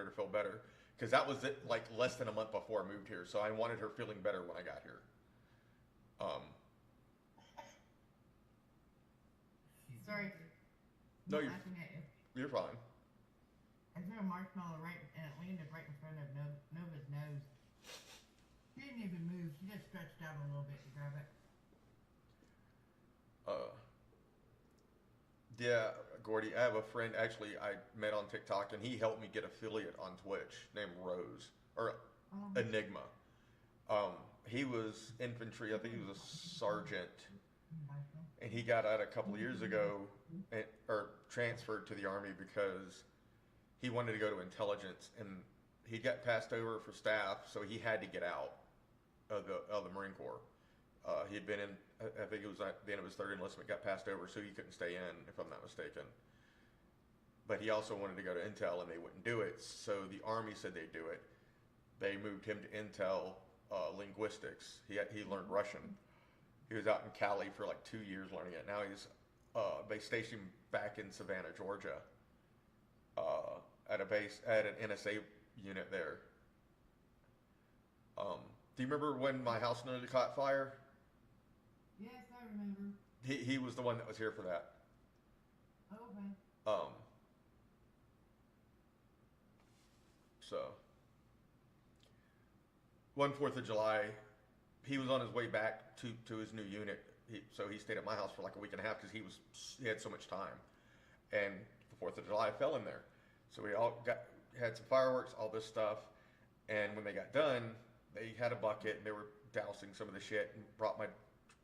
to feel better, because that was it, like less than a month before I moved here. So I wanted her feeling better when I got here.
Sorry.
No,
I'm
you're,
laughing at you.
you're fine.
I threw a marshmallow right, and it landed right in front of Nova's nose. She didn't even move. She just stretched out a little bit to grab it.
Yeah, Gordy, I have a friend actually I met on TikTok, and he helped me get affiliate on Twitch named Rose or Enigma. He was infantry. I think he was a sergeant, and he got out a couple of years ago, or transferred to the army because he wanted to go to intelligence, and he got passed over for staff, so he had to get out of the Marine Corps. He had been in, I think it was at the end of his third enlistment, got passed over, so he couldn't stay in, if I'm not mistaken. But he also wanted to go to Intel, and they wouldn't do it, so the Army said they'd do it. They moved him to Intel linguistics. He learned Russian. He was out in Cali for like 2 years learning it. Now they stationed him back in Savannah, Georgia, at an NSA unit there. Do you remember when my house nearly caught fire?
Yes, I remember.
He was the one that was here for that.
Okay.
So one 4th of July, he was on his way back to his new unit. So he stayed at my house for like a week and a half because he had so much time, and the 4th of July fell in there. So we all had some fireworks, all this stuff, and when they got done, they had a bucket and they were dousing some of the shit and brought my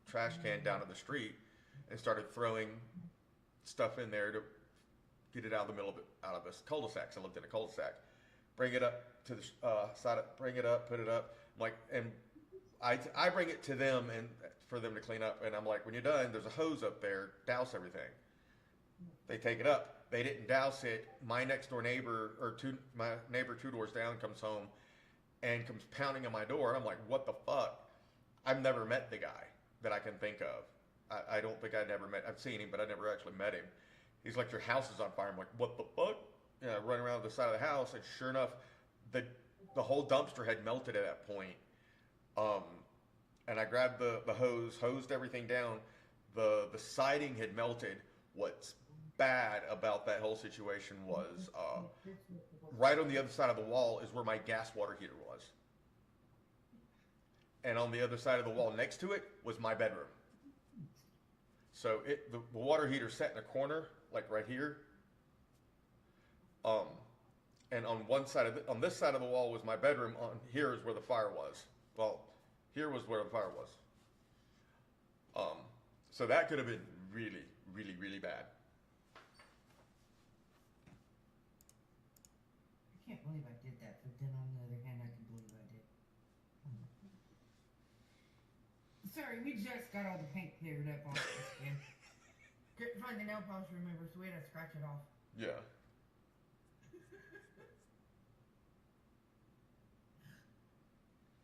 trash can down to the street and started throwing stuff in there to get it out of the middle of out of this cul-de-sac. So I lived in a cul-de-sac. Bring it up to the side. Bring it up. Put it up. I'm like, and I bring it to them and for them to clean up. And I'm like, when you're done, there's a hose up there. Douse everything. They take it up. They didn't douse it. My next door neighbor, my neighbor 2 doors down, comes home and comes pounding on my door. I'm like, what the fuck? I've never met the guy that I can think of. I don't think I'd ever met. I've seen him, but I never actually met him. He's like, your house is on fire. I'm like, what the fuck? You know, I run around to the side of the house, and sure enough, the whole dumpster had melted at that point. And I grabbed the hose, hosed everything down. The siding had melted. What's bad about that whole situation was right on the other side of the wall is where my gas water heater was. And on the other side of the wall next to it was my bedroom. So the water heater sat in a corner, like right here. And on on this side of the wall was my bedroom. On here is where the fire was. Well, here was where the fire was. So that could have been really, really, really bad.
I can't believe I did that, but then on the other hand, I can believe I did. Sorry, we just got all the paint cleared up off the skin. Couldn't find the nail polish remover, so we had to scratch it off.
Yeah.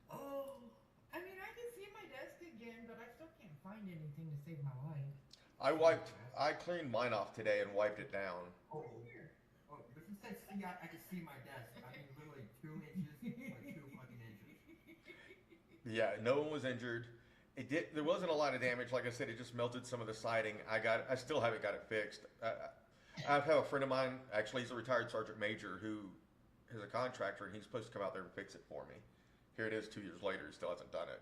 Oh, I mean, I can see my desk again, but I still can't find anything to save my life.
I cleaned mine off today and wiped it down.
Oh, oh, if you said see, I can see my desk. I mean, literally 2 inches, like 2 fucking inches.
Yeah, no one was injured. There wasn't a lot of damage. Like I said, it just melted some of the siding. I still haven't got it fixed. I have a friend of mine, actually, he's a retired sergeant major who is a contractor, and he's supposed to come out there and fix it for me. Here it is 2 years later, he still hasn't done it.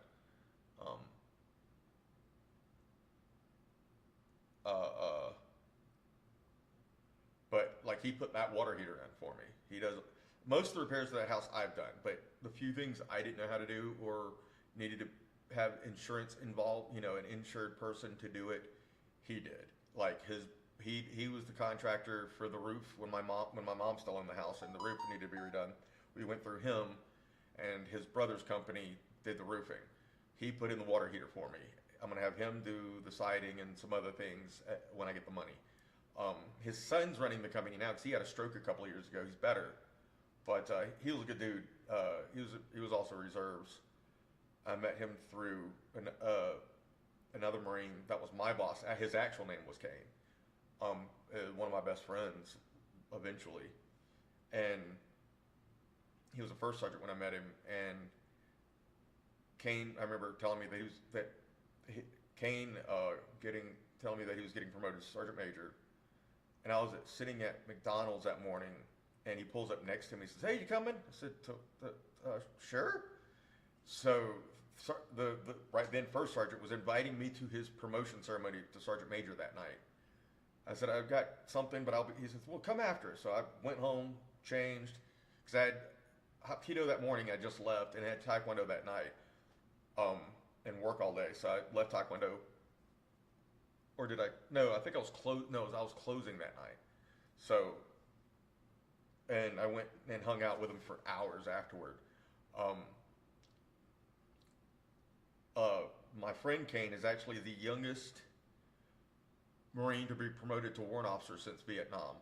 But like he put that water heater in for me. He does most of the repairs to that house I've done, but the few things I didn't know how to do or needed to have insurance involved, you know, an insured person to do it, he did. Like he was the contractor for the roof when my mom's still in the house and the roof needed to be redone. We went through him, and his brother's company did the roofing. He put in the water heater for me. I'm gonna have him do the siding and some other things when I get the money. His son's running the company now because he had a stroke a couple of years ago. He's better, but he was a good dude. He was also reserves. I met him through another Marine that was my boss. His actual name was Kane. One of my best friends, eventually, and he was a first sergeant when I met him. And Kane, I remember telling me that Kane telling me that he was getting promoted to sergeant major. And I was sitting at McDonald's that morning, and he pulls up next to me. He says, "Hey, you coming?" I said, "Sure." So the right then first sergeant was inviting me to his promotion ceremony to sergeant major that night. I said, "I've got something, but I'll be." He says, "Well, come after." So I went home, changed, because I had Hapkido that morning. I just left, and had Taekwondo that night, and work all day. So I left Taekwondo. Or did I? No, I think I was I was closing that night. So, and I went and hung out with him for hours afterward. My friend Kane is actually the youngest Marine to be promoted to warrant officer since Vietnam.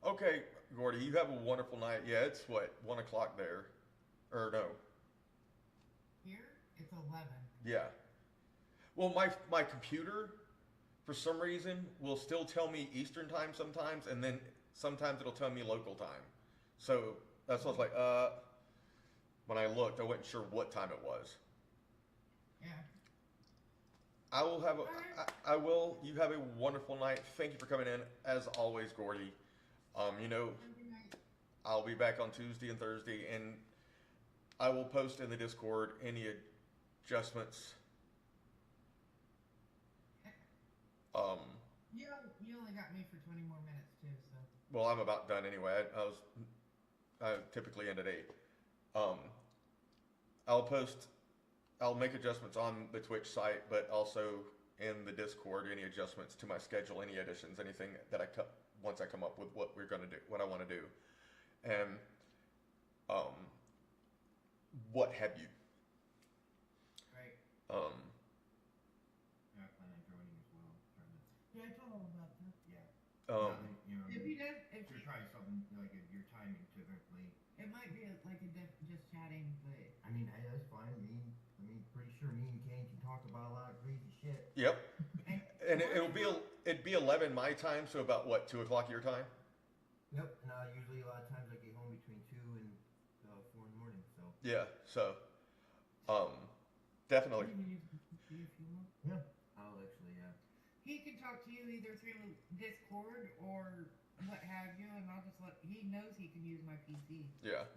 Okay, Gordy, you have a wonderful night. Yeah, it's what, 1 o'clock there, or no?
Here, it's 11.
Yeah. Well, my computer, for some reason, will still tell me Eastern time sometimes, and then sometimes it'll tell me local time. So that's what I was like, when I looked, I wasn't sure what time it was.
Yeah.
I will have I will. You have a wonderful night. Thank you for coming in, as always, Gordy. You know, I'll be back on Tuesday and Thursday, and I will post in the Discord any adjustments.
You only got me for 20 more minutes too, so.
Well, I'm about done anyway. I typically end at 8. I'll make adjustments on the Twitch site, but also in the Discord, any adjustments to my schedule, any additions, anything that once I come up with what we're going to do, what I want to do. And, what have you.
Right.
Yeah, I plan on joining as well.
Yeah, I told him about that.
You know,
If he does, if
to try something like your timing typically.
it might be like just chatting, but
I mean, that's fine. Pretty sure me and Kane can talk about a lot of crazy shit.
Yep. And it'd be 11 my time, so about what, 2 o'clock your time?
Yep. And usually a lot of times I get home between 2 and 4 in the morning. So.
Yeah. So, definitely.
you can use the PC if you want.
Yeah. I'll actually.
He can talk to you either through Discord or what have you, and I'll just he knows he can use my PC.
Yeah.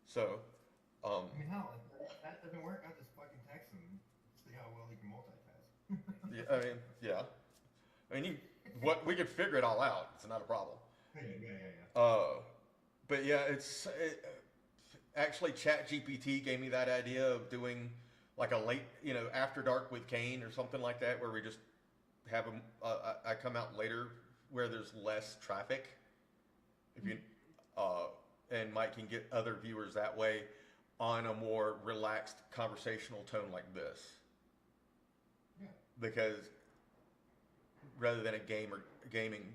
So,
I mean, hell, if that doesn't work, I'll just fucking text him and see how well he can multitask.
yeah, yeah. We could figure it all out. It's not a problem.
Yeah.
But yeah, actually ChatGPT gave me that idea of doing like a late, after dark with Kane or something like that, where we just have I come out later where there's less traffic. If you, and Mike can get other viewers that way on a more relaxed conversational tone like this.
Yeah.
Because rather than a gaming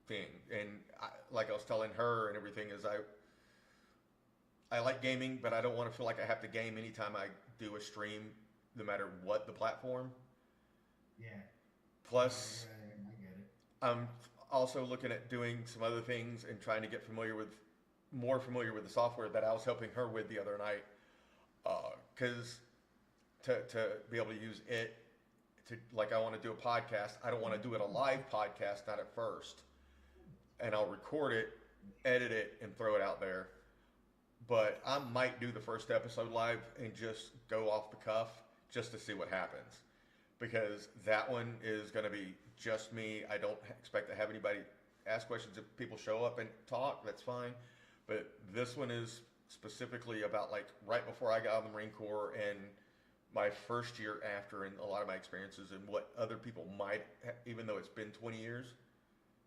thing, and like I was telling her and everything, is I like gaming, but I don't want to feel like I have to game anytime I do a stream, no matter what the platform.
Yeah.
Plus,
I get it.
I'm also looking at doing some other things and trying to get more familiar with the software that I was helping her with the other night. Because to be able to use it like I want to do a podcast, I don't want to do it a live podcast, not at first. And I'll record it, edit it, and throw it out there. But I might do the first episode live and just go off the cuff just to see what happens. Because that one is going to be just me. I don't expect to have anybody ask questions. If people show up and talk, that's fine. But this one is specifically about like right before I got out of the Marine Corps and my first year after, and a lot of my experiences and what other people might, even though it's been 20 years,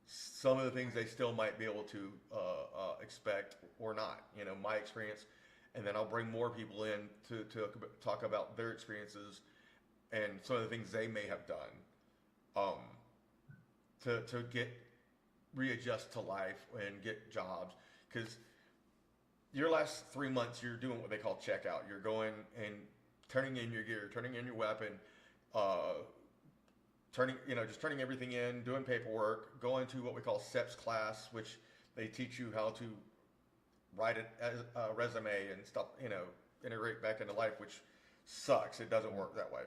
some of the things they still might be able to expect or not. My experience, and then I'll bring more people in to talk about their experiences and some of the things they may have done to readjust to life and get jobs. Because your last 3 months, you're doing what they call checkout. You're going and turning in your gear, turning in your weapon, just turning everything in, doing paperwork, going to what we call SEPS class, which they teach you how to write a resume and stuff, integrate back into life, which sucks. It doesn't work that way.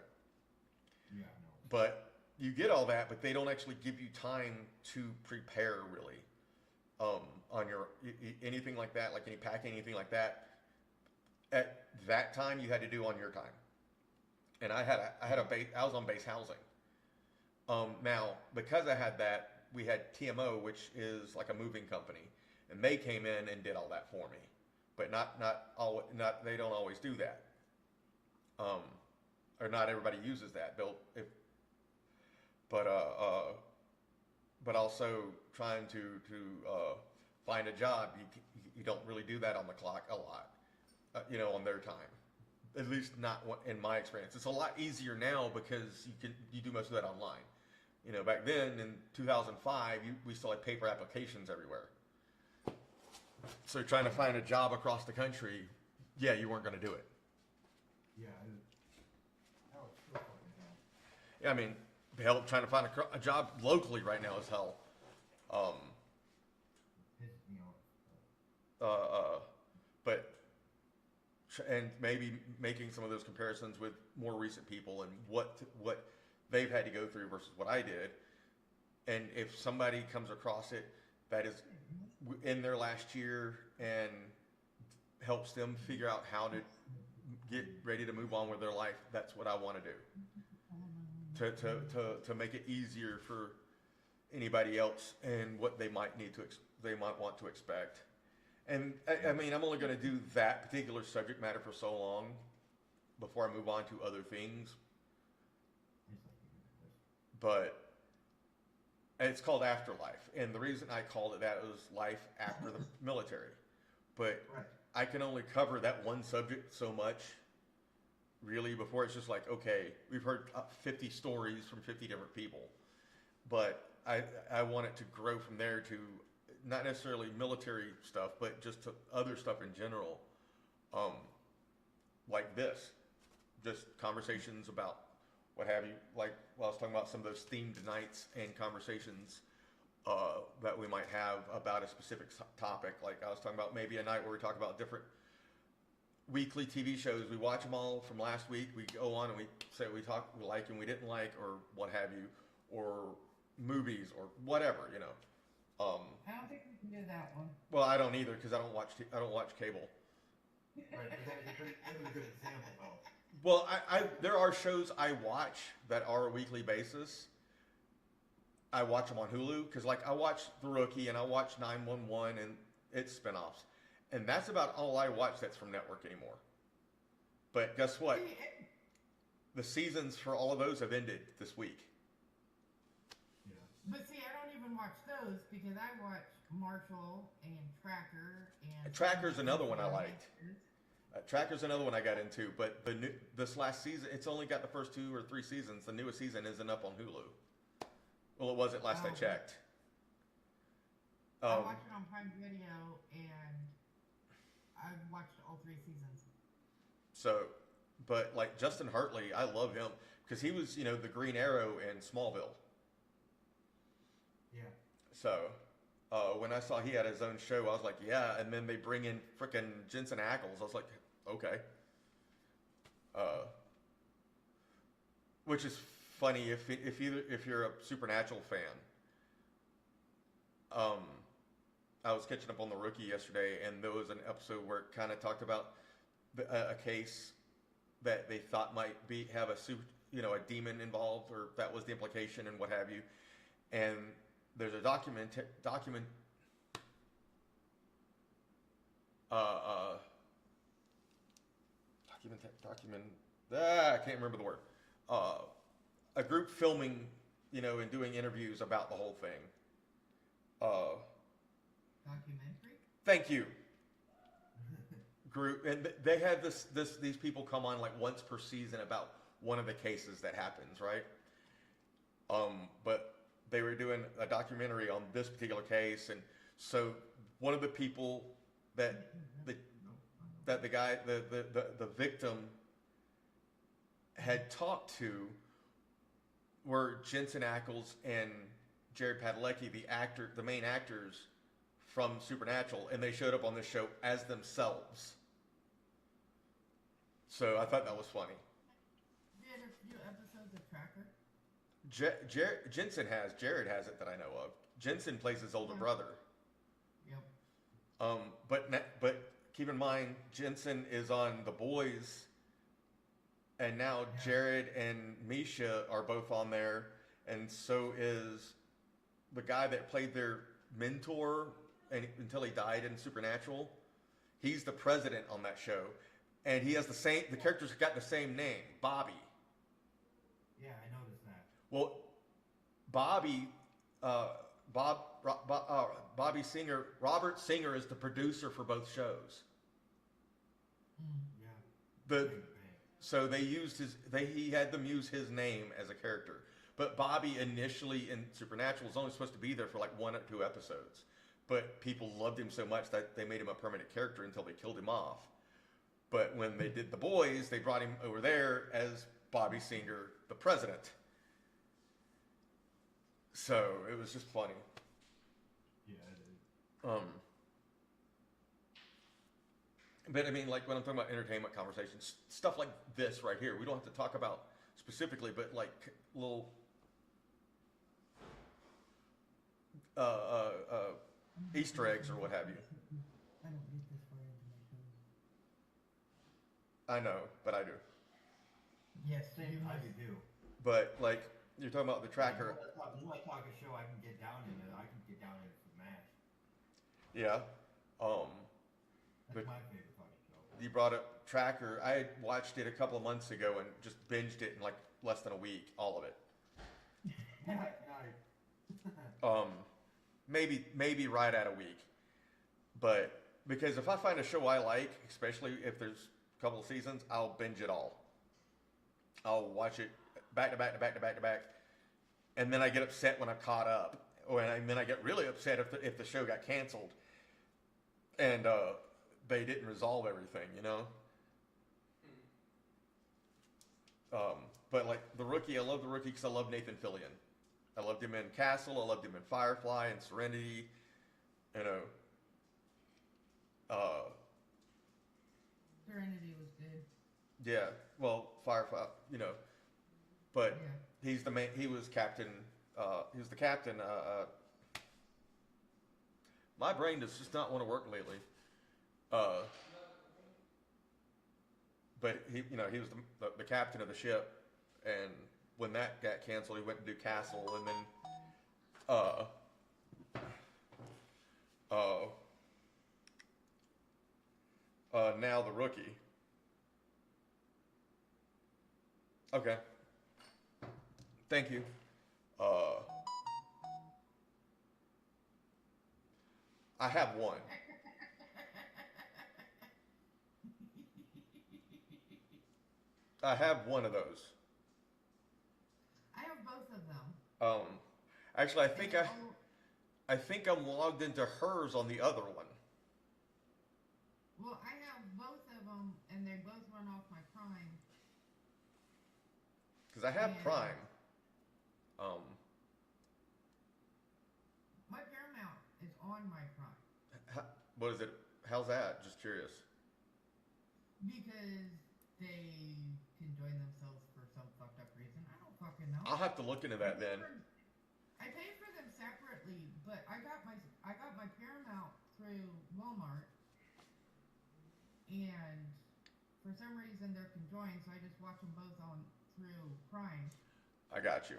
Yeah, I know.
But you get all that, but they don't actually give you time to prepare really. On your anything like that, like any packing, anything like that. At that time, you had to do on your time. And I was on base housing. Now, because I had that, we had TMO, which is like a moving company, and they came in and did all that for me. But they don't always do that. Or not everybody uses that. But also trying to find a job, you don't really do that on the clock a lot, on their time. At least not in my experience. It's a lot easier now because you do most of that online. Back then in 2005, we still had paper applications everywhere. So trying to find a job across the country, yeah, you weren't going to do it.
Yeah, that was so fucking hell.
Yeah, I mean, hell, trying to find a job locally right now is hell.
Pissed me off.
And maybe making some of those comparisons with more recent people and what they've had to go through versus what I did. And if somebody comes across it that is in their last year and helps them figure out how to get ready to move on with their life, that's what I want to do. To make it easier for anybody else and what they might want to expect. And I mean, I'm only going to do that particular subject matter for so long before I move on to other things. But it's called Afterlife, and the reason I called it that was life after the military. But
Right.
I can only cover that one subject so much, really, before it's just like, okay, we've heard 50 stories from 50 different people. But I want it to grow from there to not necessarily military stuff, but just to other stuff in general, like this. Just conversations about what have you. Like, I was talking about some of those themed nights and conversations that we might have about a specific topic. Like, I was talking about maybe a night where we talk about different weekly TV shows. We watch them all from last week. We go on and we say we like and we didn't like, or what have you, or movies or whatever,
I don't think we can do that one.
Well, I don't either because I don't watch cable.
Right, but that was a good example, though.
Well, there are shows I watch that are a weekly basis. I watch them on Hulu because, like, I watch The Rookie and I watch 911 and its spinoffs, and that's about all I watch that's from network anymore. But guess what?
See,
The seasons for all of those have ended this week.
Yeah.
but see, I don't even watch those because I watch Marshall and Tracker and.
Tracker's another one I liked. Tracker's another one I got into, but this last season, it's only got the first 2 or 3 seasons. The newest season isn't up on Hulu. Well, it wasn't last I
Oh.
checked.
I watch it on Prime Video, and I've watched all 3 seasons.
So, but like Justin Hartley, I love him because he was, the Green Arrow in Smallville.
Yeah.
So, when I saw he had his own show, I was like, yeah. And then they bring in frickin' Jensen Ackles. I was like, okay. Which is funny if you're a Supernatural fan. I was catching up on The Rookie yesterday, and there was an episode where it kind of talked about a case that they thought might have a demon involved, or that was the implication, and what have you. And there's a I can't remember the word. A group filming, and doing interviews about the whole thing.
Documentary?
Thank you. Group, and they had these people come on like once per season about one of the cases that happens, right? But they were doing a documentary on this particular case, and so one of the people that the guy, the victim had talked to were Jensen Ackles and Jared Padalecki, the main actors from Supernatural, and they showed up on this show as themselves. So I thought that was funny.
Have you had a few episodes of Tracker?
Jensen has, Jared has it that I know of. Jensen plays his older brother.
Yep.
But keep in mind, Jensen is on The Boys, and now Jared and Misha are both on there, and so is the guy that played their mentor until he died in Supernatural. He's the president on that show, and he has the characters got the same name, Bobby.
Yeah, I noticed that.
Well, Bobby Singer, Robert Singer is the producer for both shows.
Yeah.
So they used he had them use his name as a character. But Bobby initially in Supernatural was only supposed to be there for like 1 or 2 episodes. But people loved him so much that they made him a permanent character until they killed him off. But when they did The Boys, they brought him over there as Bobby Singer, the president. So it was just funny.
Yeah, it is.
But I mean, like when I'm talking about entertainment conversations, stuff like this right here, we don't have to talk about specifically, but like little Easter eggs or what have you.
I don't get this far into my shows.
I know, but I do.
Yes,
Same, I do.
But like you're talking about the tracker.
You might talk a show I can get down in it. I can get down in it for MASH.
Yeah.
That's
But-
my favorite fucking show.
You brought up Tracker. I watched it a couple of months ago and just binged it in like less than a week, all of it.
Nice.
Maybe right at a week. But because if I find a show I like, especially if there's a couple of seasons, I'll binge it all. I'll watch it back to back to back to back to back, and then I get upset when I'm caught up, and then I get really upset if the show got canceled, and they didn't resolve everything, you know. But like The Rookie, I love The Rookie because I love Nathan Fillion. I loved him in Castle. I loved him in Firefly and Serenity. You know.
Serenity was good.
Yeah. Well, Firefly. You know. But
Yeah.
he's the main. He was captain. He was the captain. My brain does just not want to work lately. But he was the captain of the ship, and when that got canceled, he went to do Castle, and then now The Rookie. Okay. Thank you. I have one. I have one of those.
I have both of them.
Actually,
And
I think I'm logged into hers on the other one.
well, I have both of them, and they both run off my Prime.
Because I have
Yeah.
Prime.
My Paramount is on my Prime
What is it? How's that? Just curious.
because they can join themselves for some fucked up reason. I don't fucking know.
I'll have to look into that then.
I paid for them separately, but I got my Paramount through Walmart, and for some reason they're conjoined, so I just watch them both on through Prime.
I got you.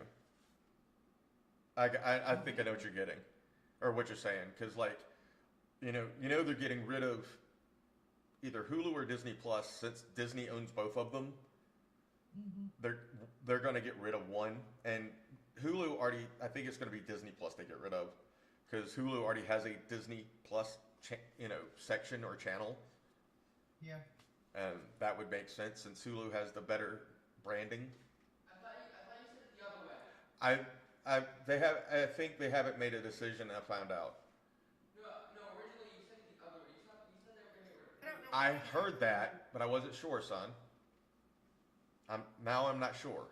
I think I know what you're getting, or what you're saying, because like, you know they're getting rid of either Hulu or Disney Plus since Disney owns both of them.
Mm-hmm.
They're going to get rid of one, and Hulu already. I think it's going to be Disney Plus they get rid of, because Hulu already has a Disney Plus section or channel,
Yeah.
and that would make sense since Hulu has the better branding.
I thought you said it the other way.
I think they haven't made a decision. I found out.
No, originally you said it the other way. You said they were going to get rid of it.
I don't know.
I heard that, but I wasn't sure, son. I'm not sure.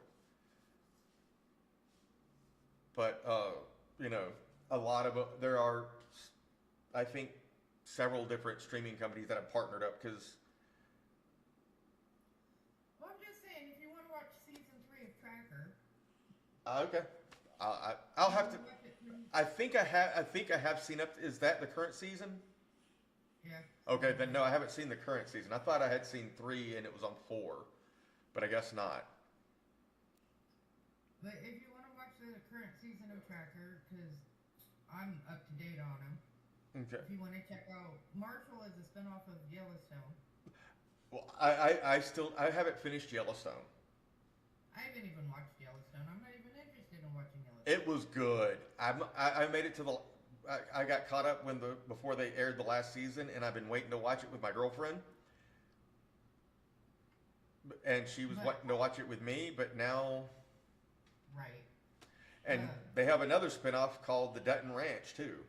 But a lot of there are I think, several different streaming companies that have partnered up because.
Well, I'm just saying, if you want to watch season 3 of Tracker,
Okay, I'll have to.
watch it through.
I think I have seen up. Is that the current season?
Yeah.
Okay, then no, I haven't seen the current season. I thought I had seen 3 and it was on 4, but I guess not.
But if you want to watch the current season of Tracker, because I'm up to date on them.
Okay.
If you want to check out, Marshall is a spinoff of Yellowstone.
Well, I haven't finished Yellowstone.
I haven't even watched Yellowstone. I'm not even interested in watching Yellowstone.
It was good. I made it to the. I got caught up before they aired the last season, and I've been waiting to watch it with my girlfriend. And she was wanting to watch it with me, but now.
Right.
And they have another spinoff called The Dutton Ranch too.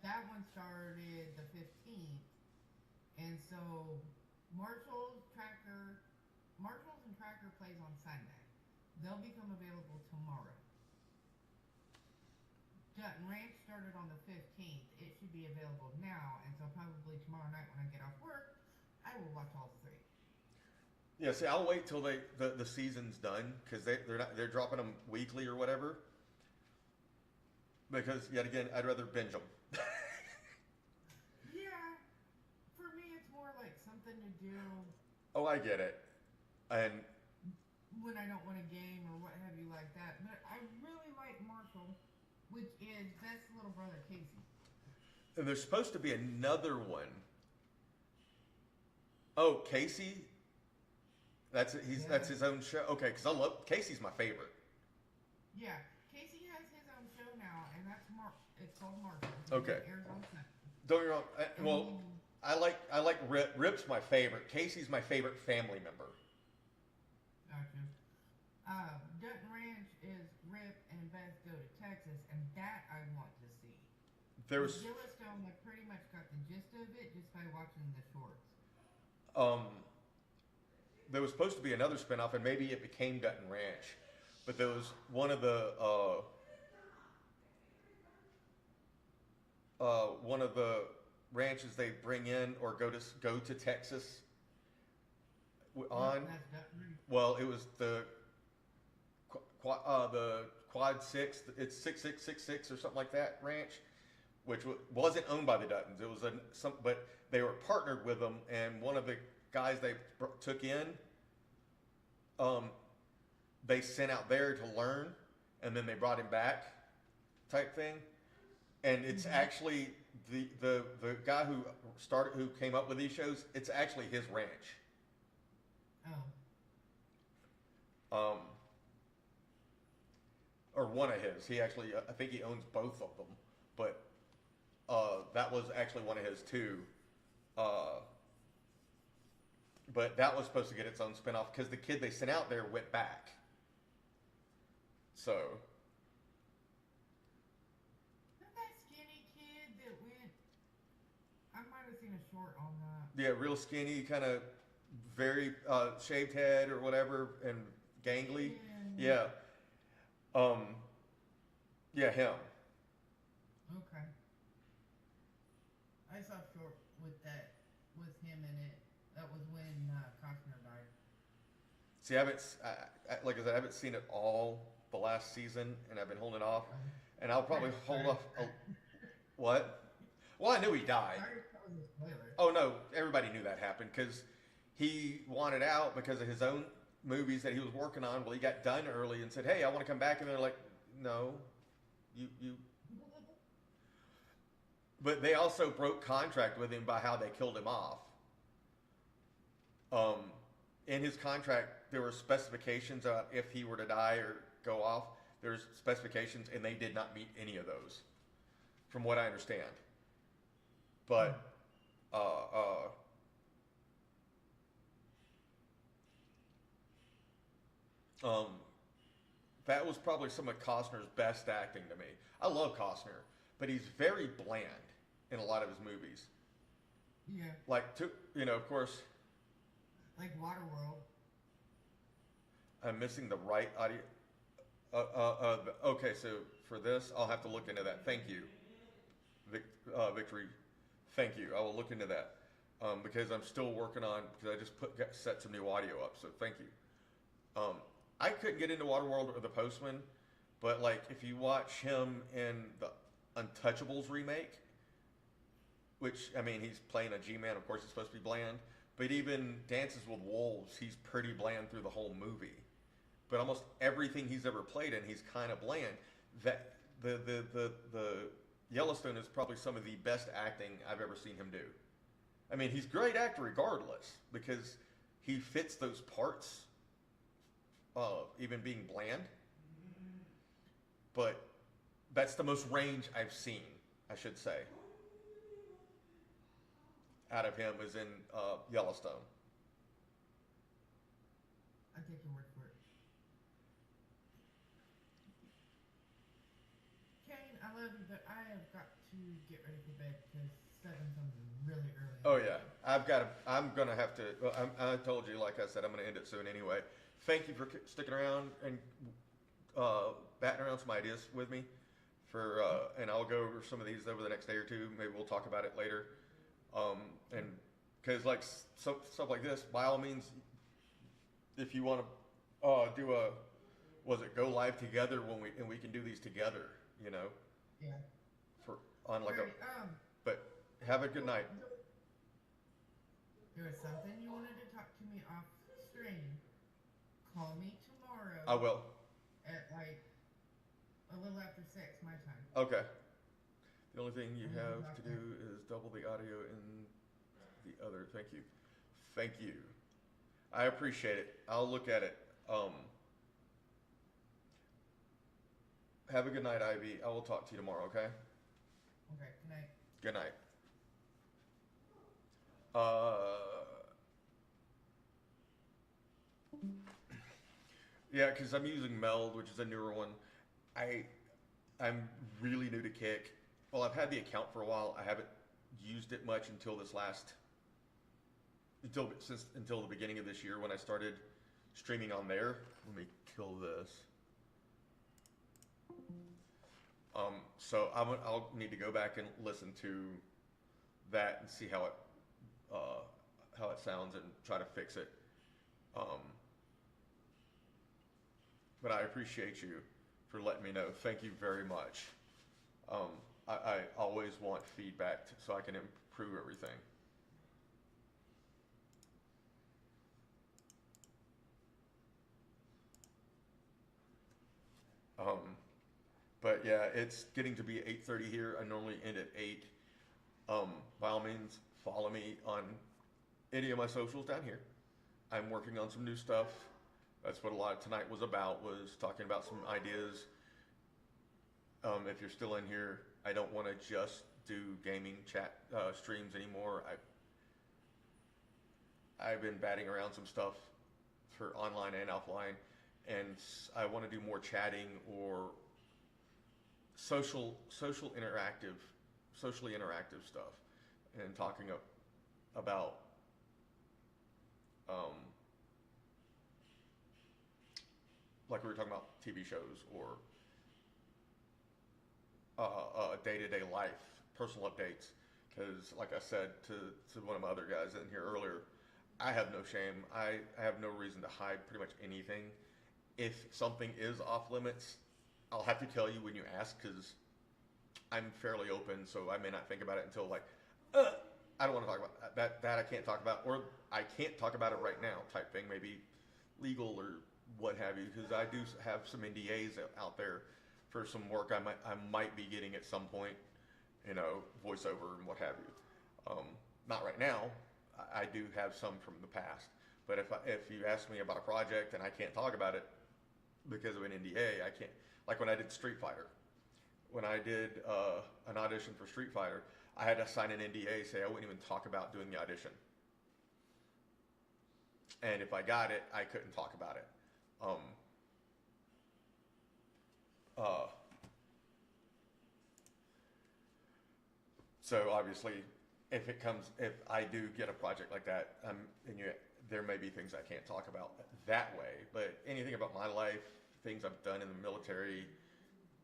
That one started the 15th, and so Marshall's and Tracker plays on Sunday. They'll become available tomorrow. Dutton Ranch started on the 15th. It should be available now, and so probably tomorrow night when I get off work, I will watch all 3.
Yeah, see, I'll wait till the season's done because they're dropping them weekly or whatever. Because yet again, I'd rather binge them.
Yeah, for me it's more like something to do
Oh, I get it. And
when I don't want to game or what have you like that. But I really like Marshall, which is Beth's little brother Casey.
there's supposed to be another one. Oh, Casey. That's his own show. Okay, because I love Casey's my favorite.
Yeah, Casey has his own show now, and it's called Marshall.
Okay.
It airs on Sunday.
Don't get me wrong. Well, I like Rip. Rip's my favorite. Casey's my favorite family member.
Gotcha. Dutton Ranch is Rip and Beth go to Texas, and that I want to see.
There's
Yellowstone, I pretty much got the gist of it just by watching the shorts.
there was supposed to be another spinoff, and maybe it became Dutton Ranch, but there was one of the ranches they bring in or go to Texas on.
That's Dutton.
Well, it was the Quad 6. It's 6666 or something like that ranch, which wasn't owned by the Duttons. It was but they were partnered with them, and one of the guys they took in, they sent out there to learn, and then they brought him back, type thing. And it's actually the guy who came up with these shows. It's actually his ranch.
Oh.
Or one of his. He actually, I think he owns both of them, but that was actually one of his too. But that was supposed to get its own spinoff because the kid they sent out there went back. So.
Not that skinny kid that went. I might have seen a short on that.
Yeah, real skinny, kind of very shaved head or whatever, and gangly. Yeah. Yeah, him.
Okay. I saw a short with him in it. That was when Costner died.
See, like I said, I haven't seen it all the last season, and I've been holding off. And I'll probably hold off. What? Well, I knew he died.
Sorry if that was a spoiler.
Oh no, everybody knew that happened because he wanted out because of his own movies that he was working on. Well, he got done early and said, "Hey, I want to come back," and they're like, "No, you." But they also broke contract with him by how they killed him off. In his contract, there were specifications about if he were to die or go off. There's specifications, and they did not meet any of those, from what I understand. But that was probably some of Costner's best acting to me. I love Costner, but he's very bland in a lot of his movies.
Yeah.
Like, of course,
Like Waterworld.
I'm missing the right audio. Okay, so for this, I'll have to look into that. Thank you, Victory Thank you. I will look into that because I'm still working on because I just set some new audio up. So thank you. I couldn't get into Waterworld or The Postman, but like if you watch him in the Untouchables remake, which I mean he's playing a G-man, of course he's supposed to be bland, but even Dances with Wolves, he's pretty bland through the whole movie. But almost everything he's ever played in, he's kind of bland. That the Yellowstone is probably some of the best acting I've ever seen him do. I mean, he's a great actor regardless because he fits those parts, even being bland. But that's the most range I've seen, I should say, out of him is in Yellowstone.
I take your word for it. Kane, I love you, but I have got to get ready for bed because 7 comes really early.
Oh yeah, I'm gonna have to. Well, I told you, like I said, I'm gonna end it soon anyway. Thank you for sticking around and batting around some ideas with me. And I'll go over some of these over the next day or two. Maybe we'll talk about it later. And because like stuff like this, by all means, if you want to do go live together when we can do these together, you know.
Yeah.
On like
Right,
but have a good night.
There was something you wanted to talk to me off stream. Call me tomorrow.
I will.
At like a little after 6 my time.
Okay. The only thing you have to do is double the audio in the other. Thank you. Thank you. I appreciate it. I'll look at it. Have a good night, Ivy. I will talk to you tomorrow, okay?
Okay, good night.
Good night. Yeah, because I'm using Meld, which is a newer one. I'm really new to Kick. Well, I've had the account for a while. I haven't used it much until until the beginning of this year when I started streaming on there. Let me kill this. So I'll need to go back and listen to that and see how it sounds and try to fix it. But I appreciate you for letting me know. Thank you very much. I always want feedback so I can improve everything. But yeah, it's getting to be 8:30 here. I normally end at 8. By all means, follow me on any of my socials down here. I'm working on some new stuff. That's what a lot of tonight was about, was talking about some ideas. If you're still in here, I don't want to just do gaming chat streams anymore. I've been batting around some stuff for online and offline, and I want to do more chatting or socially interactive stuff, and talking about like we were talking about TV shows or day-to-day life, personal updates. Because like I said to one of my other guys in here earlier, I have no shame. I have no reason to hide pretty much anything. If something is off limits, I'll have to tell you when you ask, because I'm fairly open, so I may not think about it until like, I don't want to talk about that. That I can't talk about, or I can't talk about it right now type thing, maybe legal or what have you, because I do have some NDAs out there for some work I might be getting at some point, you know, voiceover and what have you. Not right now. I do have some from the past, but if you ask me about a project and I can't talk about it because of an NDA, I can't. Like when I did Street Fighter, when I did an audition for Street Fighter, I had to sign an NDA, say I wouldn't even talk about doing the audition. And if I got it, I couldn't talk about it. So obviously, if I do get a project like that, there may be things I can't talk about that way. But anything about my life, things I've done in the military,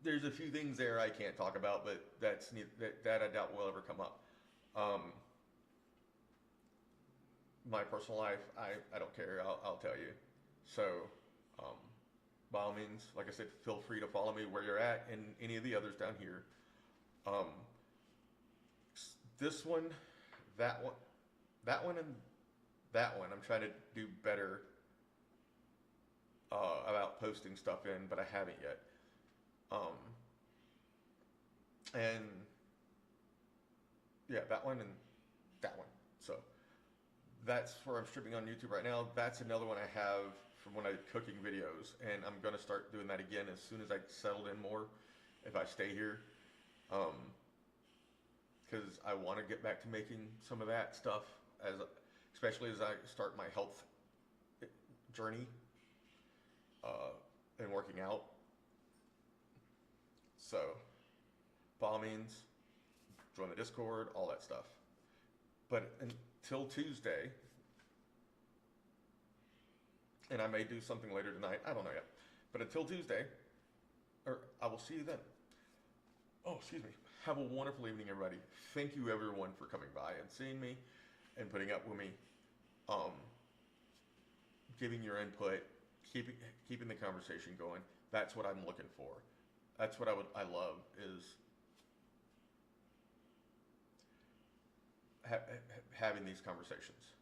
there's a few things there I can't talk about, but that I doubt will ever come up. Um, my personal life, I don't care. I'll tell you. So, um, by all means, like I said, feel free to follow me where you're at and any of the others down here. Um, this one, that one, that one, and that one, I'm trying to do better about posting stuff in, but I haven't yet. Um, and yeah, that one and that one. So that's where I'm stripping on YouTube right now. That's another one I have from when I cooking videos, and I'm gonna start doing that again as soon as I settle in more. If I stay here, because I want to get back to making some of that stuff, as especially as I start my health journey and working out. So, by all means, join the Discord, all that stuff. But until Tuesday, and I may do something later tonight, I don't know yet. But until Tuesday, or I will see you then. Oh, excuse me. Have a wonderful evening, everybody. Thank you, everyone, for coming by and seeing me and putting up with me. Giving your input, keeping the conversation going. That's what I'm looking for. That's what I love is having these conversations.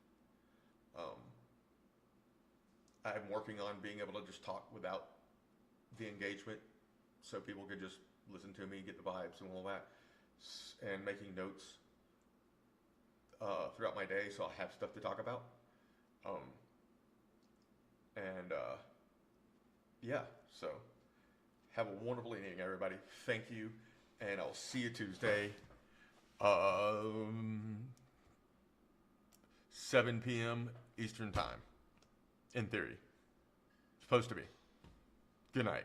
I'm working on being able to just talk without the engagement, so people could just listen to me, get the vibes and all that, and making notes throughout my day, so I'll have stuff to talk about. Yeah, so have a wonderful evening, everybody. Thank you, and I'll see you Tuesday, 7 p.m. Eastern Time, in theory. Supposed to be. Good night.